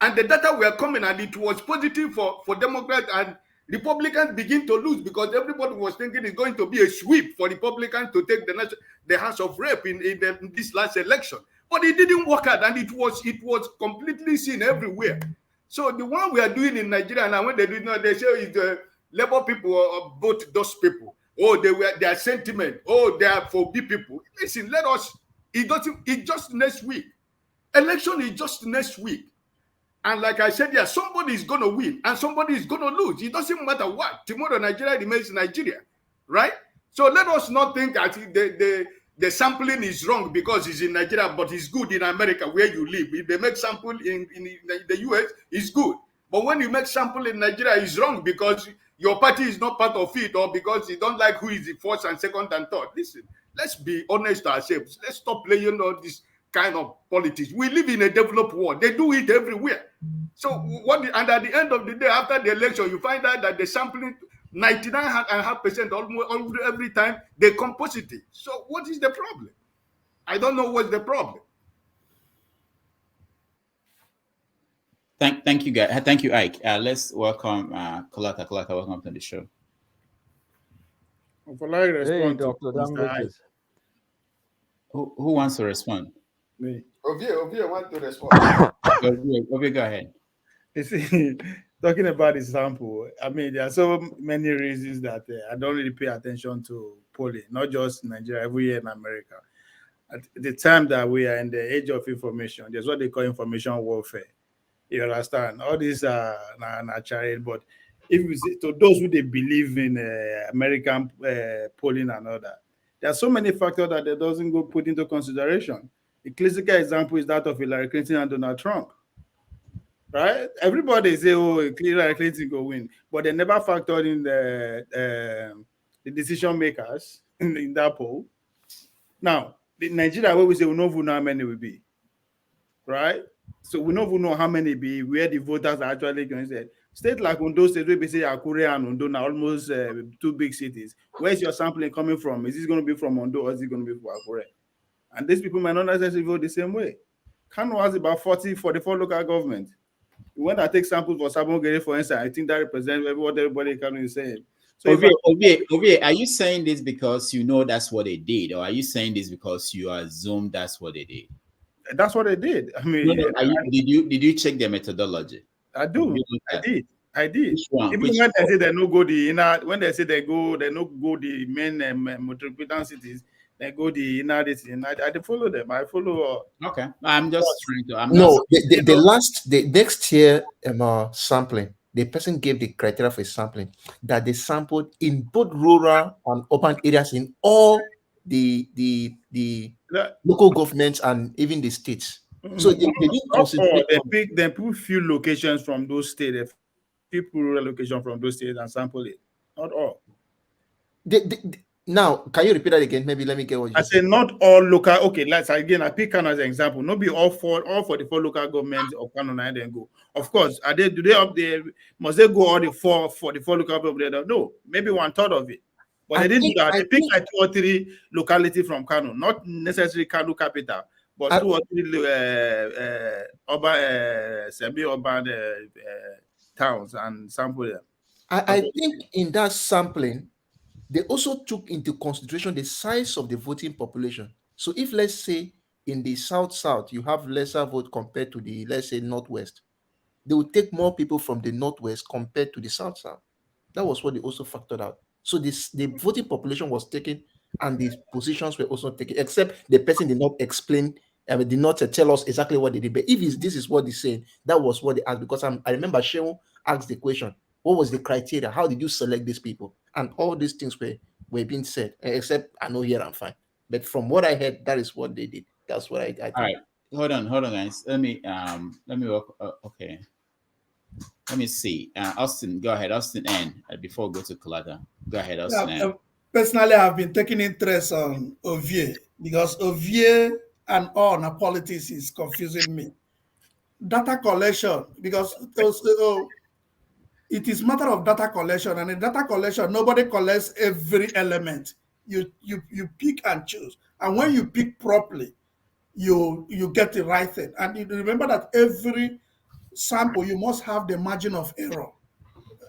and the data were coming, and it was positive for Democrats, Republicans begin to lose because everybody was thinking it's going to be a sweep for Republicans to take the House of Rep in this last election. But it didn't work out, and it was completely seen everywhere. So the one we are doing in Nigeria now, when they do not, they say it's the Labour people or both those people. Oh, their sentiment. Oh, they are for B people. Listen, let us. It's just next week. Election is just next week. And like I said, yeah, somebody is going to win and somebody is going to lose. It doesn't matter what. Tomorrow, Nigeria remains Nigeria, right? So let us not think that the sampling is wrong because it's in Nigeria, but it's good in America where you live. If they make sample in the US, it's good. But when you make sample in Nigeria, it's wrong because your party is not part of it or because you don't like who is the first and second and third. Listen, let's be honest to ourselves. Let's stop playing all this kind of politics. We live in a developed world. They do it everywhere. So and at the end of the day, after the election, you find out that the sampling 99.5% almost every time they come positive. So what is the problem? I don't know what's the problem. Thank you, guys. Thank you, Ike. Let's welcome Kolata. Kolata, welcome to the show. Hey, Dr. Who wants to respond? Me. Ovia want to respond. Ovia, go ahead. You see, talking about the sample, I mean, there are so many reasons that I don't really pay attention to polling, not just in Nigeria, every year in America. At the time that we are in the age of information, there's what they call information warfare. You understand? All these are natural, but if you see, to those who they believe in American polling and all that, there are so many factors that they doesn't go put into consideration. The classical example is that of Hillary Clinton and Donald Trump. Right? Everybody say, oh, Hillary Clinton go win, but they never factored in the decision makers in that poll. Now, in Nigeria, where we say we don't know how many will be, right? So we don't know how many be, where the voters are actually going to say. State like Ondo State, where we say Akure and Ondo are almost two big cities. Where's your sampling coming from? Is this going to be from Ondo or is it going to be from Akure? And these people might not necessarily vote the same way. Kano has about 44 local governments. When I take samples for Sabongere, for instance, I think that represents what everybody is saying. So Ovia, are you saying this because you know that's what they did, or are you saying this because you assume that's what they did? That's what they did. I mean, did you check their methodology? I do. I did. Which one? Even when they say they no go the inner, when they say they no go the main metropolitan cities, they go the inner. I follow them. I follow. Okay, I'm just trying to. The next year sampling, the person gave the criteria for sampling that they sampled in both rural and urban areas in all the local governments and even the states. So they didn't concentrate. They put few locations from those states, few rural locations from those states and sample it. Not all. Now, can you repeat that again? Maybe let me get what you said. Not all local. Okay, let's again. I pick Kano as an example. Not be all for the 4 local governments of Kano and then go. Of course, do they up there? Must they go all the 4 for the 4 local governments? No, maybe 1/3 of it. But they didn't do that. They picked like 2 or 3 localities from Kano, not necessarily Kano capital, but 2 or 3 urban, semi-urban towns and sample them. I think in that sampling, they also took into consideration the size of the voting population. So if, let's say, in the South, you have lesser vote compared to the, let's say, Northwest, they will take more people from the Northwest compared to the South. That was what they also factored out. So the voting population was taken and the positions were also taken, except the person did not explain, did not tell us exactly what they did. But if this is what they said, that was what they asked. Because I remember Shehu asked the question, what was the criteria? How did you select these people? And all these things were being said, except I know here I'm fine. But from what I heard, that is what they did. That's what I think. All right, hold on, guys. Let me work. Okay. Let me see. Austin, go ahead. Austin N. Before we go to Kolata. Go ahead, Austin N. Personally, I've been taking interest on Ovia because Ovia and all the politics is confusing me. Data collection, because it is matter of data collection, and in data collection, nobody collects every element. You pick and choose, and when you pick properly, you get the right thing. And you remember that every sample you must have the margin of error.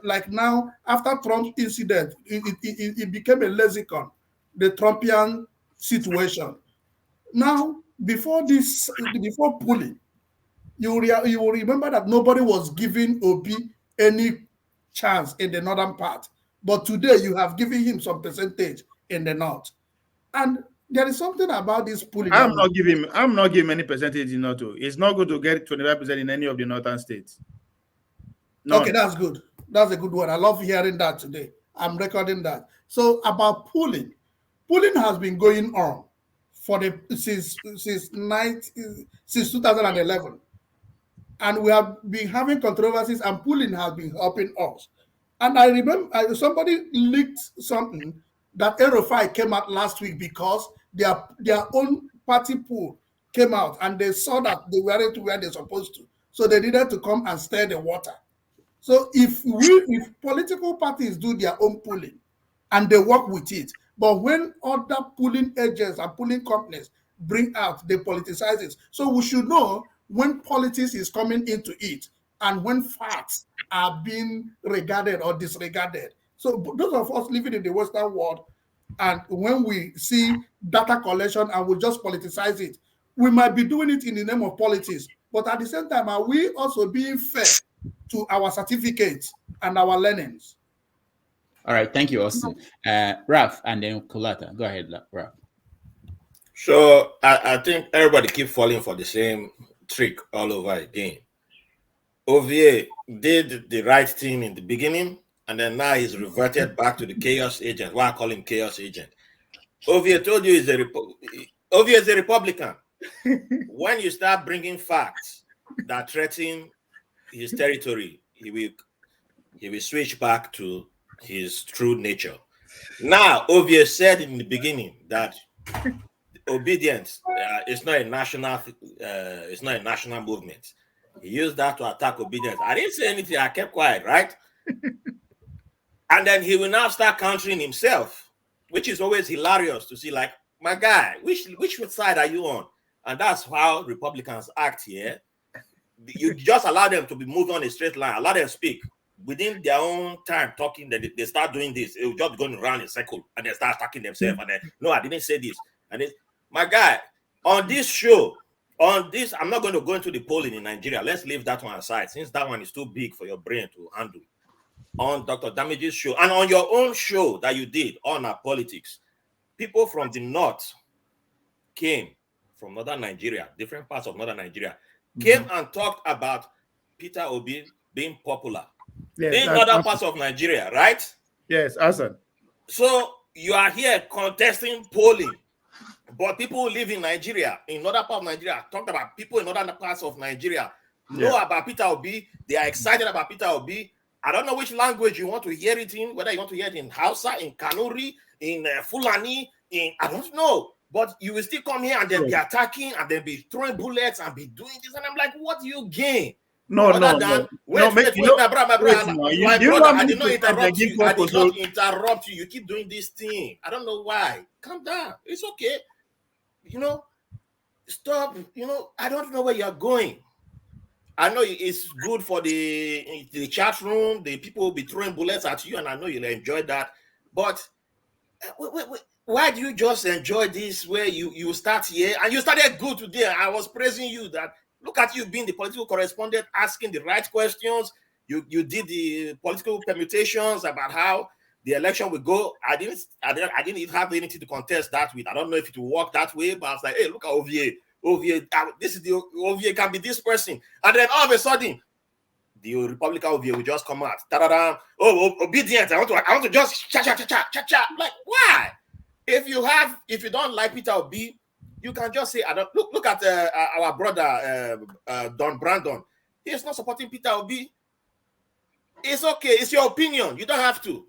like now, after Trump incident, it became a lexicon, the Trumpian situation. Now, before polling, you will remember that nobody was giving Obi any chance in the northern part. But today you have given him some percentage in the north. And there is something about this polling. I'm not giving any percentage in North. It's not going to get 25% in any of the northern states. None. Okay, that's good. That's a good one. I love hearing that today. I'm recording that. So about polling has been going on for since 2011, and we have been having controversies, and polling has been helping us. And I remember somebody leaked something that Erofai came out last week because their own party pool came out and they saw that they weren't where they're supposed to. So they needed to come and stir the water. So if political parties do their own polling and they work with it, but when other polling agents and polling companies bring out, they politicize it. So we should know when politics is coming into it and when facts are being regarded or disregarded. So those of us living in the Western world, and when we see data collection and we just politicize it, we might be doing it in the name of politics. But at the same time, are we also being fair to our certificates and our learnings? All right, thank you, Austin. Raph, and then Kulata. Go ahead, Raph. So I think everybody keep falling for the same trick all over again. Ovia did the right thing in the beginning, and then now he's reverted back to the chaos agent. Why I call him chaos agent? Ovia told you Ovia is a Republican. When you start bringing facts that threaten his territory, he will switch back to his true nature. Now, Ovia said in the beginning that obedience is not a national movement. He used that to attack obedience. I didn't say anything. I kept quiet, right? And then he will now start countering himself, which is always hilarious to see. Like, my guy, which side are you on? And that's how Republicans act here. You just allow them to be moved on a straight line. Allow them speak within their own time talking. That they start doing this. It will just going around in a circle, and they start attacking themselves. And then, no, I didn't say this. And my guy, on this show. I'm not going to go into the polling in Nigeria. Let's leave that one aside, since that one is too big for your brain to handle. On Dr. Damage's show and on your own show that you did on our politics, people from the north came from northern Nigeria, different parts of northern Nigeria, came and talked about Peter Obi being popular in other parts of Nigeria, right? Yes, awesome. So you are here contesting polling. But people who live in Nigeria, in other parts of Nigeria, talk about people in other parts of Nigeria, know about Peter Obi. They are excited about Peter Obi. I don't know which language you want to hear it in, whether you want to hear it in Hausa, in Kanuri, in Fulani, I don't know. But you will still come here and then be attacking and then be throwing bullets and be doing this. And I'm like, what do you gain? No. My brother, I did not interrupt you. I did not interrupt you. You keep doing this thing. I don't know why. Calm down. It's okay. Stop. I don't know where you're going. I know it's good for the chat room. The people will be throwing bullets at you, and I know you'll enjoy that. But why do you just enjoy this where you start here? And you started good today. I was praising you that look at you being the political correspondent, asking the right questions. You did the political permutations about how the election will go. I didn't even have anything to contest that with. I don't know if it will work that way, but I was like, hey, look at Ovia. This is the Ovia can be this person. And then all of a sudden, the Republican Ovia will just come out. Ta-da-da. Oh, obedience. I want to just cha-cha. Like, why? If you don't like Peter Obi, you can just say, I don't look at our brother Don Brandon. He's not supporting Peter Obi. It's okay. It's your opinion. You don't have to.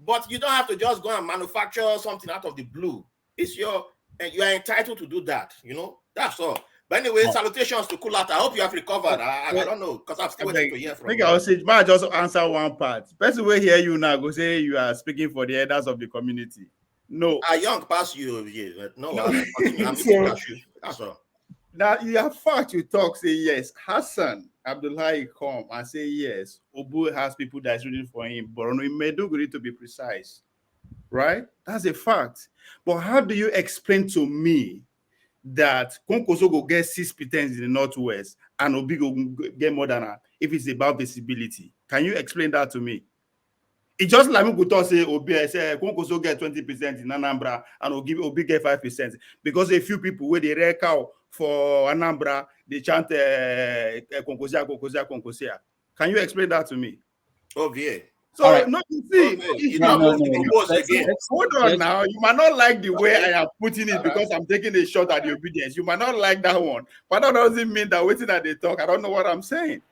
But you don't have to just go and manufacture something out of the blue. You are entitled to do that. That's all. But anyway, salutations to Kulata. I hope you have recovered. I don't know, because I'm still waiting to hear from you. I'll say, I just answer one part. Person will hear you now go say you are speaking for the elders of the community. No. I young past you, but no. I'm That's all. Now, you have fact you talk, say yes. Hassan, Abdullahi come and say, yes, Obu has people that's rooting for him, Borno, in Maiduguri to be precise, right? That's a fact. But how do you explain to me that Konkoso go get 6% in the Northwest and Obi go get more than that if it's about visibility? Can you explain that to me? It's just like me go talk say Obi say Konkoso get 20% in Anambra and Obi get 5% because a few people where they wreck out for Anambra, they chant Konkosia, Konkosia, Konkosia. Can you explain that to me? Ovia. So right. no, you see, you don't have to propose again. Hold on now. You might not like the way I am putting it because I'm taking a shot at the obedience. You might not like that one, but that doesn't mean that waiting that they talk. I don't know what I'm saying.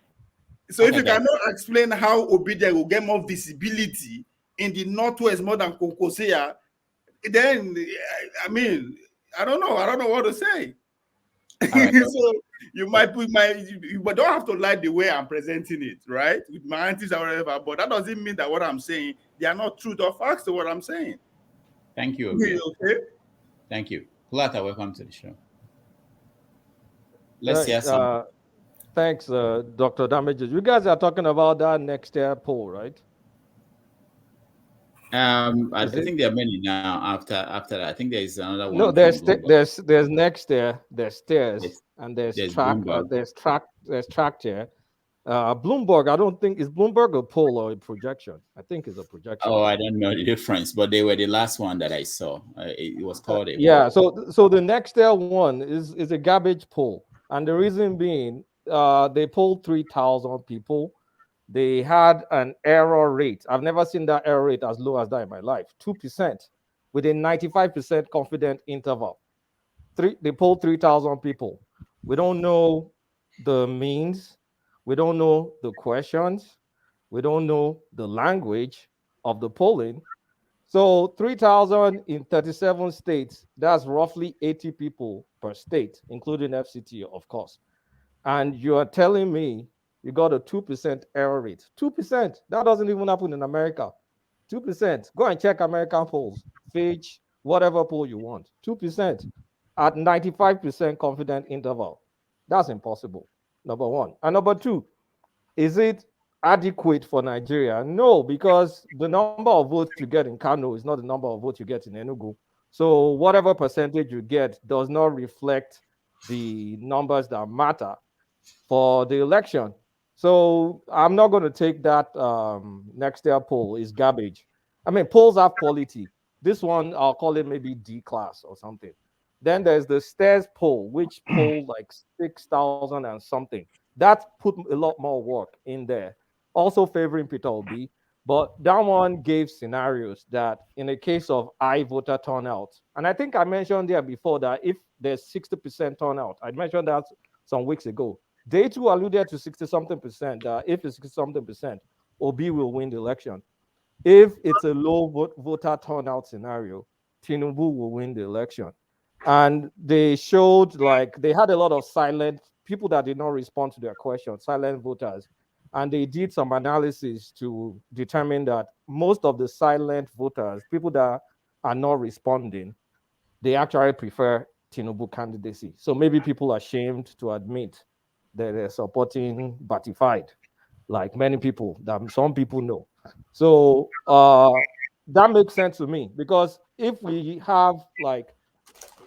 So if you cannot explain how obedience will get more visibility in the Northwest more than Konkosia, then I mean, I don't know what to say. Right. So you might you don't have to like the way I'm presenting it, right? With my aunties or whatever, but that doesn't mean that what I'm saying, they are not truth or facts to what I'm saying. Thank you, Ovia. Okay. Thank you. Kulata, welcome to the show. Let's hear some. Thanks, Dr. Damages. You guys are talking about that next year poll, right? I think there are many now. After that, I think there is another one. No, there's next year, there's stairs, and there's track, there's track here. Bloomberg, I don't think is Bloomberg a poll or a projection. I think it's a projection. Oh, I don't know the difference, but they were the last one that I saw. It was called a yeah. So the next year one is a garbage poll, and the reason being, they polled 3,000 people. They had an error rate. I've never seen that error rate as low as that in my life. 2% with a 95% confident interval. They polled 3,000 people. We don't know the means. We don't know the questions. We don't know the language of the polling. So 3,000 in 37 states, that's roughly 80 people per state, including FCT, of course. And you are telling me you got a 2% error rate. 2%. That doesn't even happen in America. 2%. Go and check American polls. Fitch, whatever poll you want. 2% at 95% confident interval. That's impossible. Number one. And number two, is it adequate for Nigeria? No, because the number of votes you get in Kano is not the number of votes you get in Enugu. So whatever percentage you get does not reflect the numbers that matter for the election. So I'm not going to take that next year poll is garbage. I mean, polls have quality. This one, I'll call it maybe D class or something. Then there's the stairs poll, which polled like 6,000 and something. That put a lot more work in there. Also favoring Peter Obi, but that one gave scenarios that in a case of high voter turnout, and I think I mentioned there before that if there's 60% turnout, I mentioned that some weeks ago. They too alluded to 60-something percent. If it's 60-something percent, Obi will win the election. If it's a low voter turnout scenario, Tinubu will win the election. And they showed like they had a lot of silent people that did not respond to their questions, silent voters. And they did some analysis to determine that most of the silent voters, people that are not responding, they actually prefer Tinubu candidacy. So maybe people are ashamed to admit that they're supporting Batified, like many people, that some people know. So that makes sense to me, because if we have like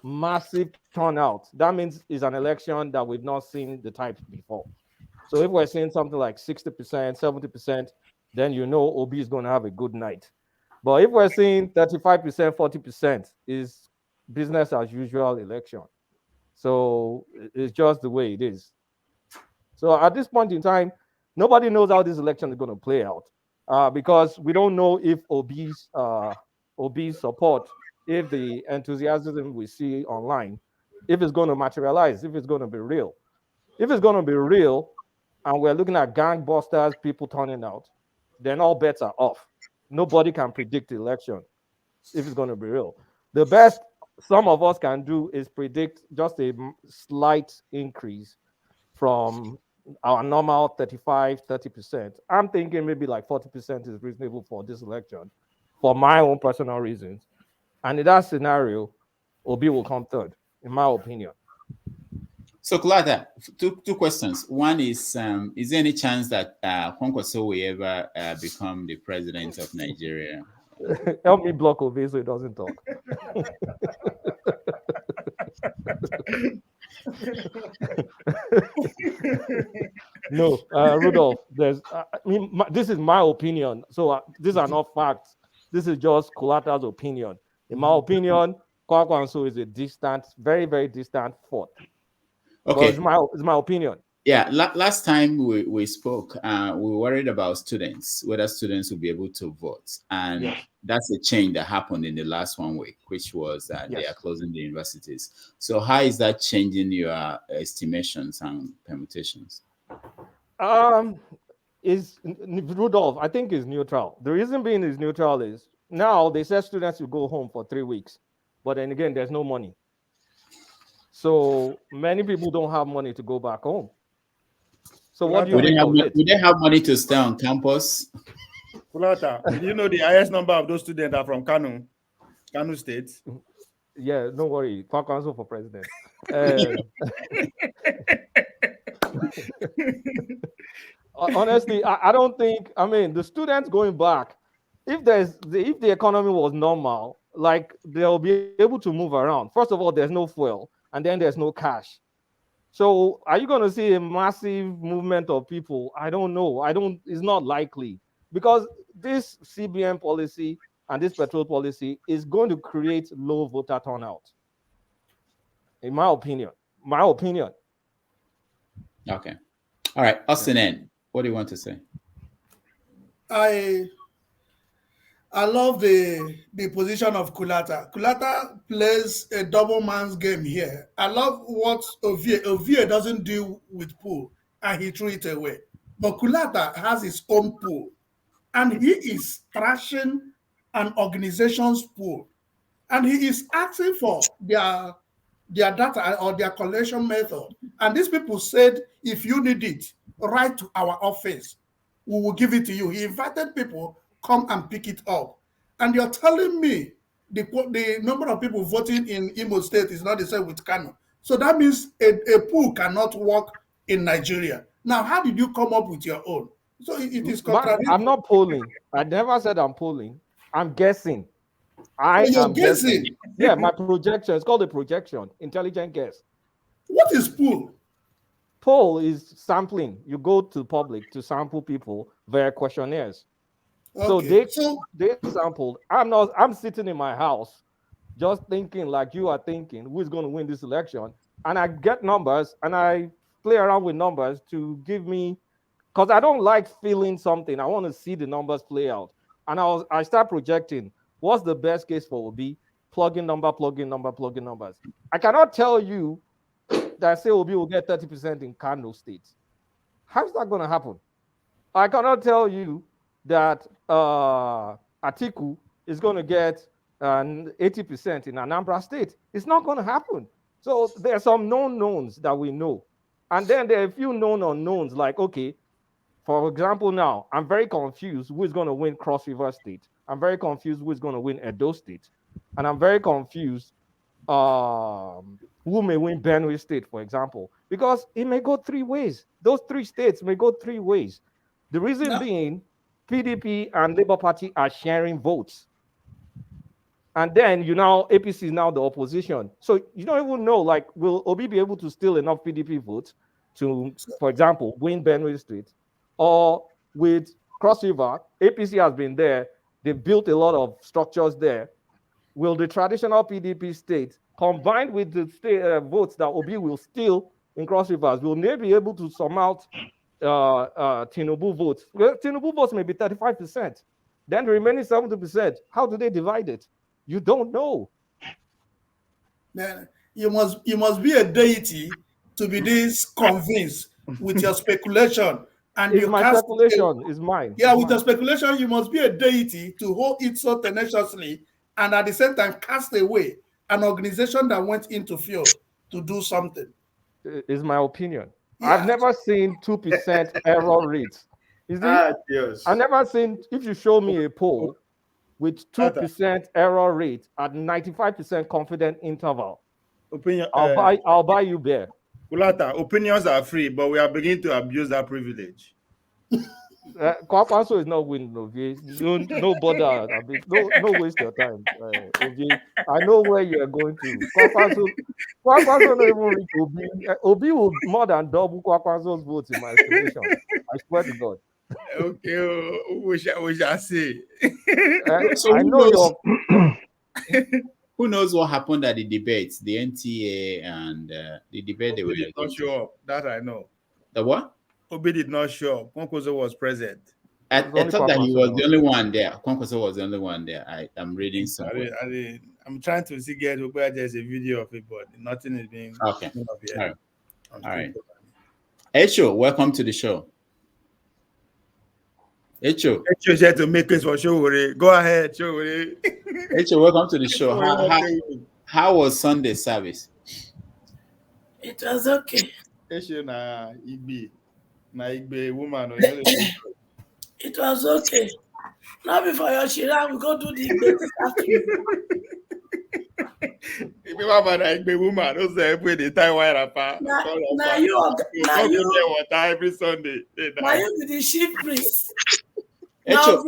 massive turnout, that means it's an election that we've not seen the type before. So if we're seeing something like 60%, 70%, then you know Obi is going to have a good night. But if we're seeing 35%, 40%, is business as usual election. So it's just the way it is. So at this point in time, nobody knows how this election is going to play out, because we don't know if Obi's support, if the enthusiasm we see online, if it's going to materialize, if it's going to be real. If it's going to be real, and we're looking at gangbusters, people turning out, then all bets are off. Nobody can predict the election if it's going to be real. The best some of us can do is predict just a slight increase from our normal 35, 30%. I'm thinking maybe like 40% is reasonable for this election for my own personal reasons. And in that scenario, Obi will come third, in my opinion. So, Kulata, two questions. One is there any chance that Kwankwaso will ever become the president of Nigeria? Help me block Ovia so he doesn't talk. No, Rudolph, this is my opinion. So these are not facts. This is just Kulata's opinion. In my opinion, Kwankwaso is a distant, very, very distant fourth. Okay. But it's my opinion. Yeah, last time we spoke, we were worried about students, whether students will be able to vote. And that's a change that happened in the last 1 week, which was that they are closing the universities. So how is that changing your estimations and permutations? Is Rudolph, I think, is neutral. The reason being is neutral is now they said students will go home for 3 weeks, but then again, there's no money. So many people don't have money to go back home. So what do you make of it? Do they have money to stay on campus? Kulata, do you know the highest number of those students are from Kano State? Yeah, don't worry. Kwankwaso for president. Honestly, I don't think. I mean, the students going back, if the economy was normal, like they'll be able to move around. First of all, there's no fuel, and then there's no cash. So, are you going to see a massive movement of people? I don't know. It's not likely because this CBN policy and this petrol policy is going to create low voter turnout. In my opinion. Okay. All right, Austin N. What do you want to say? I love the position of Kulata. Kulata plays a double man's game here. I love what Ovia doesn't deal with pool, and he threw it away. But Kulata has his own pool, and he is trashing an organization's pool, and he is asking for their data or their collection method. And these people said, if you need it, write to our office. We will give it to you. He invited people, come and pick it up. And you're telling me the number of people voting in Imo State is not the same with Kano. So that means a pool cannot work in Nigeria. Now, how did you come up with your own? So it is contradictory. I'm not polling. I never said I'm polling. I'm guessing. You're guessing? Yeah, my projection. It's called a projection. Intelligent guess. What is poll? Poll is sampling. You go to public to sample people via questionnaires. Okay. So they sampled. I'm sitting in my house just thinking like you are thinking, who's going to win this election? And I get numbers and I play around with numbers to give me, because I don't like feeling something. I want to see the numbers play out. And I start projecting what's the best case for Obi, plug-in numbers. I cannot tell you that say Obi will get 30% in Kano State. How's that going to happen? I cannot tell you that Atiku is going to get 80% in Anambra State. It's not going to happen. So there are some known knowns that we know. And then there are a few known unknowns, like, okay, for example, now, I'm very confused who is going to win Cross River State. I'm very confused who is going to win Edo State. And I'm very confused who may win Benue State, for example, because it may go three ways. Those three states may go three ways. The reason being, PDP and Labour Party are sharing votes. And then, APC is now the opposition. So you don't even know, like, will Obi be able to steal enough PDP votes to, for example, win Benue State? Or with Cross River, APC has been there. They've built a lot of structures there. Will the traditional PDP state, combined with the state votes that Obi will steal in Cross Rivers, will they be able to sum out Tinubu votes? Well, Tinubu votes may be 35%. Then the remaining 70%, how do they divide it? You don't know. Man, you must be a deity to be this convinced with your speculation. And it's my speculation, is mine. Yeah, with your speculation, you must be a deity to hold it so tenaciously and at the same time cast away an organization that went into field to do something. Is my opinion. Yeah. I've never seen 2% error rates. Yes. I've never seen, if you show me a poll with 2% error rate at 95% confident interval, I'll buy you bear. Kulata, opinions are free, but we are beginning to abuse that privilege. Kwakwanso is not winning, Ovia. No bother. I mean, no waste your time, Ovia. I know where you are going to. Kwakwanso not even reach Obi. Obi will more than double Kwakwanso's votes in my estimation. I swear to God. Okay, we shall see. So I know your. Who knows what happened at the debates, the NTA and the debate they were did not show up. That I know. The what? Obi did not show up. Kwankwaso was present. I thought that he was the only one there. Kwankwaso was the only one there. I'm reading somewhere. I'm trying to see where there's a video of it, but nothing is being okay. Up yet. All right. All right. Echo, welcome to the show. Echo said to make us for sure. Go ahead, sure. Echo, welcome to the show. How was Sunday service? It was okay. Echo na Igbe woman. It was okay. Now before your Shira, we go do the Igbe this afternoon. Igbe woman, those where they tie wire apart. Now you water every Sunday. Now you be the chief priest. Now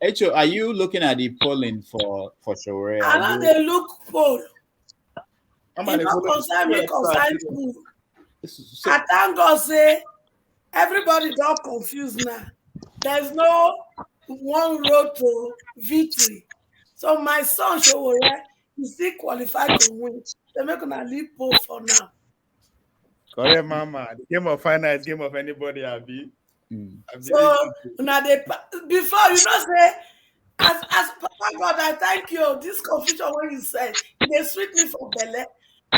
Echo, are you looking at the polling for Showore? I know they look poll. It not concern me, concern you. I thank God say everybody don't confused now. There's no one road to victory. So my son Showore is still qualified to win. They're not gonna leave poll for now. Correct, mama. The game of finance, game of anybody, Abi. So now they before you know say as Papa God, I thank you. This confusion when you said they sweet me for belly.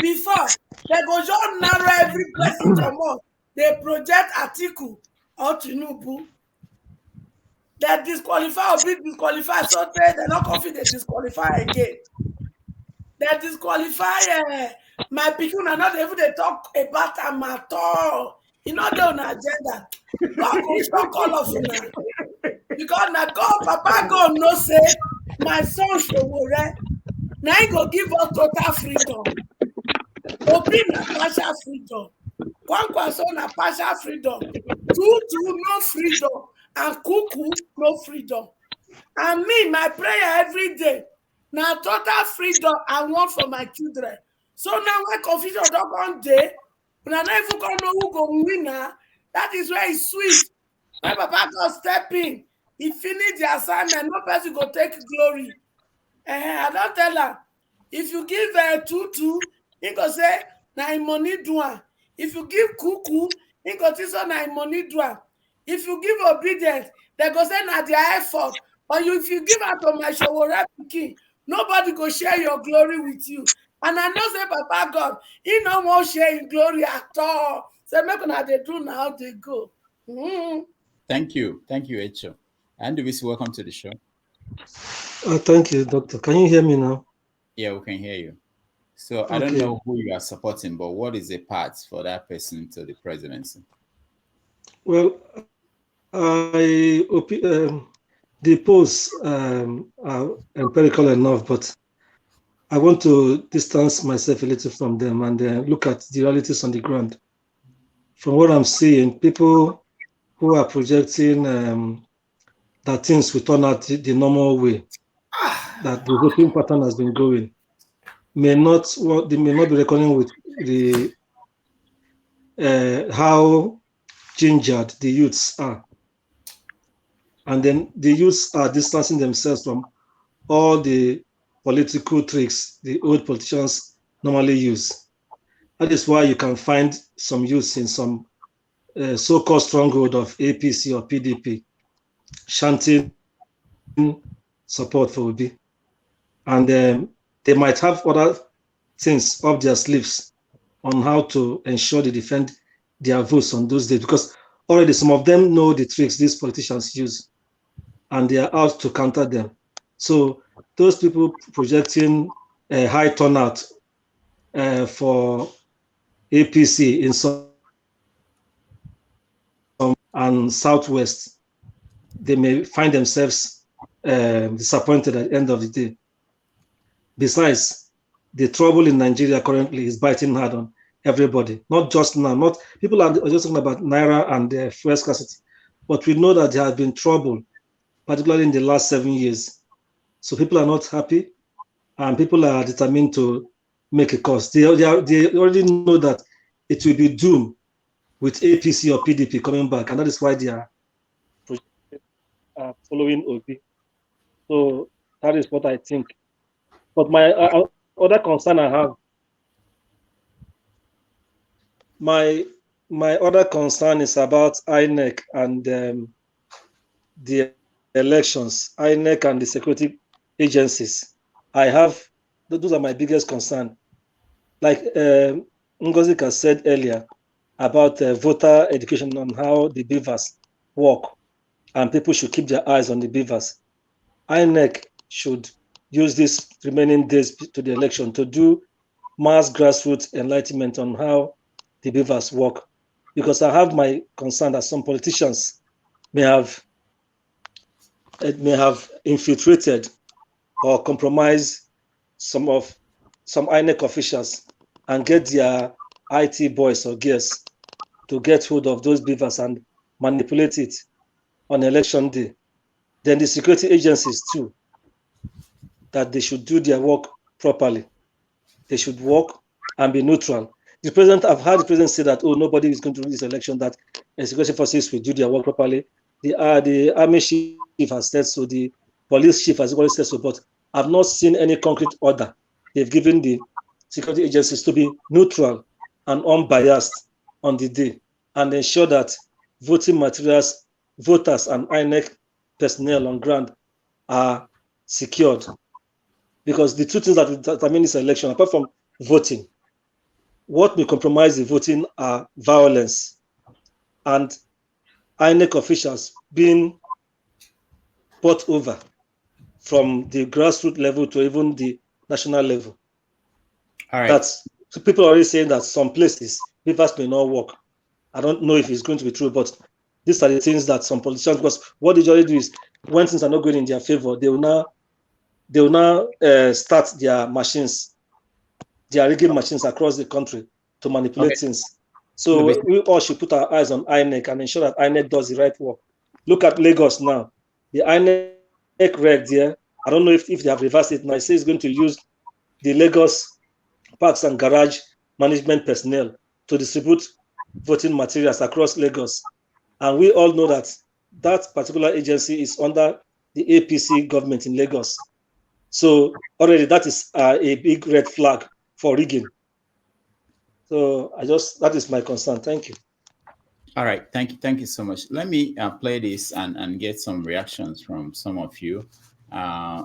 Before they go just narrow every person come on. They project Atiku or Tinubu. They disqualify or be disqualified. So they're not confident they disqualify again. They disqualify my pikin are not even they talk about them at all. You know they're on agenda. God go shock all of you now. Because now God, Papa God no say my son Showore. Now he go give us total freedom. Obi na partial freedom. Kwankwaso na partial freedom. Tutu no freedom. And Kuku no freedom. And me, my prayer every day. Now total freedom I want for my children. So now when confusion don't come day, when I never gonna know who go win now, that is where it's sweet. My Papa God step in. He finished the assignment. No person go take glory. I don't tell her. If you give Tutu, he go say, na money do. If you give Kuku, he go say, na money do. If you give obedience, they go say, na their effort. But if you give out to my Showore pikin, nobody go share your glory with you. And I know say Papa God, he no more sharing glory at all. So make una they do now they go. Thank you, Echo. And Dubisi, welcome to the show. Thank you, Doctor. Can you hear me now? Yeah, we can hear you. So I don't know who you are supporting, but what is the path for that person to the presidency? Well, the polls are empirical enough, but I want to distance myself a little from them and look at the realities on the ground. From what I'm seeing, people who are projecting that things will turn out the normal way, that the voting pattern has been going, may not be reckoning with the how gingered the youths are. And then the youths are distancing themselves from all the political tricks the old politicians normally use. That is why you can find some youths in some so-called stronghold of APC or PDP chanting support for Obi. And they might have other things up their sleeves on how to ensure they defend their votes on those days, because already some of them know the tricks these politicians use and they are out to counter them. So those people projecting a high turnout for APC in some and Southwest, they may find themselves disappointed at the end of the day. Besides, the trouble in Nigeria currently is biting hard on everybody, not just now. Not people are just talking about Naira and the fuel scarcity, but we know that there has been trouble, particularly in the last 7 years. So people are not happy, and people are determined to make a cost. They already know that it will be doomed with APC or PDP coming back, and that is why they are following Obi. So that is what I think. But my other concern I have, my other concern is about INEC and the elections, INEC and the security agencies. Those are my biggest concern. Like Ngozika said earlier about voter education on how the beavers work, and people should keep their eyes on the beavers. INEC should use these remaining days to the election to do mass grassroots enlightenment on how the beavers work, because I have my concern that some politicians may have infiltrated or compromised some INEC officials and get their IT boys or girls to get hold of those beavers and manipulate it on election day. Then the security agencies too, that they should do their work properly. They should work and be neutral. I've heard the president say that, oh, nobody is going to win this election, that security forces will do their work properly. The army chief has said so, the police chief has already said so, but I've not seen any concrete order. They've given the security agencies to be neutral and unbiased on the day and ensure that voting materials, voters, and INEC personnel on ground are secured. Because the two things that will determine this election, apart from voting, what will compromise the voting are violence and INEC officials being bought over from the grassroots level to even the national level. All right. So people are already saying that some places beavers may not work. I don't know if it's going to be true, but these are the things that some politicians, because what they usually do is when things are not going in their favor, they will now start their machines, their rigging machines across the country to manipulate things. So we all should put our eyes on INEC and ensure that INEC does the right work. Look at Lagos now. The INEC reg there, I don't know if they have reversed it now. It says it's going to use the Lagos parks and garage management personnel to distribute voting materials across Lagos. And we all know that that particular agency is under the APC government in Lagos. So already that is a big red flag for rigging. So that is my concern. Thank you. All right, thank you so much. Let me play this and get some reactions from some of you.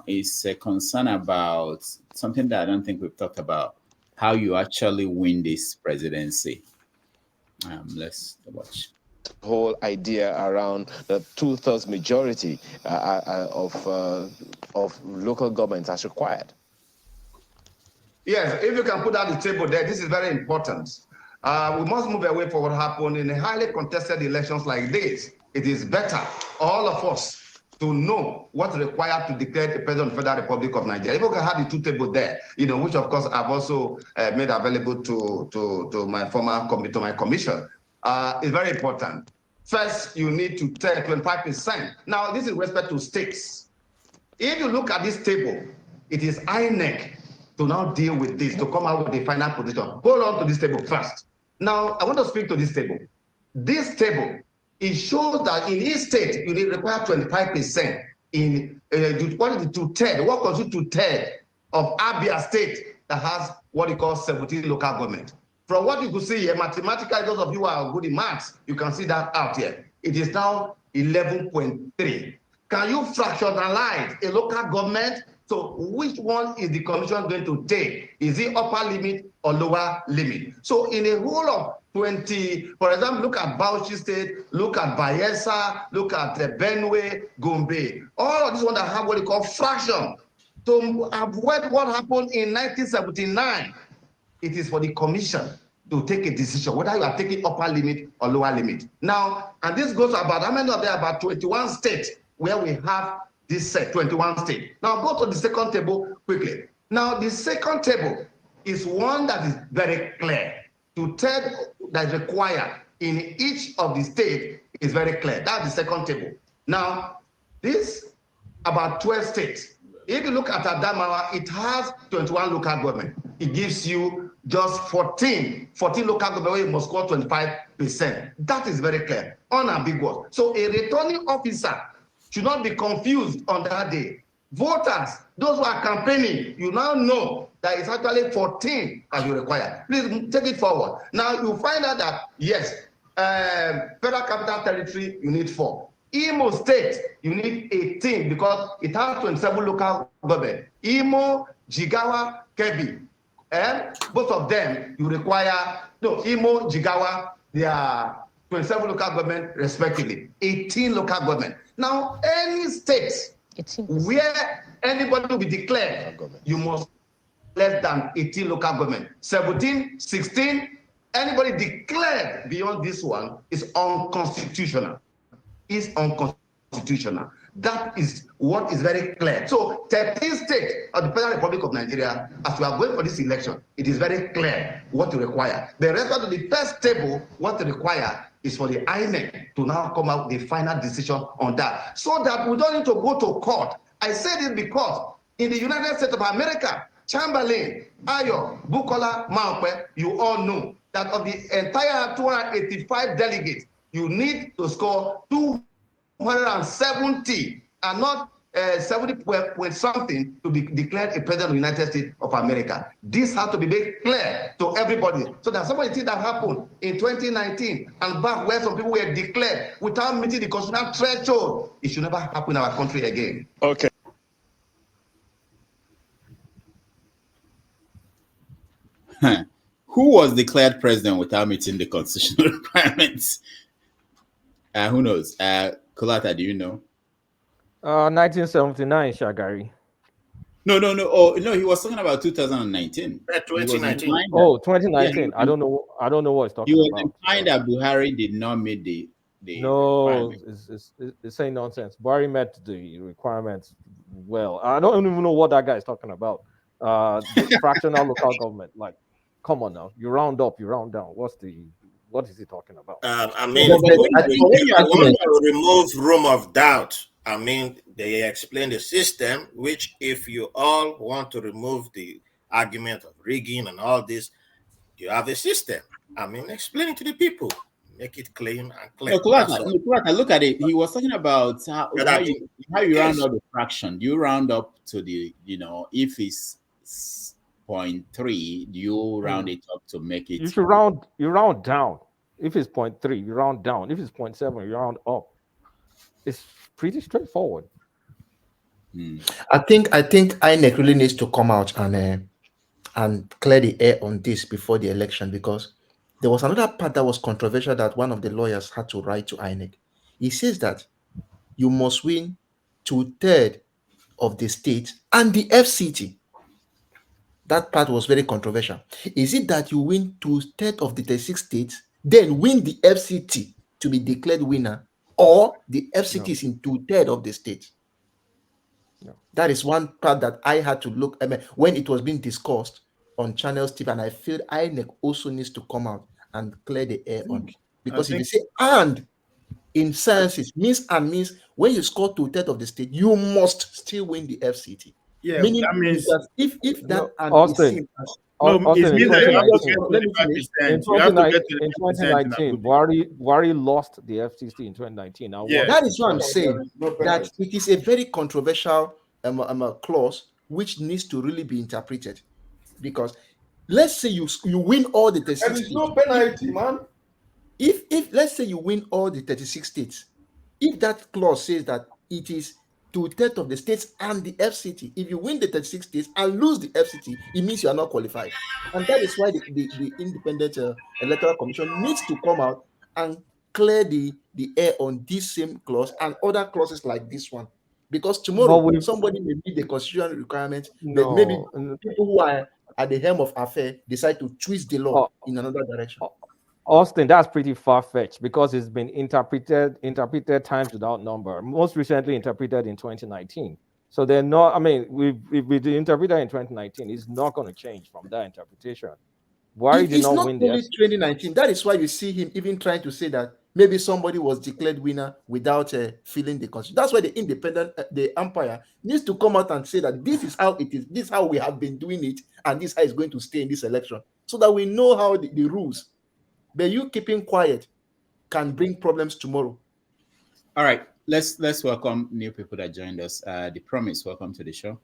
It's a concern about something that I don't think we've talked about, how you actually win this presidency. Let's watch. Whole idea around the 2/3 majority of local governments as required. Yes, if you can put at the table there, this is very important. We must move away from what happened in a highly contested elections like this. It is better, all of us, to know what's required to declare the President of the Federal Republic of Nigeria. If you can have the two tables there, which of course I've also made available to my former to my commission, is very important. First, you need to tell 25%. Now, this is with respect to states. If you look at this table, it is INEC to now deal with this, to come out with the final position. Hold on to this table first. Now, I want to speak to this table. This table, it shows that in each state, you need require 25% in what is the 2/3? What constitutes 2/3 of Abia state that has what you call 17 local government? From what you could see here, mathematically, those of you who are good in maths, you can see that out here. It is now 11.3. Can you fractionalize a local government? So which one is the commission going to take? Is it upper limit or lower limit? So in a whole of 20, for example, look at Bauchi State, look at Bayelsa, look at Benue, Gombe. All of these ones that have what we call fraction. To avoid what happened in 1979, it is for the commission to take a decision, whether you are taking upper limit or lower limit. Now, and this goes about, how many of them? About 21 states where we have this set, 21 states. Now, go to the second table quickly. Now, the second table, is one that is very clear. Two-thirds that is required in each of the states is very clear. That's the second table. Now, this about 12 states. If you look at Adamawa, it has 21 local government. It gives you just 14 local government where you must score 25%. That is very clear, unambiguous. So a returning officer should not be confused on that day. Voters, those who are campaigning, you now know that it's actually 14 as you require. Please take it forward. Now you find out that, yes, Federal Capital Territory, you need 4. Imo State, you need 18 because it has 27 local government. Imo, Jigawa, Kebbi. And both of them, you require, no, Imo, Jigawa, they are 27 local government respectively. 18 local government. Now, any state where anybody will be declared, you must less than 18 local government. 17, 16, anybody declared beyond this one is unconstitutional. Is unconstitutional. That is what is very clear. So 13 states of the Federal Republic of Nigeria, as we are going for this election, it is very clear what to require. The rest of the first table, what to require is for the Inec to now come out with the final decision on that, so that we don't need to go to court. I say this because in the United States of America, Chamberlain, Ayo, Bukola, Maupe, you all know that of the entire 285 delegates, you need to score 270 and not 70 point something to be declared a president of the United States of America. This has to be made clear to everybody, so that somebody think that happened in 2019 and back where some people were declared without meeting the constitutional threshold. It should never happen in our country again. Okay. Who was declared president without meeting the constitutional requirements? Who knows? Kolata, do you know? 1979, Shagari. No. Oh, no, he was talking about 2019. 2019. 2019. Yeah, I don't know what he's talking he was about. implying that Buhari did not meet the no, it's saying nonsense. Buhari met the requirements well. I don't even know what that guy is talking about. The fractional local government. Like, come on now. You round up, you round down. What is he talking about? I mean, when you remove room of doubt, I mean, they explain the system, which if you all want to remove the argument of rigging and all this, you have a system. I mean, explain it to the people. Make it clean and clear. No, Kulata, look at it. He was talking about how you round up the fraction. Do you round up to the, if it's 0.3, do you round it up to make it? You round down. If it's 0.3, you round down. If it's 0.7, you round up. It's pretty straightforward. I think INEC really needs to come out and clear the air on this before the election, because there was another part that was controversial that one of the lawyers had to write to INEC. He says that you must win 2/3 of the states and the FCT. That part was very controversial. Is it that you win 2/3 of the 36 states, then win the FCT to be declared winner, or the FCT is in 2/3 of the states? That is one part that I had to look. I mean, when it was being discussed on Channels TV, and I feel INEC also needs to come out and clear the air on, because if you say "and" in sciences means when you score 2/3 of the state, you must still win the FCT. Yeah, meaning that means that if that and Austin, it means that you have to get in 2019, Buhari lost the FCC in 2019. Now, that is what I'm saying. That it is a very controversial clause which needs to really be interpreted, because let's say you win all the 36 states. There is no penalty, man. If let's say you win all the 36 states, if that clause says that it is 2/3 of the states and the FCT, if you win the 36 states and lose the FCT, it means you are not qualified. And that is why the Independent Electoral Commission needs to come out and clear the air on this same clause and other clauses like this one. Because tomorrow somebody may meet the constitutional requirement, but maybe people who are at the helm of affair decide to twist the law in another direction. Austin, that's pretty far-fetched, because it's been interpreted times without number. Most recently interpreted in 2019. So they're not, I mean, with the interpreter in 2019, it's not going to change from that interpretation. Buhari did It's not not win the only 2019. That is why you see him even trying to say that maybe somebody was declared winner without filling the constitution. That's why the independent, the umpire needs to come out and say that this is how it is, this is how we have been doing it, and this is how it's going to stay in this election, so that we know how the rules. But you keeping quiet can bring problems tomorrow. All right, let's welcome new people that joined us. The Promise, welcome to the show.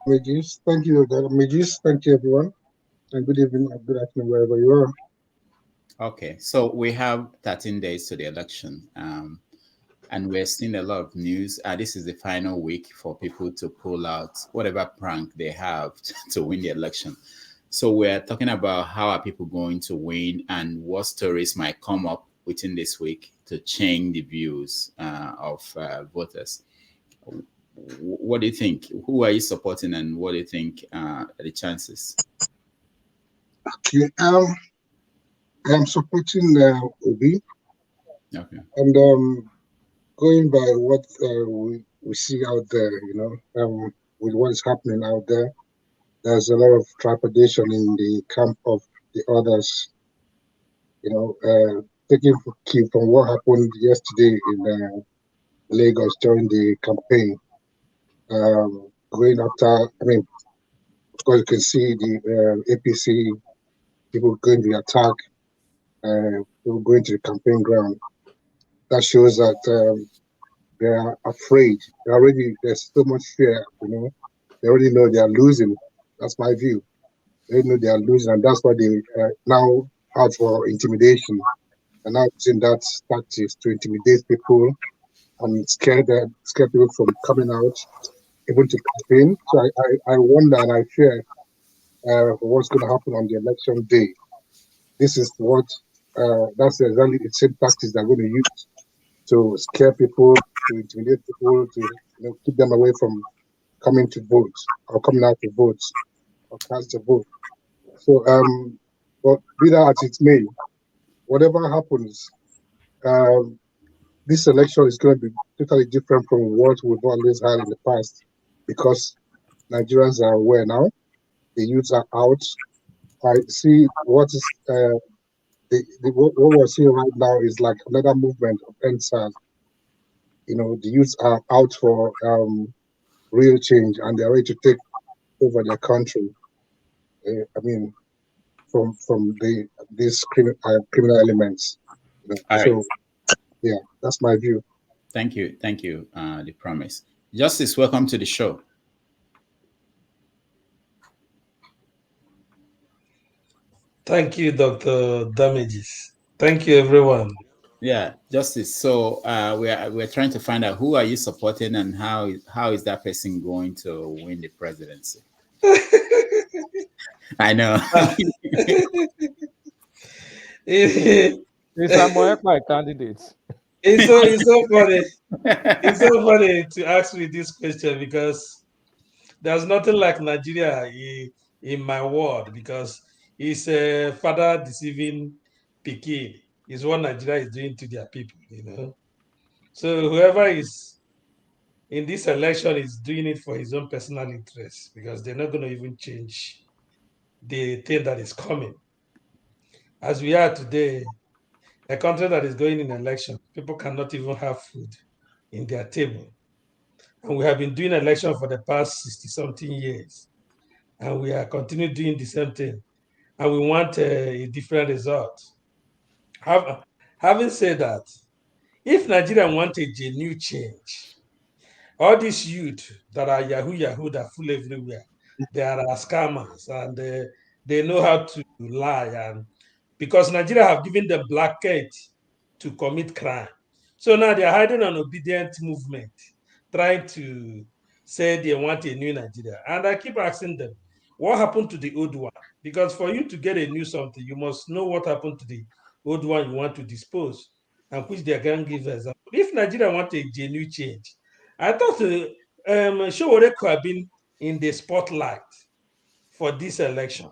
Majis, thank you, Majis. Thank you, everyone, and good evening or good afternoon, wherever you are. Okay, so we have 13 days to the election, and we're seeing a lot of news. This is the final week for people to pull out whatever prank they have to win the election. So we're talking about how are people going to win and what stories might come up within this week to change the views of voters. What do you think? Who are you supporting, and what do you think are the chances? Okay, I'm supporting Obi. Okay. And going by what we see out there, with what is happening out there, there's a lot of trepidation in the camp of the others. Taking cue from what happened yesterday in Lagos during the campaign, going after, of course, you can see the APC people going to the attack, people going to the campaign ground. That shows that they are afraid. There's so much fear, They already know they are losing. That's my view. They know they are losing, and that's why they now out for intimidation. And now using that tactics to intimidate people and scare people from coming out, even to campaign. So I wonder and I fear what's going to happen on the election day. This is what that's exactly the same tactics they're going to use to scare people, to intimidate people, to keep them away from coming to vote or coming out to vote or cast a vote. So, but be that as it may, whatever happens, this election is going to be totally different from what we've always had in the past, because Nigerians are aware now. The youths are out. I see what is what we're seeing right now is like another movement of NSAS. The youths are out for real change, and they're ready to take over their country. From these criminal elements. So, yeah, that's my view. Thank you, The Promise. Justice, welcome to the show. Thank you, Dr. Damages. Thank you, everyone. Yeah, Justice. So we're trying to find out who are you supporting and how is that person going to win the presidency? I know. It's my candidate. It's so funny. It's so funny to ask me this question, because there's nothing like Nigeria in my world, because it's a father deceiving Pekin is what Nigeria is doing to their people, So whoever is in this election is doing it for his own personal interest, because they're not going to even change the thing that is coming. As we are today, a country that is going in election, people cannot even have food in their table. And we have been doing election for the past 60-something years. And we are continuing doing the same thing. And we want a different result. Having said that, if Nigeria want a genuine change, all these youth that are Yahoo that fool everywhere, they are scammers, and they know how to lie. And because Nigeria have given them blanket to commit crime. So now they are hiding an obedient movement, trying to say they want a new Nigeria. And I keep asking them, what happened to the old one? Because for you to get a new something, you must know what happened to the old one you want to dispose, and which they can give example. If Nigeria want a genuine change, I thought Showore could have been in the spotlight for this election.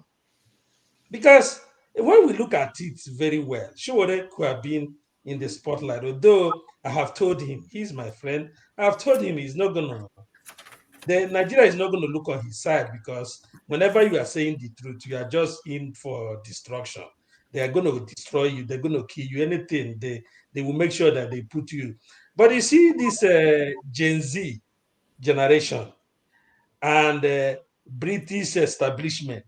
Because when we look at it very well, Showore could have been in the spotlight. Although I have told him, he's my friend, I have told him he's not gonna, Nigeria is not gonna look on his side, because whenever you are saying the truth, you are just in for destruction. They are gonna destroy you, they're gonna kill you, anything, they will make sure that they put you. But you see this Gen Z generation and British establishment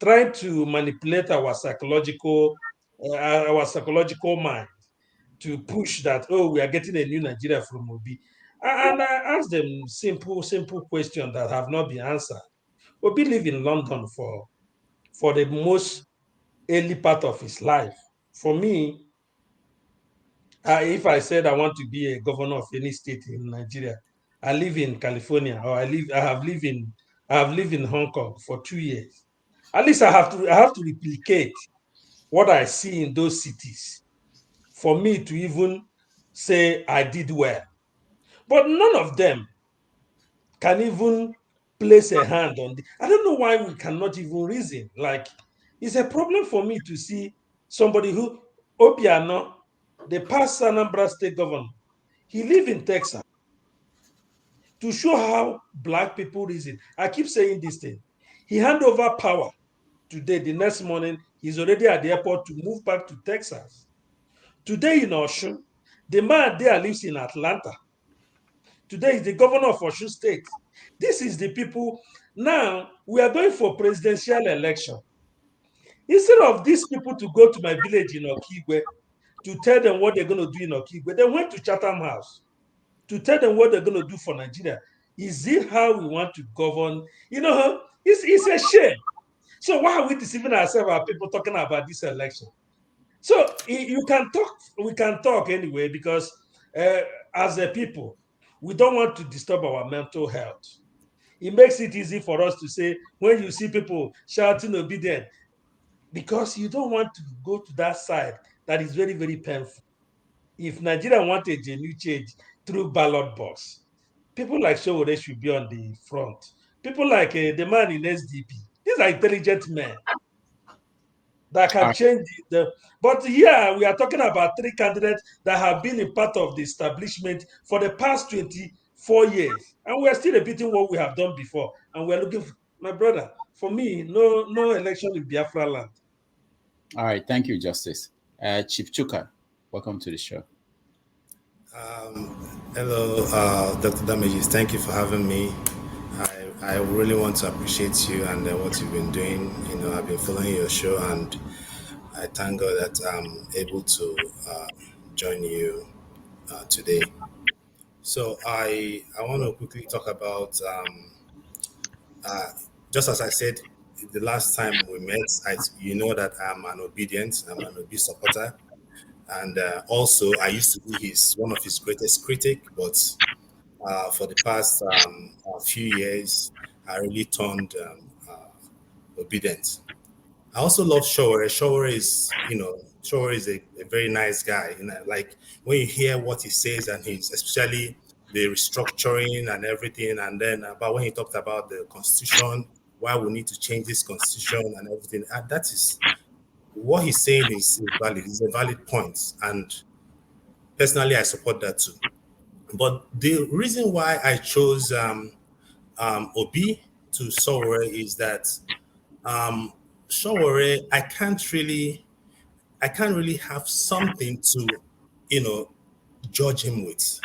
trying to manipulate our psychological mind to push that, oh, we are getting a new Nigeria from Obi. And I asked them simple question that have not been answered. Obi lived in London for the most early part of his life. For me, if I said I want to be a governor of any state in Nigeria, I live in California, or I have lived in Hong Kong for 2 years. At least I have to replicate what I see in those cities for me to even say I did well. But none of them can even place a hand on the. I don't know why we cannot even reason. Like, it's a problem for me to see somebody who, Obiano, the past Anambra state governor, he lived in Texas, to show how black people reason. I keep saying this thing. He handed over power today. The next morning, he's already at the airport to move back to Texas. Today in Osun, the man there lives in Atlanta. Today is the governor of Osun State. This is the people. Now, we are going for presidential election. Instead of these people to go to my village in Okigwe to tell them what they're going to do in Okigwe, they went to Chatham House to tell them what they're going to do for Nigeria. Is it how we want to govern? You know, it's a shame. So why are we deceiving ourselves, our people, talking about this election? So you can talk, we can talk anyway, because as a people, we don't want to disturb our mental health. It makes it easy for us to say, when you see people shouting obedient, because you don't want to go to that side that is very, very painful. If Nigeria want a genuine change through ballot box, people like Showore should be on the front. People like the man in SDP, these are intelligent men that can change but here we are talking about 3 candidates that have been a part of the establishment for the past 24 years, and we are still repeating what we have done before, and we are looking for, my brother, for me, no election in Biafra land. All right, thank you, Justice. Chief Chuka, welcome to the show. Hello, Dr. Damages. Thank you for having me. I really want to appreciate you and what you've been doing. You know, I've been following your show, and I thank God that I'm able to join you today. So I want to quickly talk about, just as I said the last time we met, you know that I'm an Obi supporter. And also, I used to be one of his greatest critics, but for the past few years, I really turned obedient. I also love Showore. Showore is a very nice guy. You know, like when you hear what he says, and he's especially the restructuring and everything, and then about when he talked about the constitution, why we need to change this constitution and everything, and that is what he's saying is valid. It's a valid point, and personally, I support that too. But the reason why I chose Obi to Showore is that Showore, I can't really have something to, judge him with.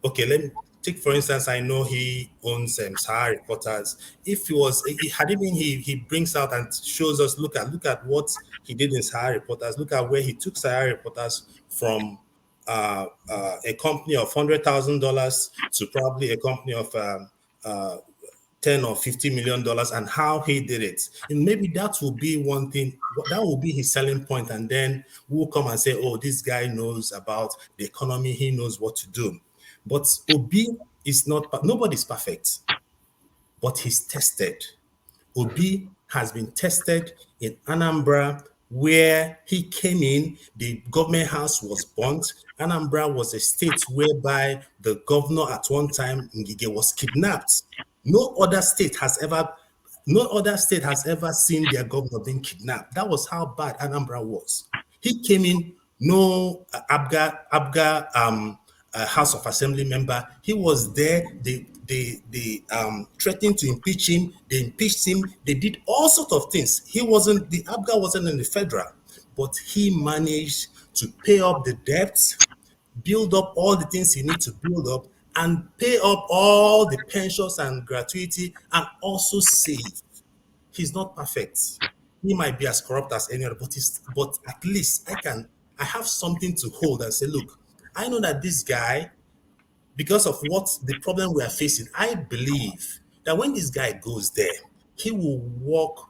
Okay, let me take for instance. I know he owns Sahara Reporters. If he brings out and shows us, look at what he did in Sahara Reporters. Look at where he took Sahara Reporters from a company of $100,000 to probably a company of $10 or $50 million, and how he did it. And maybe that will be one thing, that will be his selling point. And then we'll come and say, oh, this guy knows about the economy, he knows what to do. But Obi is not, nobody's perfect, but he's tested. Obi has been tested in Anambra, where he came in, the government house was burnt. Anambra was a state whereby the governor at one time, Ngige, was kidnapped. No other state has ever seen their governor being kidnapped. That was how bad Anambra was. He came in, no Abga House of Assembly member. He was there. They threatened to impeach him. They impeached him. They did all sorts of things. The Abga wasn't in the federal, but he managed to pay up the debts, build up all the things he needs to build up, and pay up all the pensions and gratuity, and also save. He's not perfect. He might be as corrupt as any other, but at least I have something to hold and say, look, I know that this guy, because of what the problem we are facing, I believe that when this guy goes there, he will work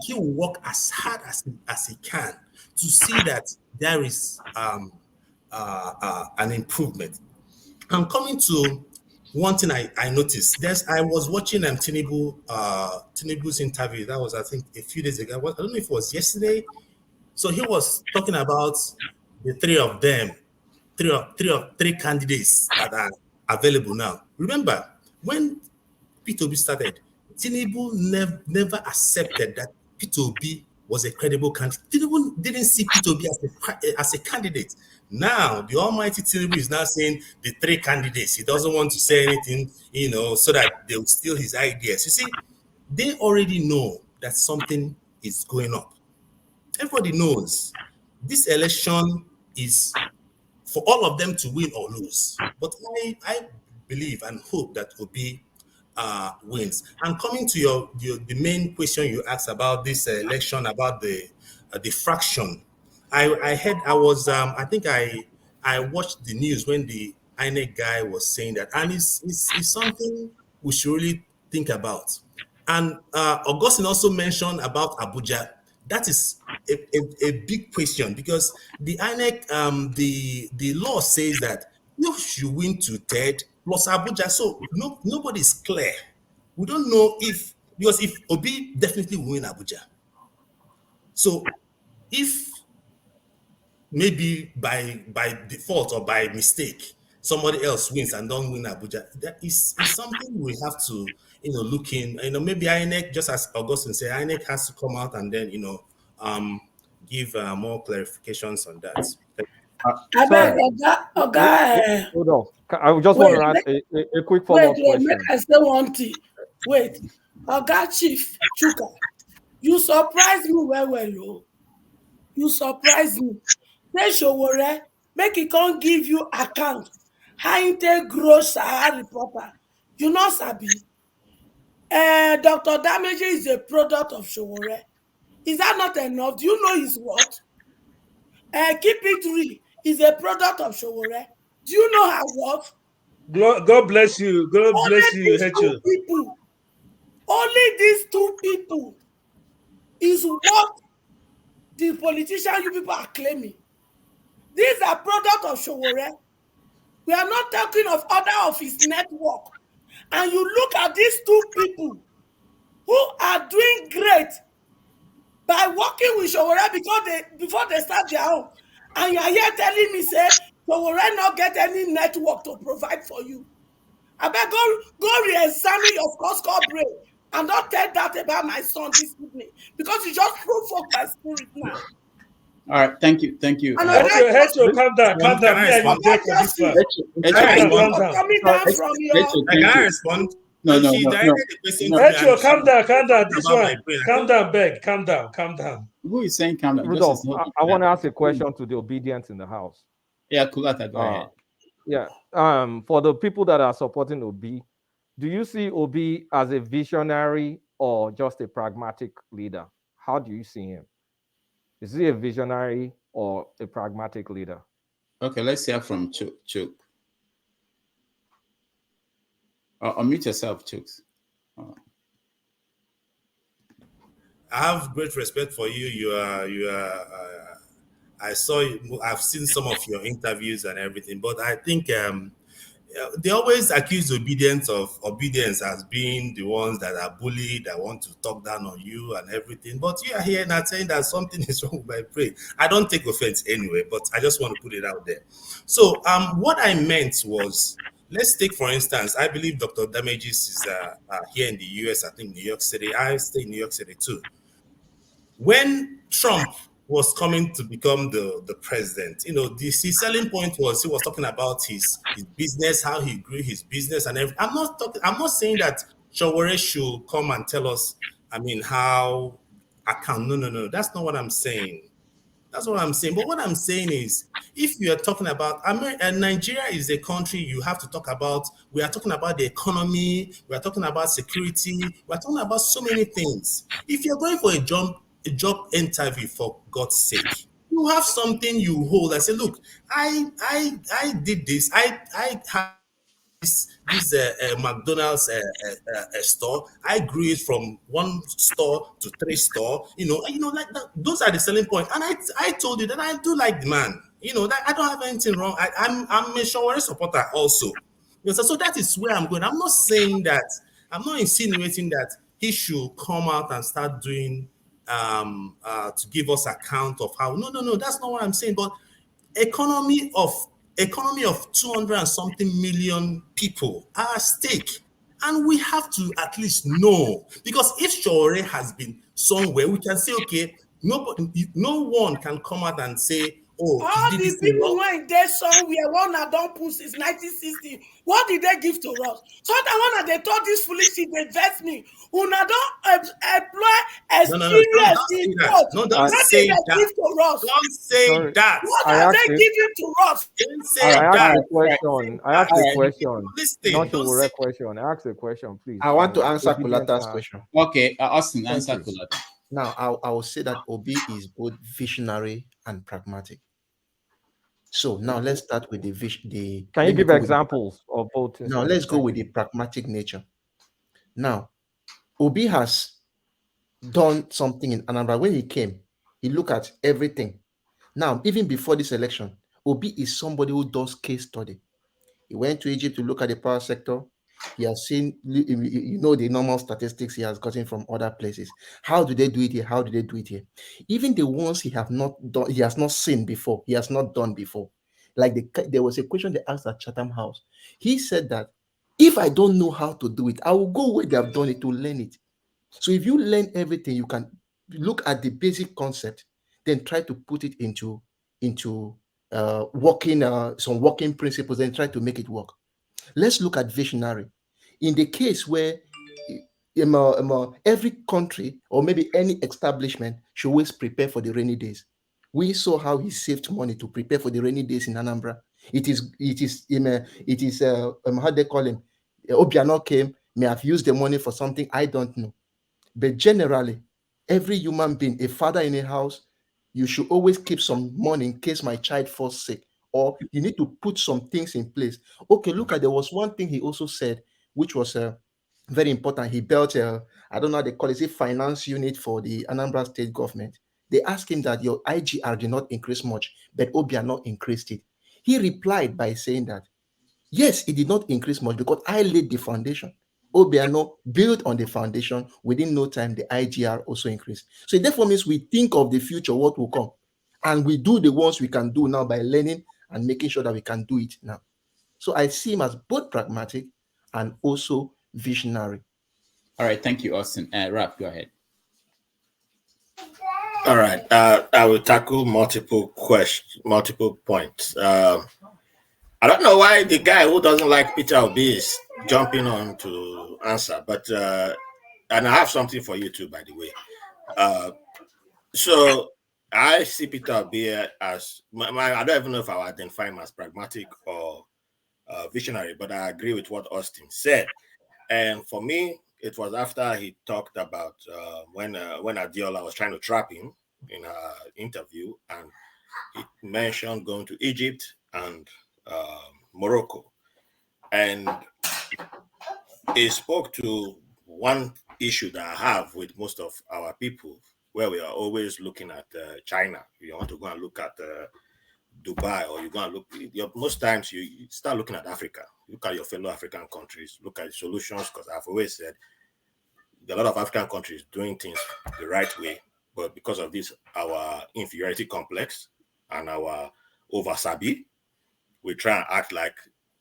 he will work as hard as he can to see that there is an improvement. I'm coming to one thing I noticed. I was watching Tinubu's interview. That was, I think, a few days ago. I don't know if it was yesterday. So he was talking about the three of them, three candidates that are available now. Remember, when P2B started, Tinubu never accepted that P2B was a credible candidate. Tinubu didn't see P2B as a candidate. Now, the almighty Tinubu is now saying the three candidates. He doesn't want to say anything, so that they'll steal his ideas. You see, they already know that something is going up. Everybody knows this election is for all of them to win or lose. But I believe and hope that Obi wins. And coming to the main question you asked about this election, about the fraction, I watched the news when the INEC guy was saying that, and it's something we should really think about. And Augustine also mentioned about Abuja. That is a big question, because the INEC, the law says that you should win 2/3 plus Abuja. So nobody's clear. We don't know because if Obi definitely will win Abuja. So if maybe by default or by mistake somebody else wins and don't win Abuja, that is something we have to look in. Maybe INEC, just as Augustine said, INEC has to come out and then give more clarifications on that. I beg Oga. Hold on. I just want to ask a quick follow-up question. Make I say one thing. Wait, Oga Chief Chuka, you surprise me well. You surprise me. Say Showore, make he can't give you account. How he take grow Sahara reporter. You know Sabi. Dr. Damage is a product of Showore. Is that not enough? Do you know his what? Keep it real. Is a product of Showore. Do you know her what? God bless you. God Only bless you, these two people. Only these two people is what the politician you people are claiming. These are product of Showore. We are not talking of other of his network. And you look at these two people who are doing great by working with Showore before they start their own. And you are here telling me, say, Showore not get any network to provide for you. I beg go re-examine your score brain and not tell that about my son this evening, because you just provoke my spirit now. All right, thank you. And Hecho, calm down. Yeah, you there for this one. Coming down from your. Can I respond? No. Hecho, calm down. This one. Calm down, beg. Calm down. Who is saying calm down? Rudolph, I want to ask a question to the obedience in the house. Yeah, Kulata, go ahead. Yeah. For the people that are supporting Obi, do you see Obi as a visionary or just a pragmatic leader? How do you see him? Is he a visionary or a pragmatic leader? Okay, let's hear from Chuk. Unmute yourself, Chuks. I have great respect for you. You are. I've seen some of your interviews and everything, but I think they always accuse obedience as being the ones that are bullied, that want to talk down on you and everything. But you are here not saying that something is wrong with my brain. I don't take offense anyway, but I just want to put it out there. So what I meant was, let's take, for instance, I believe Dr. Damages is here in the US, I think New York City. I stay in New York City too. When Trump was coming to become the president, you know, his selling point was he was talking about his business, how he grew his business and everything. I'm not saying that Sowore should come and tell us, I mean, how account. No. That's not what I'm saying. That's what I'm saying. But what I'm saying is, if you are talking about Nigeria is a country, you have to talk about. We are talking about the economy. We are talking about security. We are talking about so many things. If you're going for a job interview, for God's sake, you have something you hold. I say, look, I did this. I have this McDonald's store. I grew it from 1 store to 3 store. You know, like that, those are the selling point. And I told you that I do like the man. You know, that I don't have anything wrong. I'm a Sowore supporter also. You know, so that is where I'm going. I'm not saying that. I'm not insinuating that he should come out and start doing to give us account of how. No. That's not what I'm saying. But economy of 200 and something million people are at stake, and we have to at least know, because if Sowore has been somewhere, we can say, okay, no one can come out and say, oh, all the people when they somewhere, one that don't put since 1960, what did they give to us? So that one that they thought this foolish thing, they vest me. Una don't employ experience in court. No, don't say that. Give to us. Don't say that. What are they giving to us? Don't say I that. asked a question. I asked a question. Listen, Not a don't Sowore question. I asked a question, please. I want to answer Obedient Kulata's question. Okay, Austin, Thank answer you. Kulata. Now, I will say that Obi is both visionary and pragmatic. So now let's start with the. Can you give examples of both? Now let's go with the pragmatic nature. Now, Obi has done something in Anambra. When he came, he looked at everything. Now, even before this election, Obi is somebody who does case study. He went to Egypt to look at the power sector. He has seen, you know, the normal statistics he has gotten from other places. How do they do it here? How do they do it here? Even the ones he has not seen before, he has not done before. Like there was a question they asked at Chatham House. He said that if I don't know how to do it, I will go where they have done it to learn it. So if you learn everything, you can look at the basic concept, then try to put it into some working principles and try to make it work. Let's look at visionary. In the case where every country or maybe any establishment should always prepare for the rainy days. We saw how he saved money to prepare for the rainy days in Anambra. It is how they call him. Obiano came, may have used the money for something, I don't know. But generally, every human being, a father in a house, you should always keep some money in case my child falls sick, or you need to put some things in place. Okay, there was one thing he also said, which was very important. He built I don't know how they call it, finance unit for the Anambra state government. They asked him that your IGR did not increase much, but Obiano increased it. He replied by saying that, yes, it did not increase much because I laid the foundation. Obiano built on the foundation. Within no time, the IGR also increased. So it therefore means we think of the future, what will come. And we do the ones we can do now by learning and making sure that we can do it now. So I see him as both pragmatic and also visionary. All right, thank you, Austin. Raph, go ahead. All right, I will tackle multiple points. I don't know why the guy who doesn't like Peter Obi is jumping on to answer, but and I have something for you too, by the way. So I see Peter Obi as I don't even know if I would identify him as pragmatic or visionary, but I agree with what Austin said. And for me, it was after he talked about when Adiola was trying to trap him in an interview, and he mentioned going to Egypt and Morocco, and he spoke to one issue that I have with most of our people, where we are always looking at China. You want to go and look at Dubai, or you go and look. Most times you start looking at Africa. Look at your fellow African countries. Look at the solutions, because I've always said there are a lot of African countries doing things the right way, but because of this, our inferiority complex and our over-sabi, we try and act like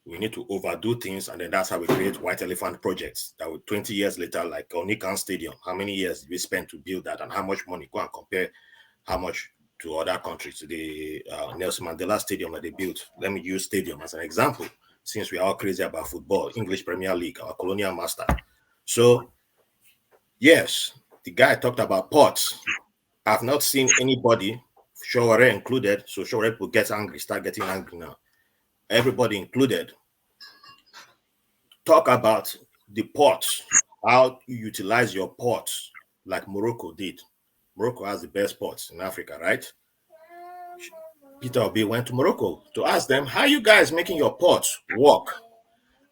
we need to overdo things, and then that's how we create white elephant projects that would 20 years later, like Onikan Stadium. How many years did we spend to build that, and how much money? Go and compare how much to other countries. The Nelson Mandela Stadium that they built. Let me use stadium as an example, since we are all crazy about football. English Premier League, our colonial master. So, yes, the guy talked about ports. I've not seen anybody, Showore included, so Showore people get angry, start getting angry now. Everybody included, talk about the ports, how you utilize your ports like Morocco did. Morocco has the best ports in Africa, right? Peter Obi went to Morocco to ask them, how you guys making your ports work?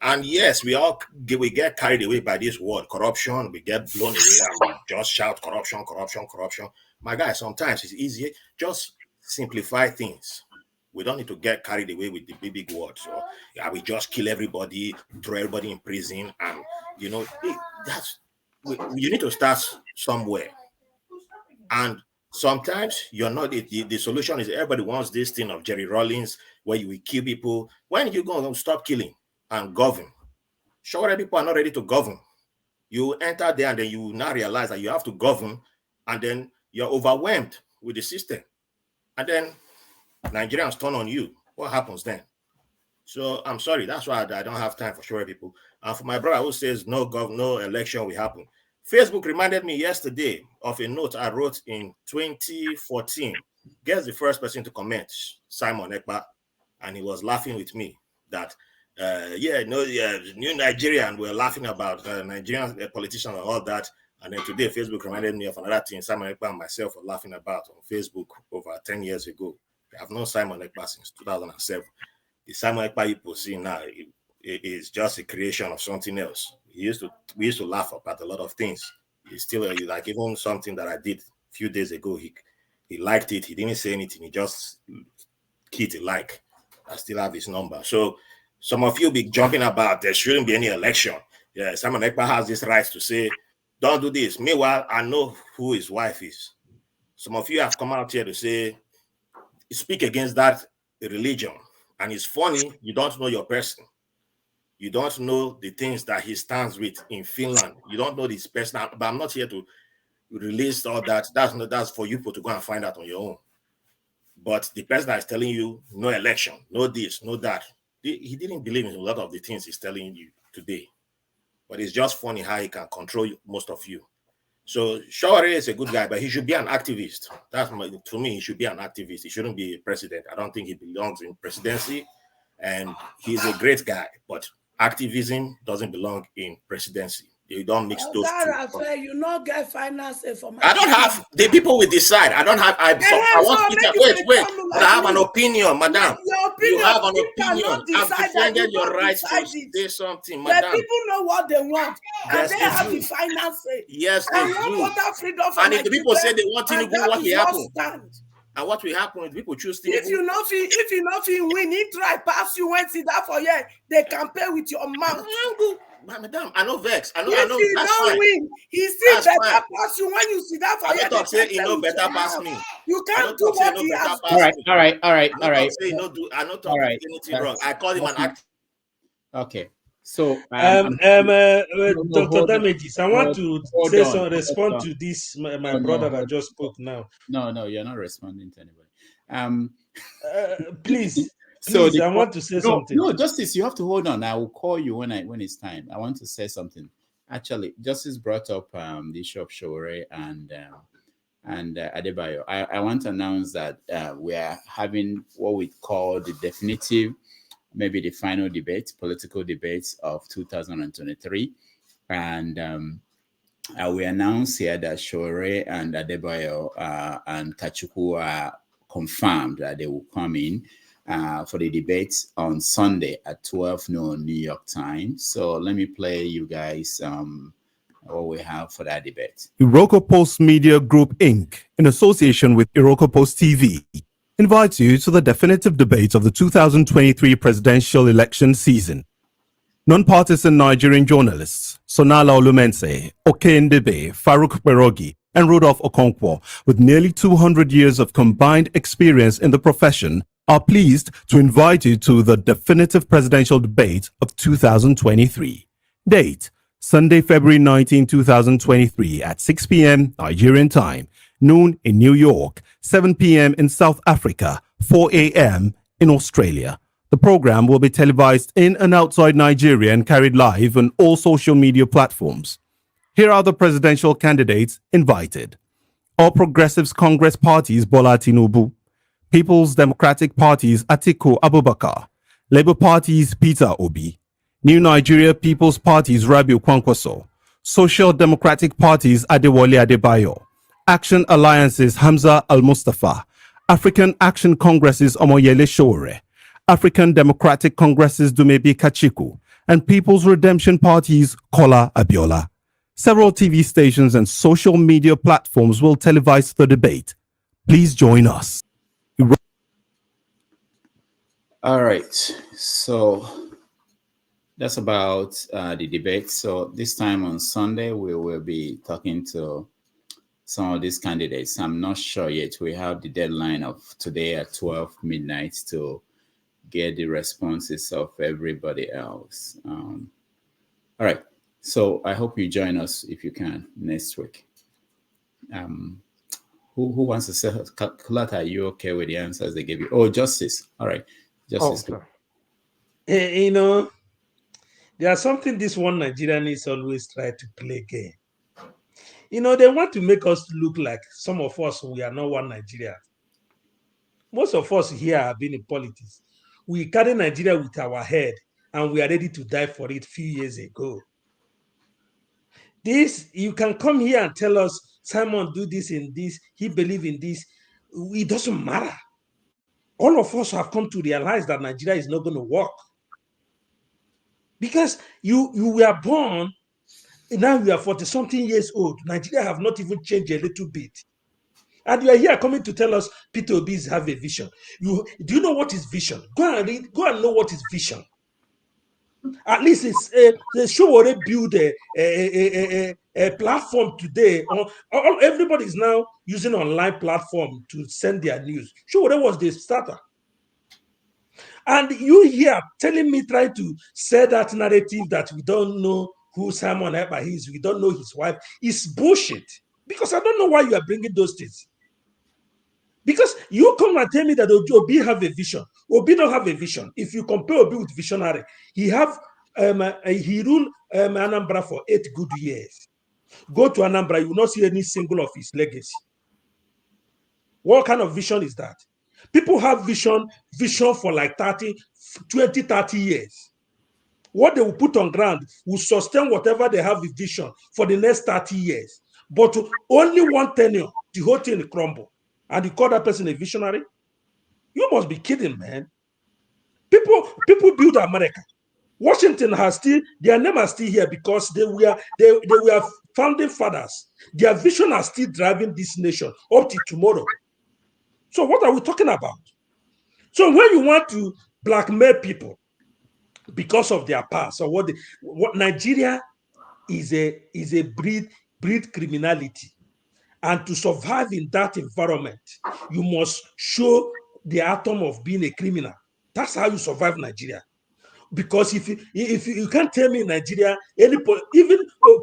And yes, we get carried away by this word, corruption. We get blown away and we just shout corruption, corruption, corruption. My guy, sometimes it's easy. Just simplify things. We don't need to get carried away with the big words. So, yeah, we just kill everybody, throw everybody in prison. And, you know, you need to start somewhere. And sometimes you're not, the solution is everybody wants this thing of Jerry Rawlings, where you will kill people. When are you going to stop killing and govern? Sure, people are not ready to govern. You enter there and then you now realize that you have to govern, and then you're overwhelmed with the system. And then Nigerians turn on you. What happens then? So I'm sorry, that's why I don't have time for sure people. And for my brother who says no election will happen. Facebook reminded me yesterday of a note I wrote in 2014. Guess the first person to comment, Simon Ekpa, and he was laughing with me that new Nigerian, we're laughing about Nigerian politicians and all that. And then today, Facebook reminded me of another thing Simon Ekpa and myself were laughing about on Facebook over 10 years ago. I've known Simon Ekpa since 2007. The Simon Ekpa you see now is just a creation of something else. We used to laugh about a lot of things. He's still like even something that I did a few days ago. He liked it. He didn't say anything. He just hit a like. I still have his number. So some of you be jumping about there shouldn't be any election. Yeah, Simon Ekpa has this right to say, don't do this. Meanwhile, I know who his wife is. Some of you have come out here to say, speak against that religion. And it's funny, you don't know your person. You don't know the things that he stands with in Finland. You don't know this person. But I'm not here to release all that. That's for you to go and find out on your own. But the person that is telling you no election, no this, no that, he didn't believe in a lot of the things he's telling you today. But it's just funny how he can control most of you. So Shawari is a good guy, but he should be an activist. To me, he should be an activist. He shouldn't be a president. I don't think he belongs in presidency. And he's a great guy, but activism doesn't belong in presidency. You don't mix those two. You not get finance for my. I don't have the people will decide. I don't have. I want Peter. Wait. But I have an opinion, madam. You have an opinion. I've defended your rights to say something, madam. The people know what they want, and they have the finance. Yes, they do. And if the people say they want to do what will happen. And what will happen if people choose to? If you not win, he try pass you when see that for you. They campaign with your mouth. Madam, I know vex. I know. If you don't win, he still better pass you when you see that for you. I don't say he no better pass me. You can't do what he has. All right. I not talk anything wrong. I call him an act. Okay. So, Dr. Damages, I want to respond to this. My brother that just spoke now. No, you're not responding to anybody. Please. So I want to say something. No, Justice, you have to hold on. I will call you when it's time. I want to say something. Actually, Justice brought up the issue of Showore and Adebayo. I want to announce that we are having what we call the definitive, maybe the final debate, political debates of 2023. And we announce here that Showore and Adebayo and Kachuku are confirmed that they will come in for the debates on Sunday at 12 noon New York time. So let me play you guys what we have for that debate. Iroko Post Media Group Inc., in association with Iroko Post TV, invites you to the definitive debate of the 2023 presidential election season. Non-partisan Nigerian journalists Sonala Olumense, Okendebe, Farouk Berogi, and Rudolph Okonkwo, with nearly 200 years of combined experience in the profession, are pleased to invite you to the definitive presidential debate of 2023. Date: Sunday, February 19, 2023 at 6 p.m. Nigerian time, noon in New York, 7 p.m. in South Africa, 4 a.m. in Australia. The program will be televised in and outside Nigeria and carried live on all social media platforms. Here are the presidential candidates invited. All Progressives Congress Parties Bola Tinubu, People's Democratic Parties Atiku Abubakar, Labour Parties Peter Obi, New Nigeria People's Parties Rabiu Kwankwaso, Social Democratic Parties Adewale Adebayo, Action Alliances Hamza Al-Mustafa, African Action Congresses Omoyele Sowore, African Democratic Congresses Dumebi Kachiku, and People's Redemption Parties Kola Abiola. Several TV stations and social media platforms will televise the debate. Please join us. All right, so that's about the debate. So this time on Sunday, we will be talking to some of these candidates. I'm not sure yet. We have the deadline of today at 12 midnight to get the responses of everybody else. All right, so I hope you join us if you can next week. Who wants to say, Kulata, are you okay with the answers they gave you? Oh, Justice. All right, Justice. Oh, you know, there's something this one Nigerians always try to play game. You know, they want to make us look like some of us, we are not one Nigeria. Most of us here have been in politics. We carry Nigeria with our head and we are ready to die for it a few years ago. This, you can come here and tell us, Simon, do this and this, he believe in this. It doesn't matter. All of us have come to realize that Nigeria is not going to work. Because you were born, now you are 40-something years old. Nigeria have not even changed a little bit. And you are here coming to tell us Peter Obi's have a vision. Do you know what is vision? Go and read, go and know what is vision. At least it's the show already build a platform today. Everybody is now using online platform to send their news. Show was the starter. And you here telling me, trying to say that narrative that we don't know who Simon Ekpa is, we don't know his wife, is bullshit. Because I don't know why you are bringing those things. Because you come and tell me that Obi have a vision. Obi don't have a vision. If you compare Obi with visionary, he ruled Anambra for 8 good years. Go to Anambra, you will not see any single of his legacy. What kind of vision is that? People have vision for like 20, 30 years. What they will put on ground will sustain whatever they have with vision for the next 30 years. But only one tenure, the whole thing will crumble. And you call that person a visionary? You must be kidding, man. People build America. Washington has still, their name are still here because they were founding fathers. Their vision are still driving this nation up to tomorrow. So what are we talking about? So when you want to blackmail people because of their past or what Nigeria is a breed criminality. And to survive in that environment, you must show the atom of being a criminal. That's how you survive Nigeria. Because if you can't tell me in Nigeria, even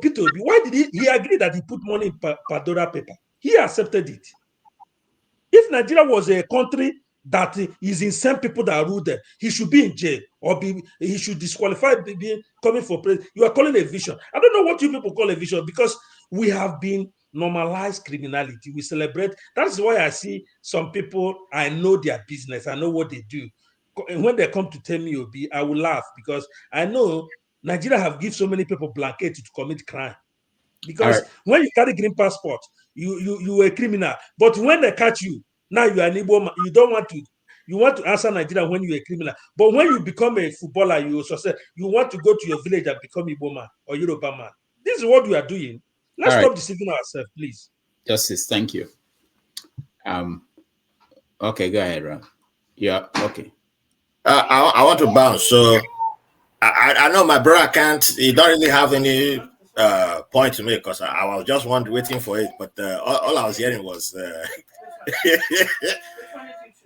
Peter Obi, why did he agree that he put money in Pandora paper? He accepted it. If Nigeria was a country that is insane people that rule there, he should be in jail or he should disqualify being coming for president. You are calling a vision. I don't know what you people call a vision because we have been normalized criminality. We celebrate. That is why I see some people, I know their business. I know what they do. When they come to tell me Obi, I will laugh because I know Nigeria have given so many people blanket to commit crime. Because when you carry green passport, you a criminal. But when they catch you, now you are an Igbo man. You want to answer Nigeria when you're a criminal. But when you become a footballer, you want to go to your village and become Igbo man or Yoruba man. This is what we are doing. Let's stop deceiving ourselves, please. Justice, thank you. Okay, go ahead, Raph. Yeah, okay. I want to bounce. So I know my brother he don't really have any point to make because I was just waiting for it. But all I was hearing was,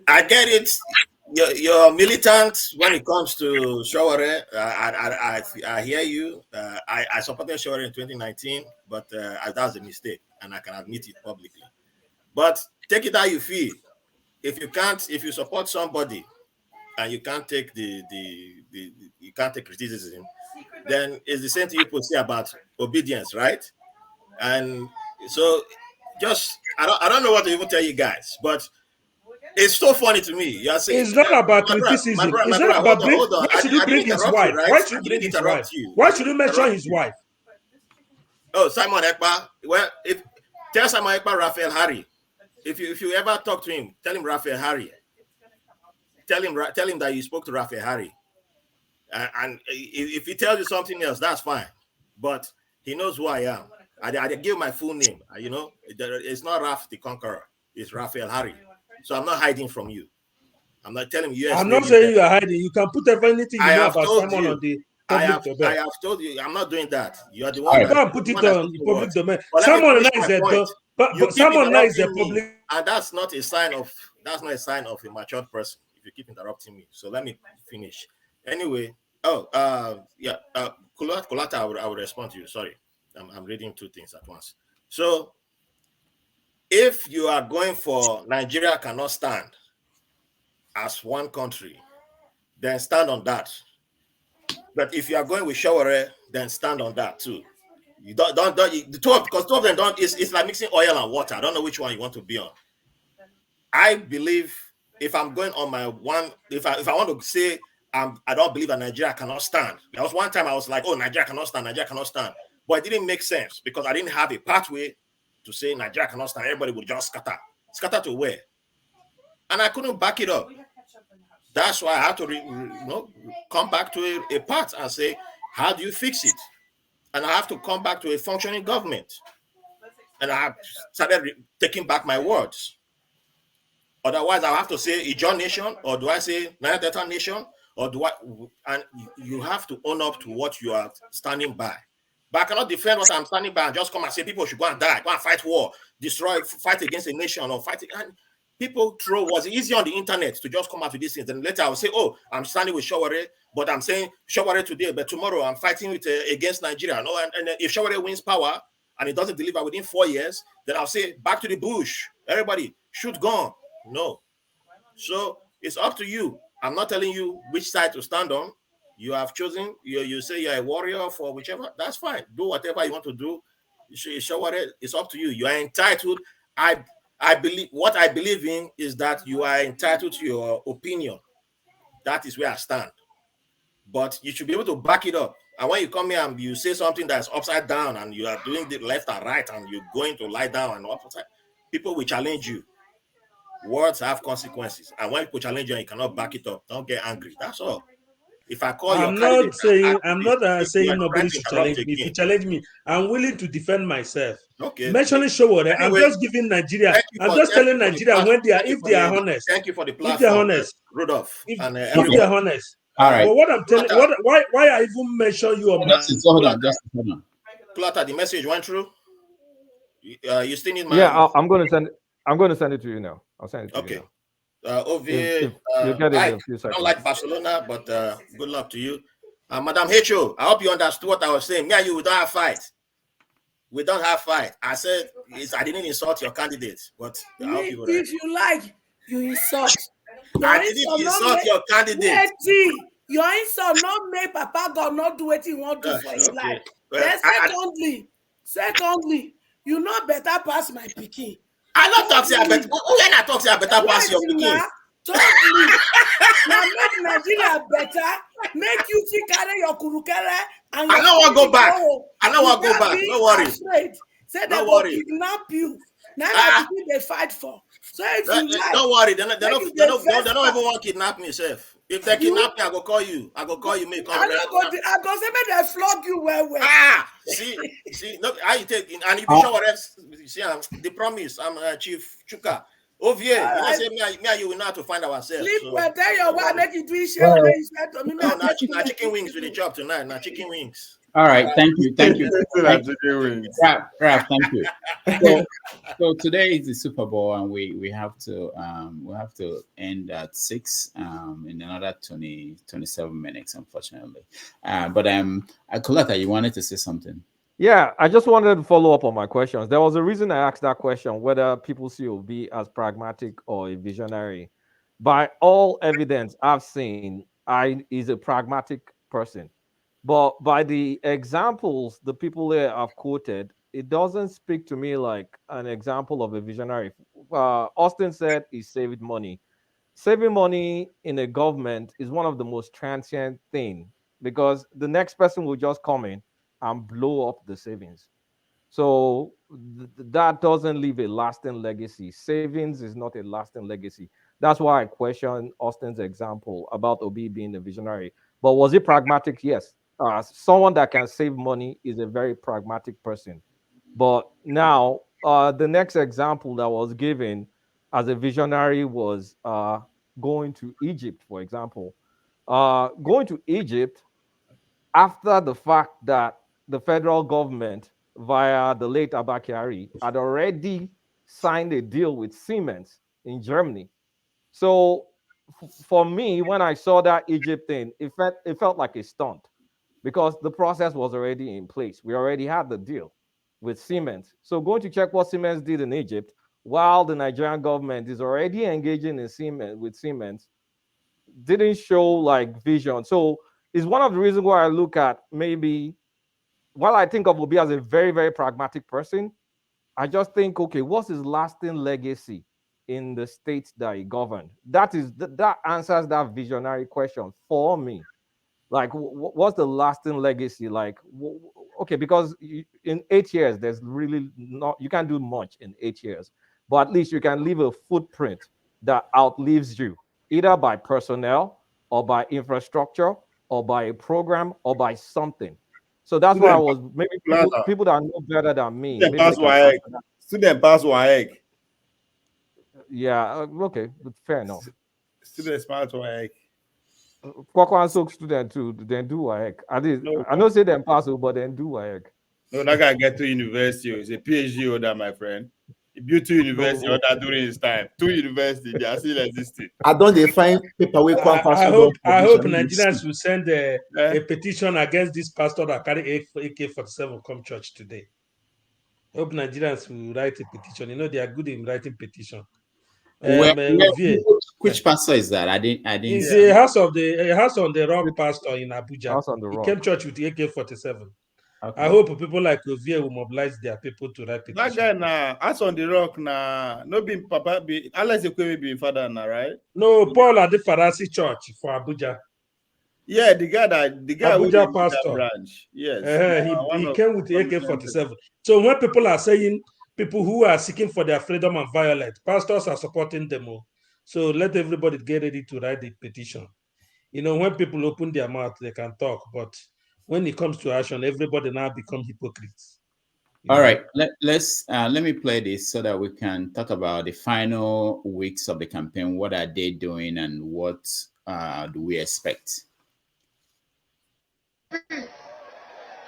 I get it. You're militant when it comes to Sowore. I hear you. I supported Sowore in 2019, but that was a mistake, and I can admit it publicly. But take it how you feel. If you support somebody and you can't take you can't take criticism, then it's the same thing people say about obedience, right? And so I don't know what to even tell you guys, but it's so funny to me. You're saying It's not about my criticism. brother, It's not about bring. hold on. Why should you I bring didn't his interrupt you, wife? right? Why should I you bring didn't his wife? interrupt you. Why should you mention his wife? Oh, Simon Ekpa. Well, tell Simon Ekpa Raphael Harry. If you ever talk to him, tell him Raphael Harry. Tell him that you spoke to Raphael Harry. And if he tells you something else, that's fine. But he knows who I am. I give my full name. It's not Raph the Conqueror. It's Raphael Harry. So I'm not hiding from you. I'm not telling you. I'm not saying you are hiding. You can put anything you know about someone on the public domain. I have told you. I'm not doing that. You are the You one. can't put it on the public domain. But Someone let me finish my point. You keep interrupting me, and that's not a sign of a matured person. If you keep interrupting me, so let me finish. Anyway, Kulata, I will respond to you. Sorry, I'm reading two things at once. So, if you are going for Nigeria cannot stand as one country, then stand on that. But if you are going with Shaware, then stand on that too. You don't the two of them don't. It's like mixing oil and water. I don't know which one you want to be on. I believe if I'm going on my one, if I want to say I don't believe that Nigeria cannot stand. There was one time I was like, oh, Nigeria cannot stand, but it didn't make sense because I didn't have a pathway to say Nigeria cannot stand. Everybody would just scatter to where, and I couldn't back it up. That's why I had to come back to a path and say, how do you fix it? And I have to come back to a functioning government. And I have started taking back my words. Otherwise, I have to say Ijaw Nation, or do I say Niger Delta Nation, or do I? And you have to own up to what you are standing by. But I cannot defend what I'm standing by and just come and say people should go and die, go and fight war, fight against a nation, or fight. And people was easy on the internet to just come out with these things. And later I will say, oh, I'm standing with Shaware, but I'm saying Shaware today, but tomorrow I'm fighting against Nigeria. No, and if Shaware wins power and it doesn't deliver within 4 years, then I'll say back to the bush. Everybody shoot gun. No. So it's up to you. I'm not telling you which side to stand on. You have chosen. You say you're a warrior for whichever. That's fine. Do whatever you want to do. It's up to you. You are entitled. I believe what I believe in is that you are entitled to your opinion. That is where I stand. But you should be able to back it up. And when you come here and you say something that's upside down and you are doing the left and right and you're going to lie down and upside, people will challenge you. Words have consequences. And when people challenge you and you cannot back it up, don't get angry. That's all. If I call I'm not saying nobody should challenge me. If you challenge me, I'm willing to defend myself. Okay. Mentioning Showore, anyway, I'm just giving Nigeria. I'm just telling Nigeria when they are, if they are honest. Thank you for the platform. If they're honest, Rudolph. If they're honest. All right. But what I'm telling, why I even mention you on my. Hold on. Plata, the message went through. You still need my. Yeah, I'm going to send it to you now. I'll send it to you now. Ovia, I don't like Barcelona, but good luck to you. Madam Hecho, I hope you understood what I was saying. Me and you, we don't have fight. We don't have fight. I said, I didn't insult your candidate, but I hope you if you like, you insult. I didn't insult your candidate. Your insult not make Papa God not do what he want to do for his life. Then secondly, you know better pass my pikin. I not talk say better. When I talk say better pass your pikin. Totally. Now make Nigeria better. Make you see carry your kurukere and I don't want to go back. I don't want to go back. Don't worry. Say they will kidnap you. Now they fight for. So if you like, don't worry. They don't even want to kidnap me, Chef. If they kidnap me, I go call you. I go say make they flog you well. See, look, how you take and if you show what the promise, I'm Chief Chuka. Ovia, you know, say me and you will not to find ourselves. Sleep well, tell your wife make you do it. No, not chicken wings with the job tonight. Not chicken wings. All right, thank you. Raph, thank you. So today is the Super Bowl, and we have to end at 6 in another 27 minutes, unfortunately. But Coletta, you wanted to say something? Yeah, I just wanted to follow up on my questions. There was a reason I asked that question, whether people see Obi as pragmatic or a visionary. By all evidence I've seen, I is a pragmatic person. But by the examples the people there have quoted, it doesn't speak to me like an example of a visionary. Austin said he saved money. Saving money in a government is one of the most transient thing because the next person will just come in and blow up the savings. So that doesn't leave a lasting legacy. Savings is not a lasting legacy. That's why I question Austin's example about Obi being a visionary. But was he pragmatic? Yes. Someone that can save money is a very pragmatic person. But now, the next example that was given as a visionary was going to Egypt, for example. Going to Egypt after the fact that the federal government, via the late Abakari, had already signed a deal with Siemens in Germany. So for me, when I saw that Egypt thing, it felt like a stunt because the process was already in place. We already had the deal with Siemens. So going to check what Siemens did in Egypt while the Nigerian government is already engaging in Siemens with Siemens didn't show like vision. So it's one of the reasons why I look at maybe while I think of Obi as a very, very pragmatic person, I just think, okay, what's his lasting legacy in the states that he governed? That answers that visionary question for me. Like, what's the lasting legacy? Like, okay, because in 8 years, there's really not, you can't do much in 8 years, but at least you can leave a footprint that outlives you, either by personnel or by infrastructure or by a program or by something. So that's why I was maybe people that know better than me. Student Maybe pass they can answer that. Student pass WAEC. Yeah, okay, but fair enough. Students pass WAEC. Kwakwan Soak student too, then do WAEC. I know say them pass, but then do WAEC. No, that guy get to university. He's a PhD holder, my friend. He built 2 university holder during his time. 2 universities, they are still existing. I don't define paperwork. I hope Nigerians will send a petition against this pastor that carry AK-47 come church today. I hope Nigerians will write a petition. You know, they are good in writing petition. Which pastor is that? I didn't. He's a house on the rock pastor in Abuja. House on the rock. He came church with AK-47. Okay. I hope people like Ovia will mobilize their people to write petition. That guy now, house on the rock now, no be papa be unless you could be father now, right? No, Paul at the Farasi Church for Abuja. Yeah, the guy Abuja pastor branch. Yes, he came with the AK-47. So when people are saying people who are seeking for their freedom and violence, pastors are supporting them all. So let everybody get ready to write the petition. You know, when people open their mouth, they can talk, but when it comes to action, everybody now become hypocrites. All right, let me play this so that we can talk about the final weeks of the campaign. What are they doing, and what do we expect? Because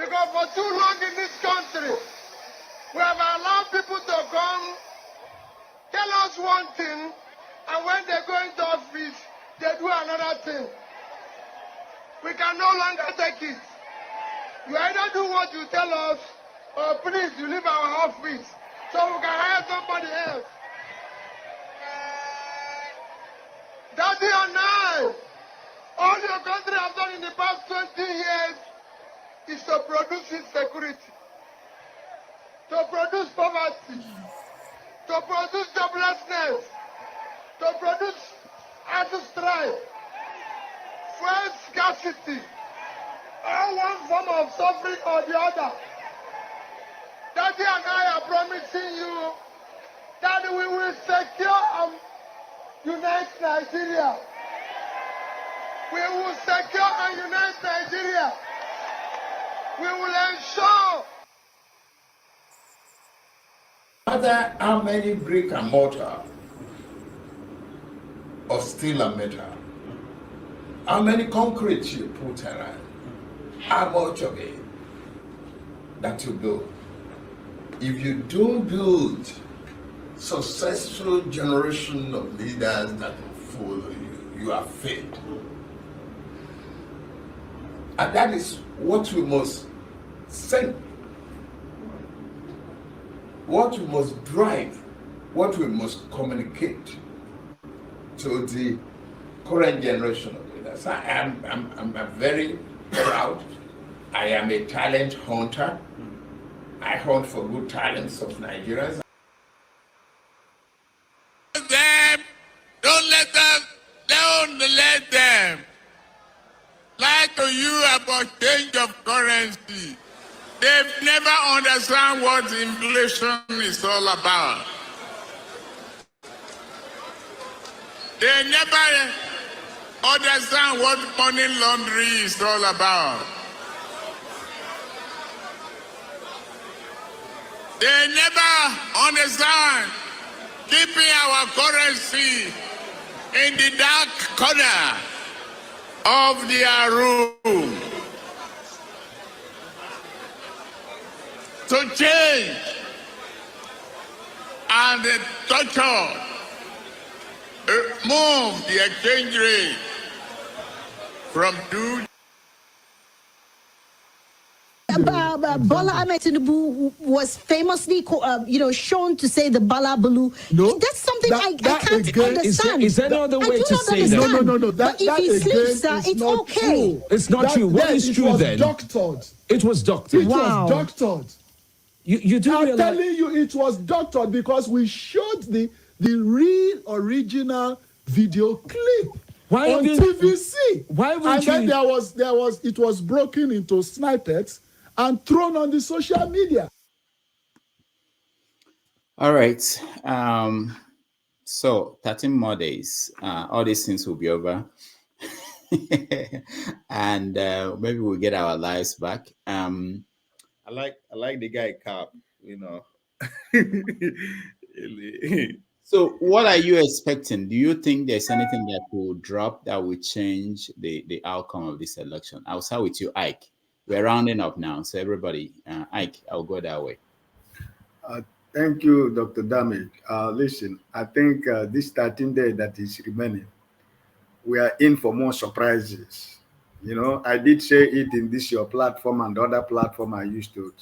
for too long in this country, we have allowed people to come, tell us one thing, and when they go into office, they do another thing. We can no longer take it. You either do what you tell us, or please, you leave our office, so we can hire somebody else. Daddy and I, all your country has done in the past 20 years is to produce insecurity, to produce poverty, to produce joblessness, to produce idle strife, fuel scarcity, or one form of suffering or the other. Daddy and I are promising you that we will secure and unite Nigeria. We will secure and unite Nigeria. We will ensure. No matter how many brick and mortar of steel and metal, how many concrete you put around, how much of it that you build. If you don't build successful generation of leaders that will follow you, you are failed. And that is what we must send what we must drive, what we must communicate to the current generation of leaders. I'm very proud. I am a talent hunter. I hunt for good talents of Nigerians. Don't let them lie to you about change of currency. They've never understand what inflation is all about. They never understand what money laundering is all about. They never understand keeping our currency in the dark corner of their room. To change and torture, move the exchange rate from 2. Bola Ahmed Tinubu was famously, shown to say the Bala Balu. No, that's something I can't understand. Is there no other way to say that? No. But if he sleeps, it's okay. True. It's not true. What is true then? Doctored. It was doctored. It was doctored. You do I'm realize... telling you, it was doctored because we showed the real original video clip on TVC. Why would and you... then it was broken into snippets and thrown on the social media. All right. So 13 more days. All these things will be over. And maybe we'll get our lives back. I like the guy Cap, So what are you expecting? Do you think there's anything that will drop that will change the outcome of this election? I'll start with you, Ike. We're rounding up now. So everybody, Ike, I'll go that way. Thank you, Dr. Damage. Listen, I think this 13 days that is remaining, we are in for more surprises. I did say it in this your platform and other platform I used to.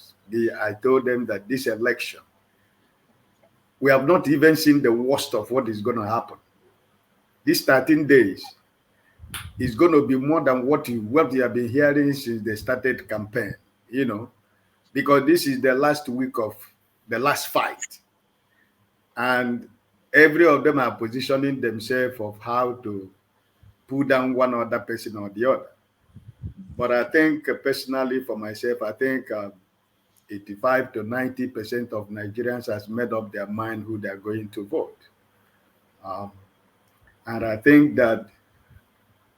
I told them that this election, we have not even seen the worst of what is going to happen. These 13 days is going to be more than what you have been hearing since they started campaign, because this is the last week of the last fight. And every of them are positioning themselves of how to put down one other person or the other. But I think personally for myself, I think 85 to 90% of Nigerians has made up their mind who they're going to vote. And I think that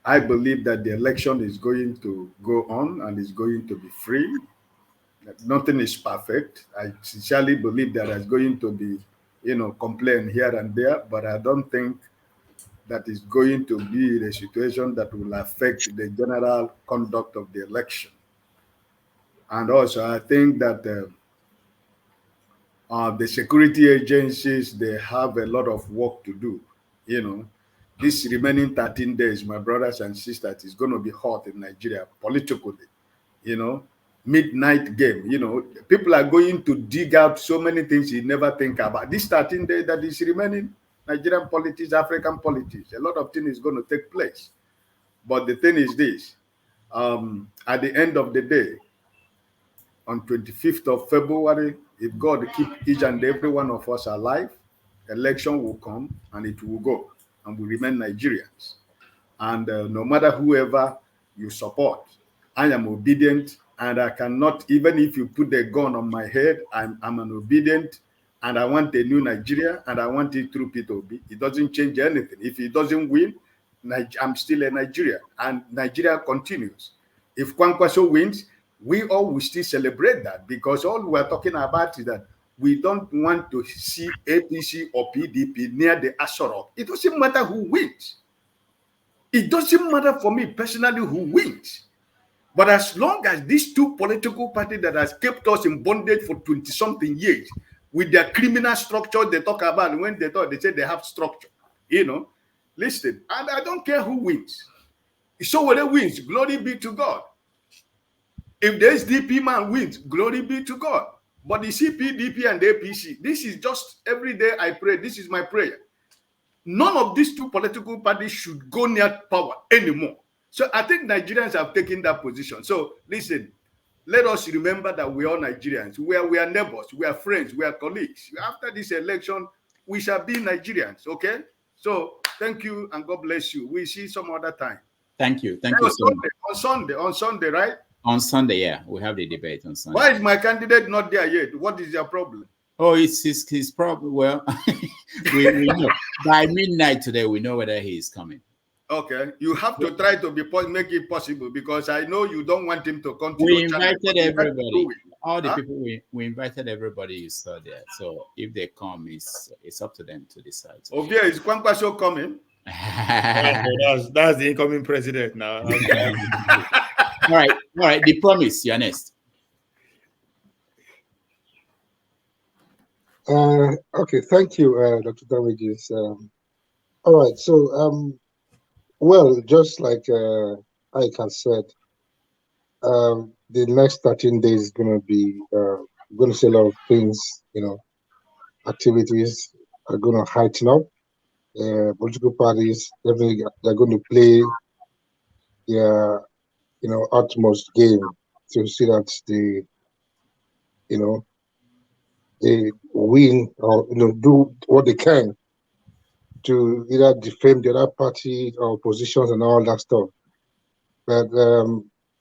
I believe that the election is going to go on and is going to be free. Nothing is perfect. I sincerely believe that there's going to be, complaint here and there, but I don't think that is going to be the situation that will affect the general conduct of the election. And also, I think that the security agencies, they have a lot of work to do. This remaining 13 days, my brothers and sisters, is going to be hot in Nigeria politically. Midnight game. People are going to dig out so many things you never think about. This 13 days that is remaining, Nigerian politics, African politics, a lot of things is going to take place. But the thing is this, at the end of the day, on 25th of February, if God keep each and every one of us alive, election will come and it will go, and we remain Nigerians. And no matter whoever you support, I am obedient, and I cannot, even if you put the gun on my head, I'm an obedient, and I want a new Nigeria, and I want it through P2B. It doesn't change anything. If he doesn't win, I'm still a Nigerian, and Nigeria continues. If Kwankwaso wins, we all will still celebrate that, because all we're talking about is that we don't want to see APC or PDP near the Asorok. It doesn't matter who wins. It doesn't matter for me personally who wins. But as long as these two political parties that has kept us in bondage for 20-something years, with their criminal structure they talk about, when they talk, they say they have structure. Listen, and I don't care who wins. So whether wins, glory be to God. If the SDP man wins, glory be to God. But the CPDP and APC, this is just every day I pray. This is my prayer. None of these two political parties should go near power anymore. So I think Nigerians have taken that position. So listen, let us remember that we are Nigerians. We are neighbors, we are friends, we are colleagues. After this election, we shall be Nigerians, okay? So thank you and God bless you. We'll see some other time. Thank you. Thank you so much. On Sunday, right? On Sunday, yeah, we have the debate on Sunday. Why is my candidate not there yet? What is your problem? Oh, it's his problem. Well, we know by midnight today. We know whether he is coming. Okay, you have to try to make it possible because I know you don't want him to come to We your channel. invited everybody. All the people we invited everybody you saw there. So if they come, it's up to them to decide. Ovia, is Kwankwaso coming? That's the incoming president now. All right. The promise, you're next. Okay, thank you, Dr. Damages. All right, so well, just like Ike has said, the next 13 days is going to be going to see a lot of things. Activities are going to heighten up. Political parties definitely they're going to play their utmost game to see that they win or do what they can to either defame the other party or positions and all that stuff. But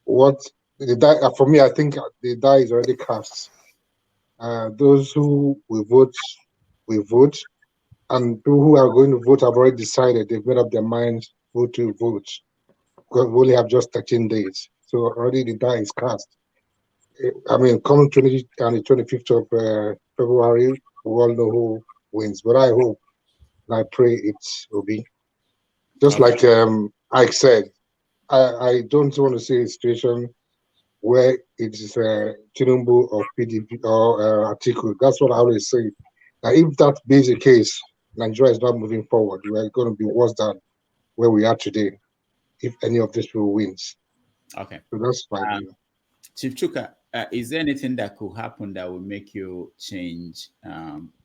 what the die for me, I think the die is already cast. Those who will vote, and people who are going to vote have already decided. They've made up their minds who to vote. Because we only have just 13 days, so already the die is cast. I mean, coming 20 and the 25th of February, we all know who wins. But I hope and I pray it will be. Just like Ike said, I don't want to see a situation where it is Tinubu or PDP or Atiku. That's what I always say. Now, if that be the case, Nigeria is not moving forward. We are going to be worse than where we are today if any of these people wins. Okay. So that's my view. Chief Chuka, is there anything that could happen that will make you change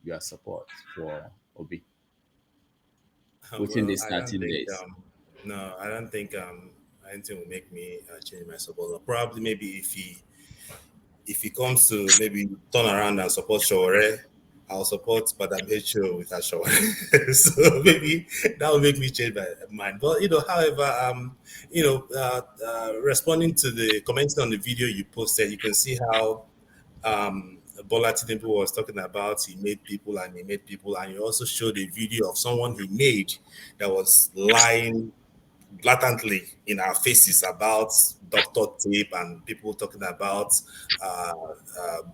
your support for Obi within these 13 days? No, I don't think anything will make me change my support. Probably maybe if he comes to maybe turn around and support Shawore, I'll support Madam H.O. with her Shawore. So maybe that will make me change my mind. But however, responding to the comments on the video you posted, you can see how Bola Tinubu was talking about he made people, and you also showed a video of someone he made that was lying blatantly in our faces about Dr. Tape and people talking about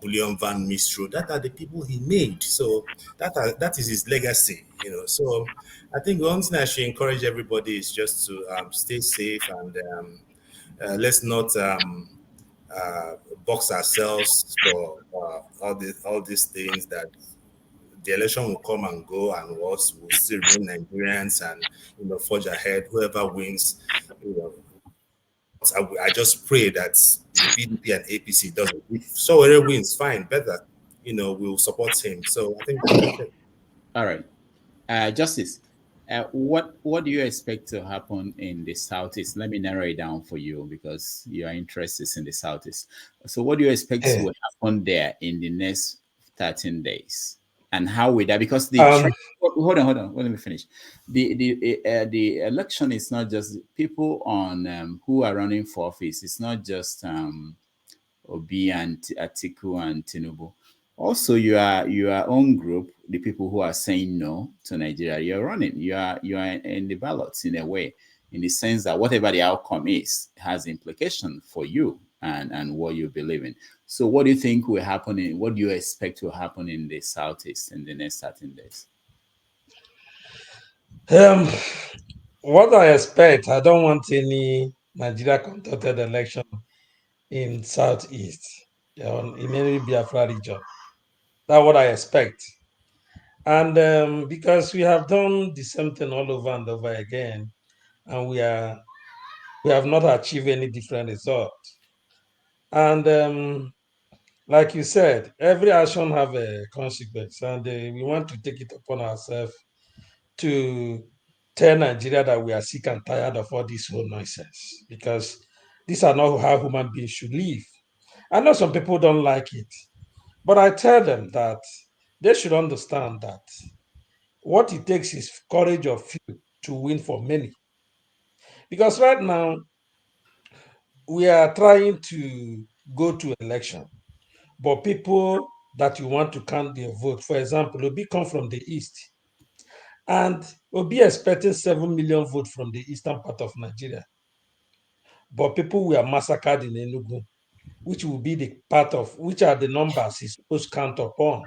Bullion Van Mistro. That are the people he made. So that is his legacy, So I think one thing I should encourage everybody is just to stay safe and let's not box ourselves for all these things that the election will come and go, and we'll still remain Nigerians and forge ahead. Whoever wins, I just pray that the PDP and APC doesn't. If Sowore wins, fine, better. We'll support him. So I think that's okay. All right, Justice. What do you expect to happen in the Southeast? Let me narrow it down for you because you are interested in the Southeast. So what do you expect will happen there in the next 13 days? And how will that? Because hold on, let me finish. The election is not just people on who are running for office. It's not just Obi and Atiku and Tinubu. Also, your own group, the people who are saying no to Nigeria, you're running. You are in the ballots in a way, in the sense that whatever the outcome is has implication for you and what you believe in. So what do you think will happen what do you expect will happen in the Southeast in the next 13 days? What I expect, I don't want any Nigeria conducted election in Southeast, in any Biafra region. That's what I expect. And because we have done the same thing all over and over again, and we have not achieved any different result. And like you said, every action have a consequence, and we want to take it upon ourselves to tell Nigeria that we are sick and tired of all this whole nonsense, because these are not how human beings should live. I know some people don't like it, but I tell them that they should understand that what it takes is courage of few to win for many. Because right now we are trying to go to election, but people that you want to count their vote, for example, Obi come from the east, and Obi expecting 7 million votes from the eastern part of Nigeria, but people were massacred in Enugu, which will be the part of which are the numbers he's supposed to count upon,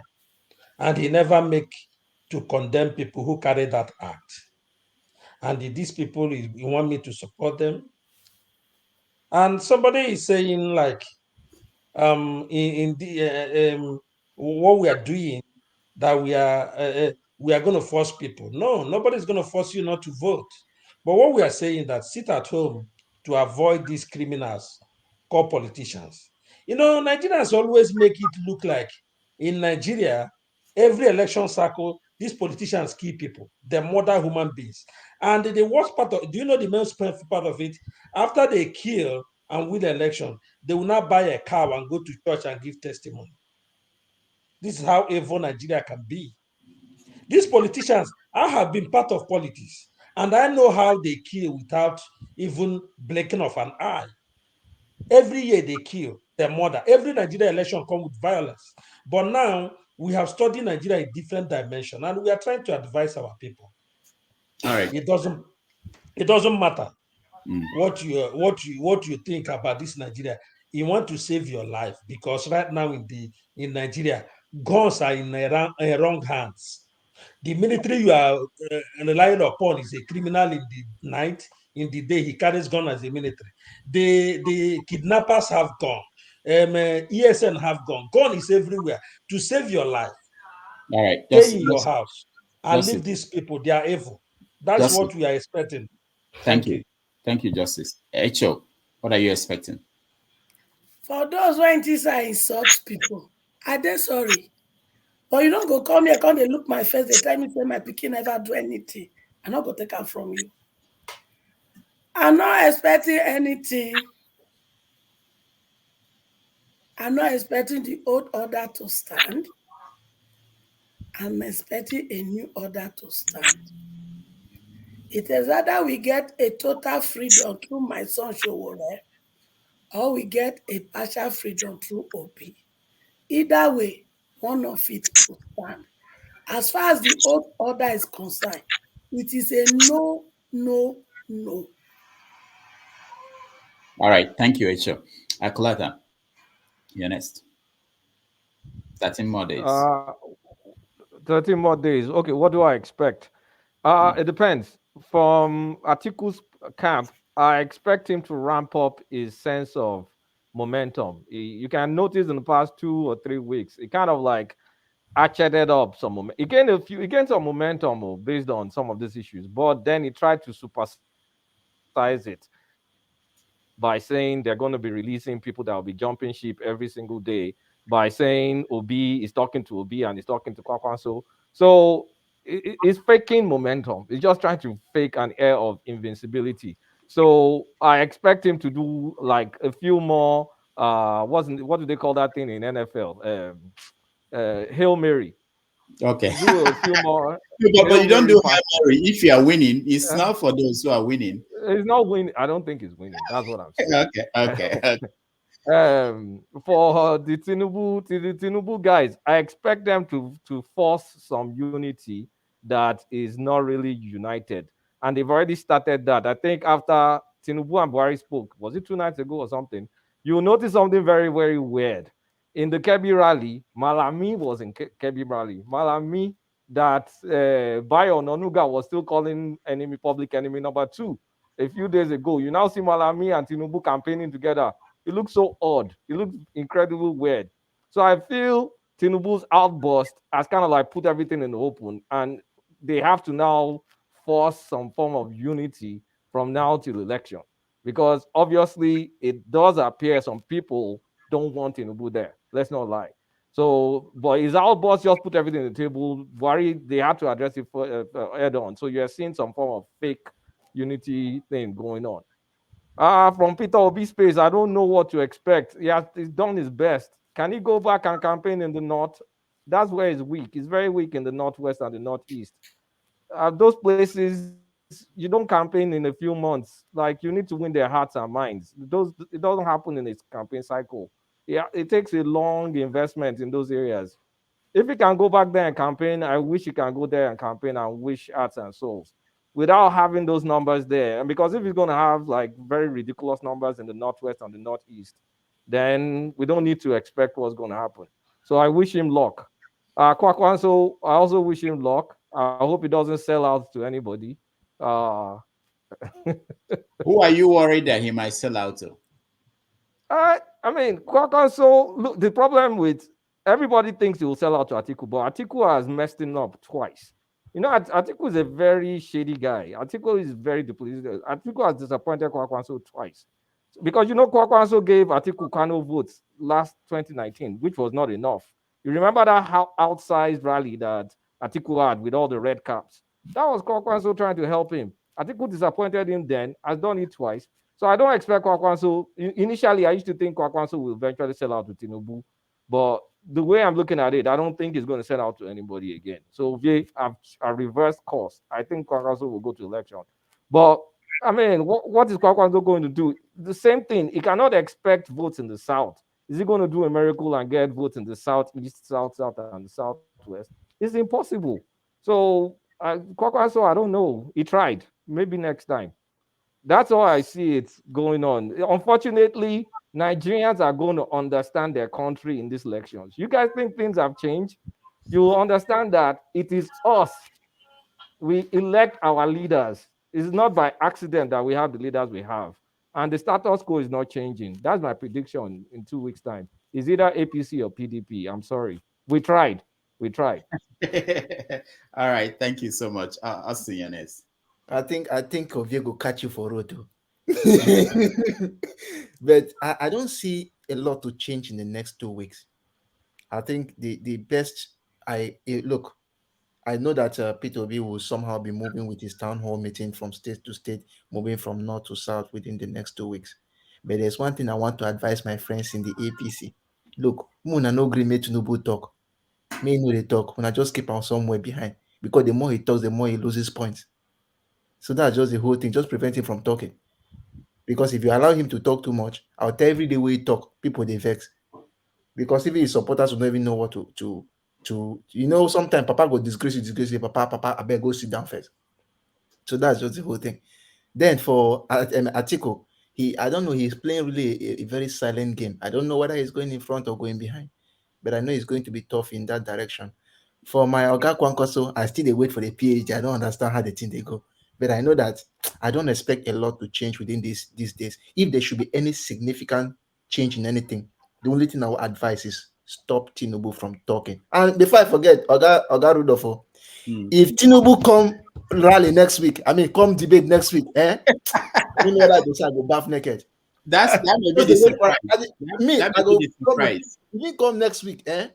and he never make to condemn people who carry that act. And these people, you want me to support them? And somebody is saying like, in the what we are doing, that we are going to force people. No, nobody's going to force you not to vote. But what we are saying that sit at home to avoid these criminals called politicians. You know, Nigerians always make it look like in Nigeria, every election cycle, these politicians kill people. They murder human beings. And the worst part of, do you know the most painful part of it? After they kill and win the election, they will not buy a car and go to church and give testimony. This is how evil Nigeria can be. These politicians, I have been part of politics, and I know how they kill without even blinking of an eye. Every year they kill, they murder. Every Nigeria election comes with violence. But now we have studied Nigeria in different dimensions, and we are trying to advise our people. All right. It doesn't matter what you think about this Nigeria. You want to save your life, because right now in Nigeria, guns are in wrong hands. The military you are relying upon is a criminal in the night. In the day, he carries gun as a military. The kidnappers have gun. ESN have gun. Gun is everywhere. To save your life, all right, stay in your house and leave these people. They are evil. That's Justice. what we are expecting. Thank you. Thank you, Justice. Echo, what are you expecting? For those when this I insult people, I dey sorry. But you don't go come here, come they look my face, they tell me say my pikin never do anything. I'm not gonna take am from you. I'm not expecting anything. I'm not expecting the old order to stand. I'm expecting a new order to stand. It is either we get a total freedom through my son Showore, or we get a partial freedom through OP. Either way, one of it will stand. As far as the old order is concerned, it is a no, no, no. All right, thank you, Echo. Aklata, you're next. 13 more days. 13 more days. Okay, what do I expect? It depends. From Atiku's camp, I expect him to ramp up his sense of momentum. You can notice in the past 2 or 3 weeks, he kind of like ratcheted up some momentum. He gained some momentum based on some of these issues, but then he tried to supersize it by saying they're going to be releasing people that will be jumping ship every single day, by saying Obi is talking to Obi and he's talking to Kwakwanso. So it's faking momentum. It's just trying to fake an air of invincibility. So I expect him to do like a few more. What do they call that thing in NFL? Hail Mary. Okay. Do a few more. but you don't do Hail Mary if you are winning. It's Uh, not for those who are winning. He's not winning. I don't think he's winning. That's what I'm saying. Okay. For the Tinubu guys, I expect them to force some unity that is not really united, and they've already started that. I think after Tinubu and Buhari spoke, was it 2 nights ago or something? You'll notice something very, very weird. In the Kebbi rally, Malami was in Kebbi rally. Malami, that Bayo Nonuga was still calling enemy public enemy number 2 a few days ago. You now see Malami and Tinubu campaigning together. It looks so odd. It looks incredibly weird. So I feel Tinubu's outburst has kind of like put everything in the open, and they have to now force some form of unity from now till election, because obviously it does appear some people don't want Tinubu there. Let's not lie. So, but his outburst just put everything on the table. Buhari, they had to address it head on. So you're seeing some form of fake unity thing going on. From Peter Obi's space, I don't know what to expect. He's done his best. Can he go back and campaign in the north? That's where he's weak. He's very weak in the northwest and the northeast. Those places, you don't campaign in a few months. Like, you need to win their hearts and minds. It doesn't happen in its campaign cycle. Yeah, it takes a long investment in those areas. If he can go back there and campaign, I wish he can go there and campaign and wish hearts and souls without having those numbers there. And because if he's going to have like very ridiculous numbers in the northwest and the northeast, then we don't need to expect what's going to happen. So I wish him luck. Kwakwanso, I also wish him luck. I hope he doesn't sell out to anybody. Uh, Who are you worried that he might sell out to? I mean, Kwakwanso, look, the problem with everybody thinks he will sell out to Atiku, but Atiku has messed him up twice. You know, Atiku is a very shady guy. Atiku is very depleted. Atiku has disappointed Kwakwanso twice. Because, you know, Kwakwanso gave Atiku Kano votes last 2019, which was not enough. You remember that outsized rally that Atiku had with all the red caps? That was Kwakwanso trying to help him. Atiku disappointed him then, has done it twice. So I don't expect Kwakwanso. Initially, I used to think Kwakwanso will eventually sell out to Tinubu. But the way I'm looking at it, I don't think he's going to sell out to anybody again. So a reverse course. I think Kwakwanso will go to election. But I mean, what is Kwakwanso going to do? The same thing. He cannot expect votes in the South. Is he going to do a miracle and get votes in the Southeast, South, and the Southwest? It's impossible. So Kwakwanso, I don't know. He tried. Maybe next time. That's how I see it going on. Unfortunately, Nigerians are going to understand their country in these elections. You guys think things have changed? You will understand that it is us. We elect our leaders. It's not by accident that we have the leaders we have. And the status quo is not changing. That's my prediction in 2 weeks' time. It's either APC or PDP. I'm sorry. We tried. All right. Thank you so much. I'll see you next. I think Ovia will catch you for road. But I don't see a lot to change in the next 2 weeks. I think the best look, I know that Peter Obi will somehow be moving with his town hall meeting from state to state, moving from north to south within the next 2 weeks. But there's one thing I want to advise my friends in the APC. Look, Muna no gree me Tinubu talk. Me no they talk. When I just keep on somewhere behind. Because the more he talks, the more he loses points. So that's just the whole thing. Just prevent him from talking. Because if you allow him to talk too much, I'll tell every day where he talk, people they vex. Because even his supporters will not even know what to sometimes Papa go disgrace you, Papa, I better go sit down first. So that's just the whole thing. Then for Atiku, I don't know, he's playing really a very silent game. I don't know whether he's going in front or going behind, but I know he's going to be tough in that direction. For my Oga Kwankwaso, I still wait for the PhD. I don't understand how the thing they go. But I know that I don't expect a lot to change within these days. If there should be any significant change in anything, the only thing I will advise is stop Tinubu from talking. And before I forget, Oga Rudolfo, if Tinubu come rally next week, come debate next week, you know that I go bath naked. That may be the surprise. If he come next week, he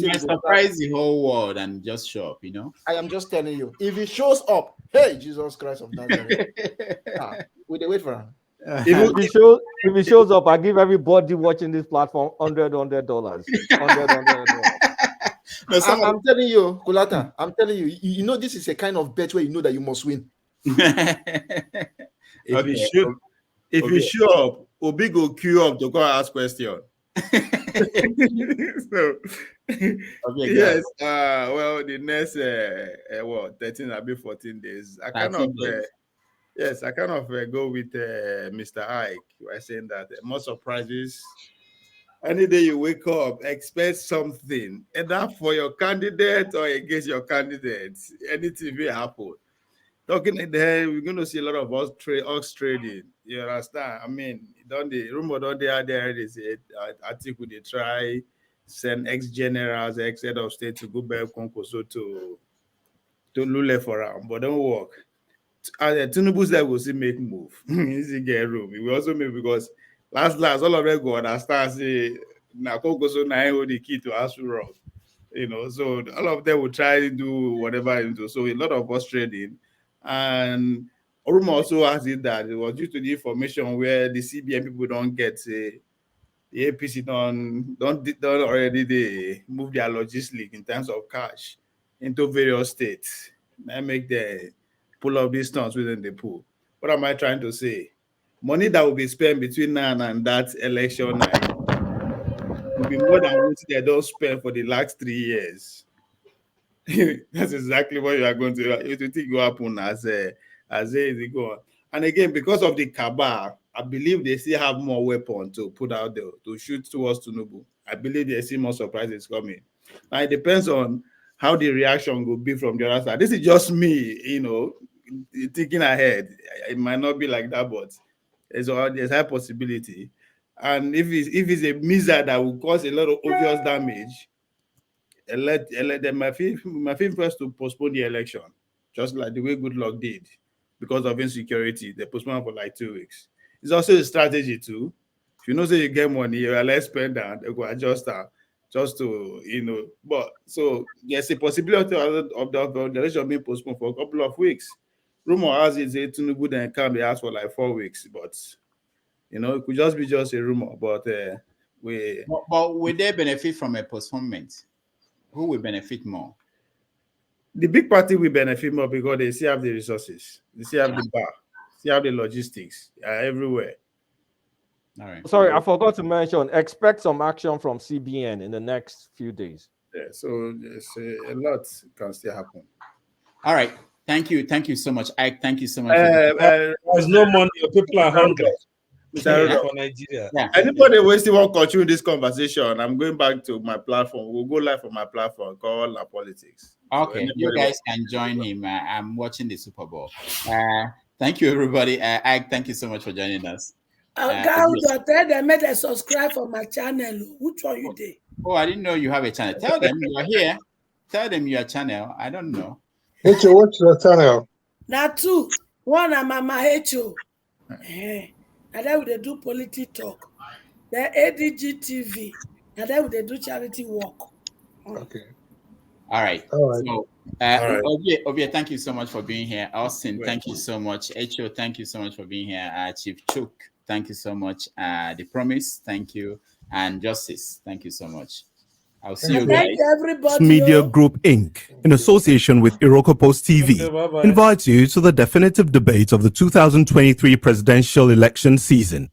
might surprise the whole world and just show up, I am just telling you. If he shows up, hey, Jesus Christ of Nazareth. We wait for him. If he shows up, I give everybody watching this platform $100. $100. I'm telling you, Kulata, I'm telling you, you know this is a kind of bet where you know that you must win. If you show up, Obi go queue up to go ask question. So yes, well, the next 13 or 14 days, I kind of go with Mr. Ike. We're saying that more surprises. Any day you wake up, expect something, either for your candidate or against your candidate. Anything will happen. Talking there, we're going to see a lot of ox trading. You understand? I mean, the rumor don't they are there? They say Atiku they try send ex-generals, ex-head of state to go back Konkoso to Lule for him, but don't work. Tinubu's that will see make move. Easy get room. We also make because last all of them go understand say now Kokoso Naio the key to Asu Rock. You know, so all of them will try to do whatever into. So a lot of us trading, and Oruma also has it that it was due to the information where the CBN people don't get the APC don't already they move their logistics in terms of cash into various states and make the pull up these tons within the pool. What am I trying to say? Money that will be spent between now and that election night will be more than what they don't spend for the last 3 years. That's exactly what you are going to. You think will happen as it go on. And again, because of the cabal, I believe they still have more weapons to put out there to shoot towards Tinubu. I believe they see more surprises coming. Now it depends on how the reaction will be from the other side. This is just me, you know, thinking ahead. It might not be like that, but there's a high possibility. And if it's a missile that will cause a lot of obvious damage, let them my feel first to postpone the election, just like the way Goodluck did because of insecurity. They postponed for like 2 weeks. It's also a strategy too. If you know that you get money, you are less spend and they go adjust that just to, you know. But so there's a possibility of the election being postponed for a couple of weeks. Rumor has it that Tinubu then can be asked for like 4 weeks, but you know, it could just be just a rumor. But will they benefit from a postponement? Who will benefit more? The big party will benefit more because they still have the resources, they still have the bar, still have the logistics everywhere. All right. Sorry, I forgot to mention, expect some action from CBN in the next few days. Yeah, so a lot can still happen. All right. Thank you so much, Ike. Thank you so much. There's no money. People are hungry. For Nigeria. Yeah. Anybody who still want to continue this conversation, I'm going back to my platform. We'll go live on my platform called La Politics. Okay, So you guys can join him. I'm watching the Super Bowl. Thank you, everybody. Ike, thank you so much for joining us. Tell them make them subscribe for my channel. Which one you did? Oh, I didn't know you have a channel. Tell them you are here. Tell them your channel. I don't know. H.O., what's your channel? Now two. One I'm Mama H.O. And then they do politics talk. Then ADG TV. And then they do charity work. Okay. All right. All right. So, Ovia, thank you so much for being here. Austin, thank you so much. H.O., thank you so much for being here. Chief Chuk, thank you so much. The Promise, thank you. And Justice, thank you so much. I'll see you guys. Media Group Inc., in association with Iroko Post TV, invites you to the definitive debate of the 2023 presidential election season.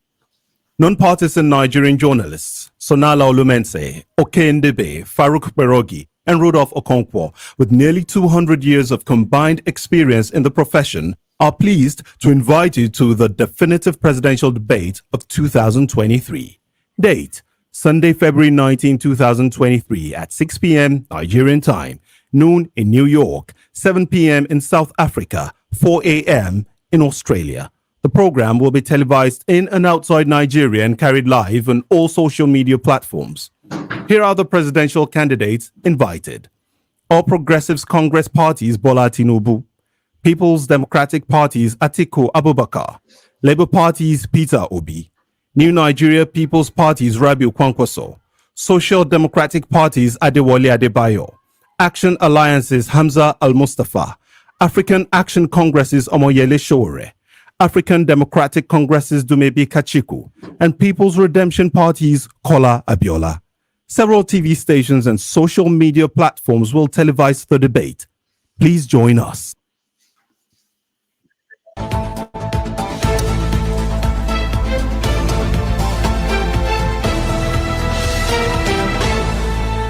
Non-partisan Nigerian journalists Sonala Olumense, Okendebe, Farouk Berogi, and Rudolph Okonkwo, with nearly 200 years of combined experience in the profession, are pleased to invite you to the definitive presidential debate of 2023. Date: Sunday, February 19, 2023 at 6 p.m. Nigerian time, noon in New York, 7 p.m. in South Africa, 4 a.m. in Australia. The program will be televised in and outside Nigeria and carried live on all social media platforms. Here are the presidential candidates invited. All Progressives Congress Parties Bola Tinubu, People's Democratic Parties Atiku Abubakar, Labour Parties Peter Obi, New Nigeria People's Parties Rabiu Kwankwaso, Social Democratic Parties Adewale Adebayo, Action Alliances Hamza Al-Mustafa, African Action Congresses Omoyele Sowore, African Democratic Congresses Dumebi Kachiku, and People's Redemption Parties Kola Abiola. Several TV stations and social media platforms will televise the debate. Please join us.